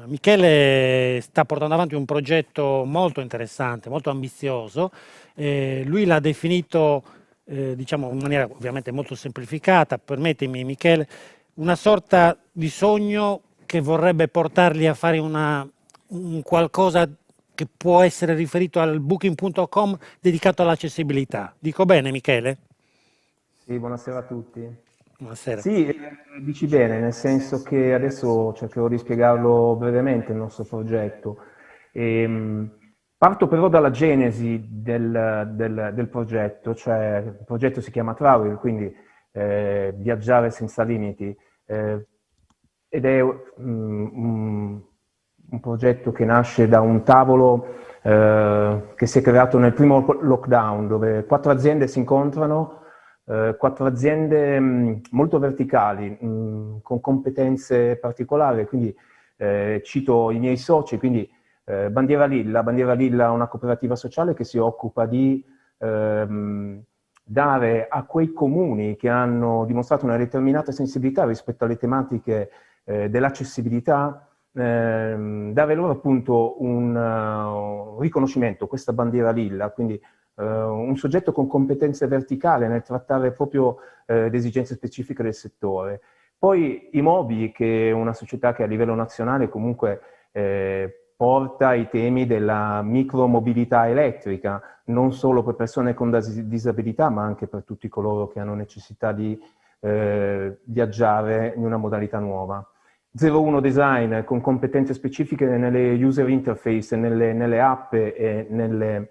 Michele sta portando avanti un progetto molto interessante, molto ambizioso. Lui l'ha definito, diciamo in maniera ovviamente molto semplificata, permettimi Michele, una sorta di sogno che vorrebbe portarli a fare un qualcosa che può essere riferito al Booking.com dedicato all'accessibilità. Dico bene, Michele? Sì, buonasera a tutti. Buonasera. Sì, dici bene, nel senso che adesso cercherò di spiegarlo brevemente il nostro progetto. Parto però dalla genesi del progetto, cioè il progetto si chiama Travel, quindi viaggiare senza limiti, ed è un progetto che nasce da un tavolo che si è creato nel primo lockdown, dove 4 aziende si incontrano, 4 aziende molto verticali, con competenze particolari, quindi cito i miei soci, quindi Bandiera Lilla è una cooperativa sociale che si occupa di dare a quei comuni che hanno dimostrato una determinata sensibilità rispetto alle tematiche dell'accessibilità, dare loro appunto un riconoscimento, questa bandiera lilla, quindi un soggetto con competenze verticali nel trattare proprio le esigenze specifiche del settore. Poi i MOBI, che è una società che a livello nazionale comunque porta i temi della micromobilità elettrica, non solo per persone con disabilità, ma anche per tutti coloro che hanno necessità di viaggiare in una modalità nuova. 01 Design, con competenze specifiche nelle user interface, nelle app e nelle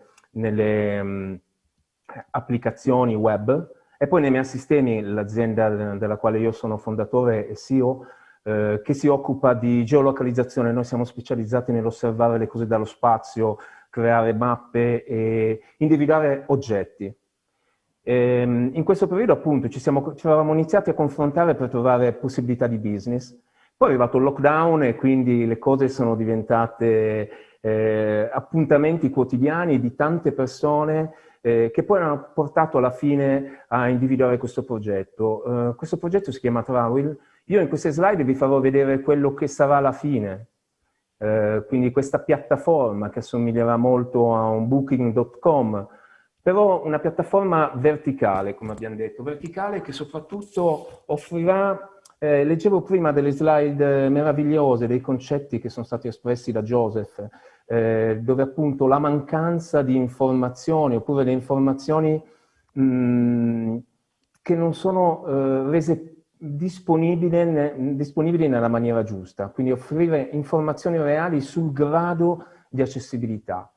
applicazioni web. E poi nei miei sistemi, l'azienda della quale io sono fondatore e CEO, che si occupa di geolocalizzazione. Noi siamo specializzati nell'osservare le cose dallo spazio, creare mappe e individuare oggetti. In questo periodo appunto ci eravamo iniziati a confrontare per trovare possibilità di business. Poi è arrivato il lockdown e quindi le cose sono diventate appuntamenti quotidiani di tante persone che poi hanno portato alla fine a individuare questo progetto. Questo progetto si chiama Travel. Io in queste slide vi farò vedere quello che sarà la fine. Quindi questa piattaforma che assomiglierà molto a un booking.com, però una piattaforma verticale, come abbiamo detto, verticale che soprattutto offrirà, leggevo prima delle slide meravigliose, dei concetti che sono stati espressi da Joseph, dove appunto la mancanza di informazioni, oppure le informazioni che non sono rese disponibili nella maniera giusta, quindi offrire informazioni reali sul grado di accessibilità.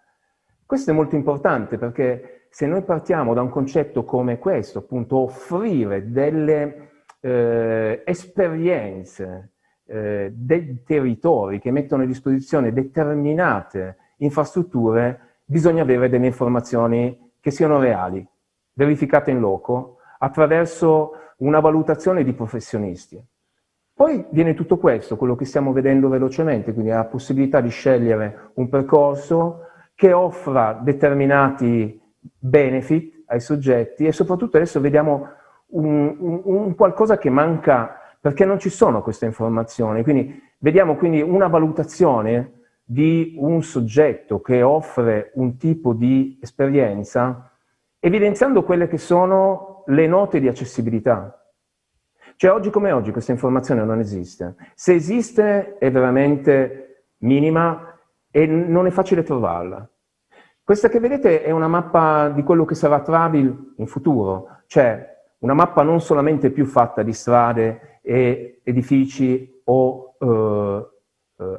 Questo è molto importante perché se noi partiamo da un concetto come questo, appunto offrire delle esperienze dei territori che mettono a disposizione determinate infrastrutture, bisogna avere delle informazioni che siano reali, verificate in loco, attraverso una valutazione di professionisti. Poi viene tutto questo, quello che stiamo vedendo velocemente, quindi la possibilità di scegliere un percorso che offra determinati benefit ai soggetti e soprattutto adesso vediamo un qualcosa che manca perché non ci sono queste informazioni. Quindi vediamo quindi una valutazione di un soggetto che offre un tipo di esperienza evidenziando quelle che sono le note di accessibilità. Cioè oggi come oggi questa informazione non esiste. Se esiste è veramente minima e non è facile trovarla. Questa che vedete è una mappa di quello che sarà Travel in futuro, cioè una mappa non solamente più fatta di strade e edifici o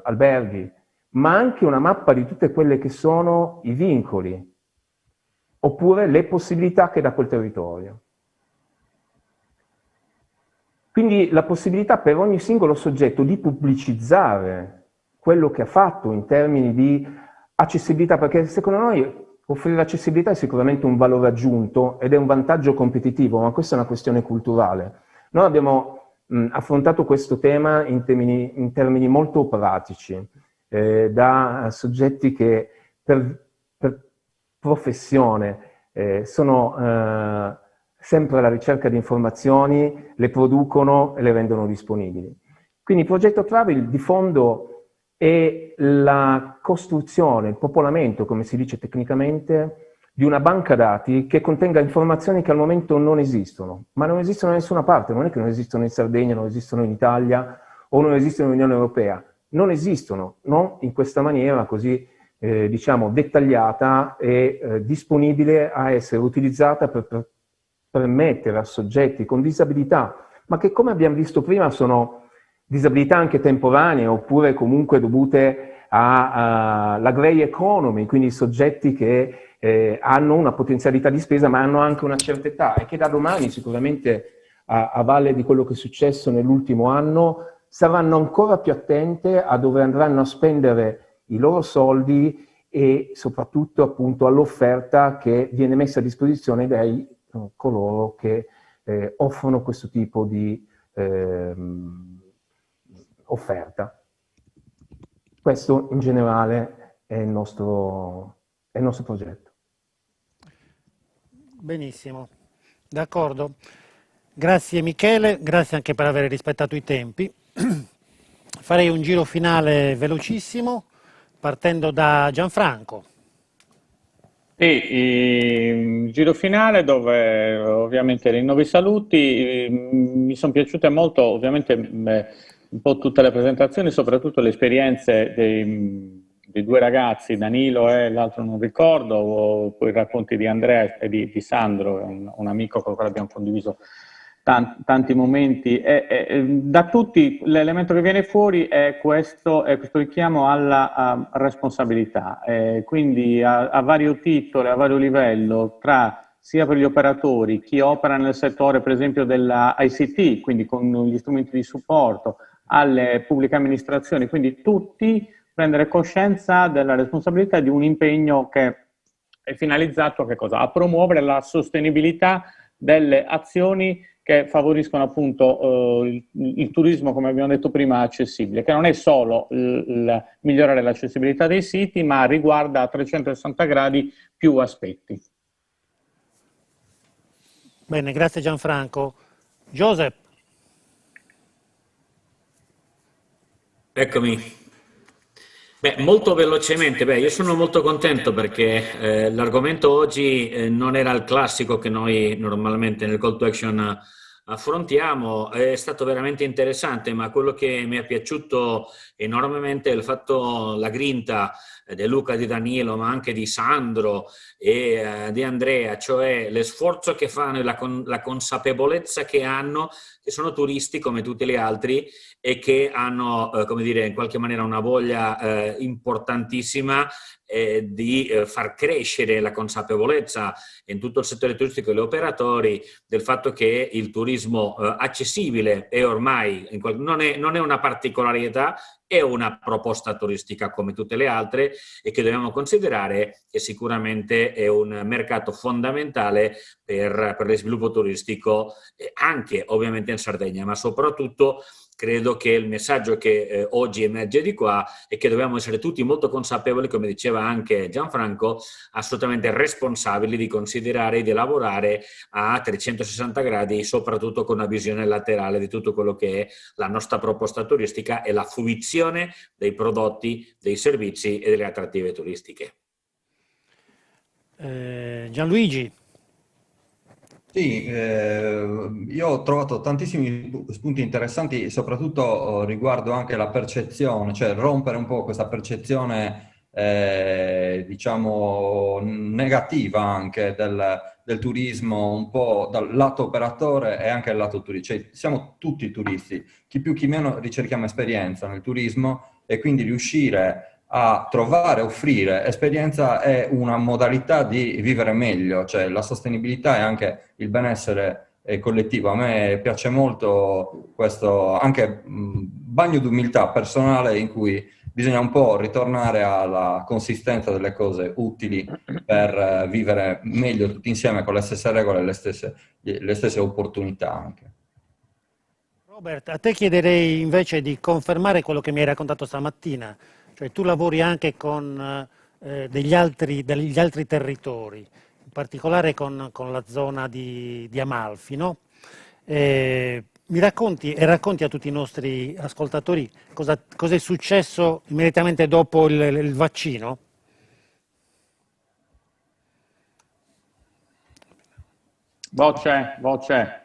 alberghi, ma anche una mappa di tutte quelle che sono i vincoli, oppure le possibilità che dà quel territorio. Quindi la possibilità per ogni singolo soggetto di pubblicizzare quello che ha fatto in termini di accessibilità, perché secondo noi offrire accessibilità è sicuramente un valore aggiunto ed è un vantaggio competitivo, ma questa è una questione culturale. Noi abbiamo affrontato questo tema in termini molto pratici, da soggetti che per professione sono sempre alla ricerca di informazioni, le producono e le rendono disponibili. Quindi il progetto Travel di fondo è la costruzione, il popolamento, come si dice tecnicamente, di una banca dati che contenga informazioni che al momento non esistono, ma non esistono da nessuna parte, non è che non esistono in Sardegna, non esistono in Italia o non esistono nell'Unione Europea, non esistono, non in questa maniera così diciamo dettagliata e disponibile a essere utilizzata per permettere a soggetti con disabilità, ma che come abbiamo visto prima sono disabilità anche temporanee oppure comunque dovute alla grey economy, quindi soggetti che hanno una potenzialità di spesa ma hanno anche una certa età e che da domani sicuramente a valle di quello che è successo nell'ultimo anno saranno ancora più attente a dove andranno a spendere i loro soldi e soprattutto appunto all'offerta che viene messa a disposizione dai coloro che offrono questo tipo di offerta. Questo in generale è il nostro progetto. Benissimo, d'accordo. Grazie Michele, grazie anche per aver rispettato i tempi. Farei un giro finale velocissimo, partendo da Gianfranco. Sì, il giro finale dove ovviamente rinnovo i saluti, mi sono piaciute molto ovviamente un po' tutte le presentazioni, soprattutto le esperienze dei due ragazzi, Danilo e l'altro non ricordo, o poi i racconti di Andrea e di Sandro, un amico con il quale abbiamo condiviso tanti momenti, e da tutti l'elemento che viene fuori è questo richiamo alla responsabilità, quindi a vario titolo, a vario livello, sia per gli operatori, chi opera nel settore per esempio della ICT, quindi con gli strumenti di supporto, alle pubbliche amministrazioni, quindi tutti prendere coscienza della responsabilità di un impegno che è finalizzato a che cosa? A promuovere la sostenibilità delle azioni che favoriscono appunto il turismo, come abbiamo detto prima, accessibile, che non è solo migliorare l'accessibilità dei siti, ma riguarda a 360 gradi più aspetti. Bene, grazie Gianfranco. Joseph. Eccomi. Molto velocemente, io sono molto contento perché l'argomento oggi non era il classico che noi normalmente nel Call to Action affrontiamo, è stato veramente interessante, ma quello che mi è piaciuto enormemente è il fatto, la grinta di Luca, di Danilo, ma anche di Sandro e di Andrea, cioè l'esforzo che fanno e la consapevolezza che hanno, che sono turisti come tutti gli altri e che hanno, come dire, in qualche maniera una voglia importantissima di far crescere la consapevolezza in tutto il settore turistico e gli operatori del fatto che il turismo accessibile è ormai, non è una particolarità, è una proposta turistica come tutte le altre e che dobbiamo considerare che sicuramente è un mercato fondamentale per lo sviluppo turistico anche ovviamente in Sardegna, ma soprattutto credo che il messaggio che oggi emerge di qua è che dobbiamo essere tutti molto consapevoli, come diceva anche Gianfranco, assolutamente responsabili di considerare e di lavorare a 360 gradi, soprattutto con una visione laterale di tutto quello che è la nostra proposta turistica e la fruizione dei prodotti, dei servizi e delle attrattive turistiche. Gianluigi. Sì, io ho trovato tantissimi spunti interessanti, soprattutto riguardo anche la percezione, cioè rompere un po' questa percezione, diciamo, negativa anche del turismo, un po' dal lato operatore e anche dal lato turistico. Cioè, siamo tutti turisti, chi più chi meno ricerchiamo esperienza nel turismo e quindi riuscire a trovare, offrire esperienza è una modalità di vivere meglio, cioè la sostenibilità e anche il benessere collettivo. A me piace molto questo anche bagno d'umiltà personale in cui bisogna un po' ritornare alla consistenza delle cose utili per vivere meglio tutti insieme con le stesse regole e le stesse opportunità anche. Robert, a te chiederei invece di confermare quello che mi hai raccontato stamattina. Cioè tu lavori anche con degli altri territori, in particolare con la zona di Amalfi, no? Mi racconti a tutti i nostri ascoltatori cosa è successo immediatamente dopo il vaccino? Voce.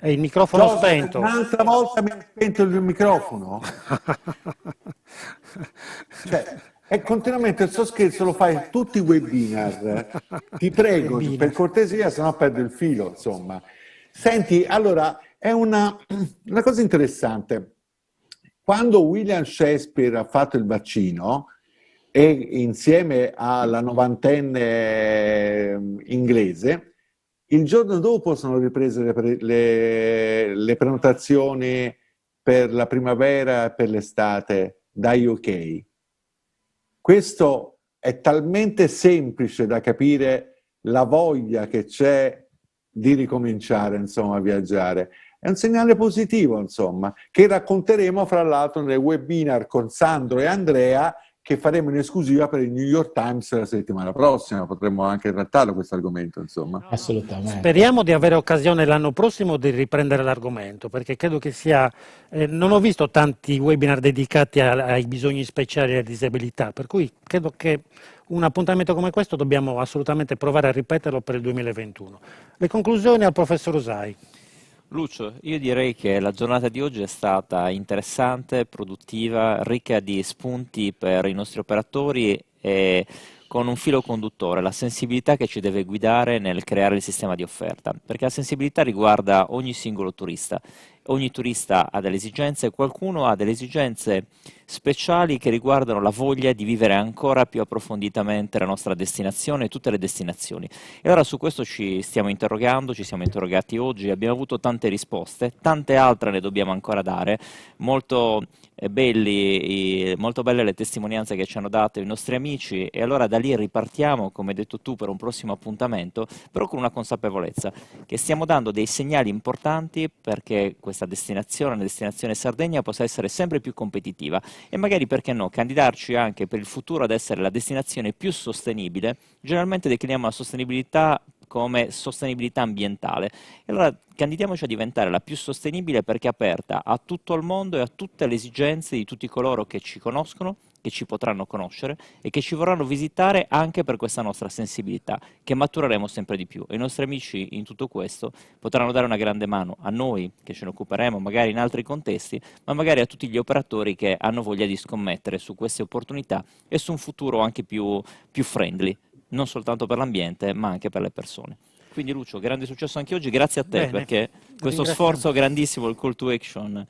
E il microfono spento. Un'altra volta mi ha spento il microfono. E continuamente il suo scherzo lo fai a tutti i webinar. Ti prego, per cortesia, sennò perdo il filo, insomma. Senti, allora, è una cosa interessante. Quando William Shakespeare ha fatto il vaccino, e insieme alla novantenne inglese, il giorno dopo sono riprese le prenotazioni per la primavera e per l'estate dai UK. Questo è talmente semplice da capire la voglia che c'è di ricominciare, insomma, a viaggiare. È un segnale positivo, insomma, che racconteremo fra l'altro nel webinar con Sandro e Andrea che faremo in esclusiva per il New York Times la settimana prossima. Potremmo anche trattarlo questo argomento, insomma. Assolutamente. Speriamo di avere occasione l'anno prossimo di riprendere l'argomento, perché credo che sia... non ho visto tanti webinar dedicati ai bisogni speciali e alle disabilità, per cui credo che un appuntamento come questo dobbiamo assolutamente provare a ripeterlo per il 2021. Le conclusioni al professor Usai. Lucio, io direi che la giornata di oggi è stata interessante, produttiva, ricca di spunti per i nostri operatori e con un filo conduttore, la sensibilità che ci deve guidare nel creare il sistema di offerta, perché la sensibilità riguarda ogni singolo turista. Ogni turista ha delle esigenze, qualcuno ha delle esigenze speciali che riguardano la voglia di vivere ancora più approfonditamente la nostra destinazione e tutte le destinazioni. E allora su questo ci stiamo interrogando, ci siamo interrogati oggi, abbiamo avuto tante risposte, tante altre ne dobbiamo ancora dare, molto belle le testimonianze che ci hanno dato i nostri amici, e allora da lì ripartiamo, come hai detto tu, per un prossimo appuntamento, però con una consapevolezza che stiamo dando dei segnali importanti perché questa destinazione, la destinazione Sardegna, possa essere sempre più competitiva e magari, perché no, candidarci anche per il futuro ad essere la destinazione più sostenibile. Generalmente decliniamo la sostenibilità come sostenibilità ambientale, e allora candidiamoci a diventare la più sostenibile perché è aperta a tutto il mondo e a tutte le esigenze di tutti coloro che ci conoscono, che ci potranno conoscere e che ci vorranno visitare anche per questa nostra sensibilità, che matureremo sempre di più. E i nostri amici in tutto questo potranno dare una grande mano a noi, che ce ne occuperemo magari in altri contesti, ma magari a tutti gli operatori che hanno voglia di scommettere su queste opportunità e su un futuro anche più friendly, non soltanto per l'ambiente, ma anche per le persone. Quindi Lucio, grande successo anche oggi, grazie a te. Bene, perché questo sforzo grandissimo, il call to action,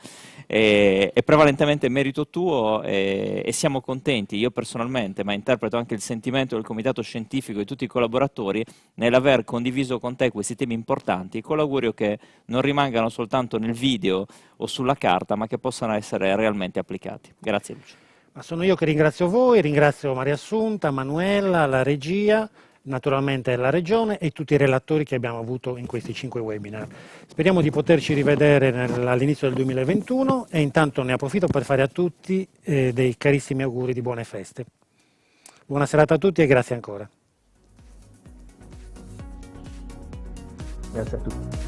è prevalentemente merito tuo e siamo contenti, io personalmente, ma interpreto anche il sentimento del comitato scientifico e tutti i collaboratori nell'aver condiviso con te questi temi importanti, con l'augurio che non rimangano soltanto nel video o sulla carta, ma che possano essere realmente applicati. Grazie Lucio. Ma sono io che ringrazio voi, ringrazio Maria Assunta, Manuela, la regia, naturalmente la Regione e tutti i relatori che abbiamo avuto in questi 5 webinar. Speriamo di poterci rivedere all'inizio del 2021 e intanto ne approfitto per fare a tutti dei carissimi auguri di buone feste. Buona serata a tutti e grazie ancora. Grazie a tutti.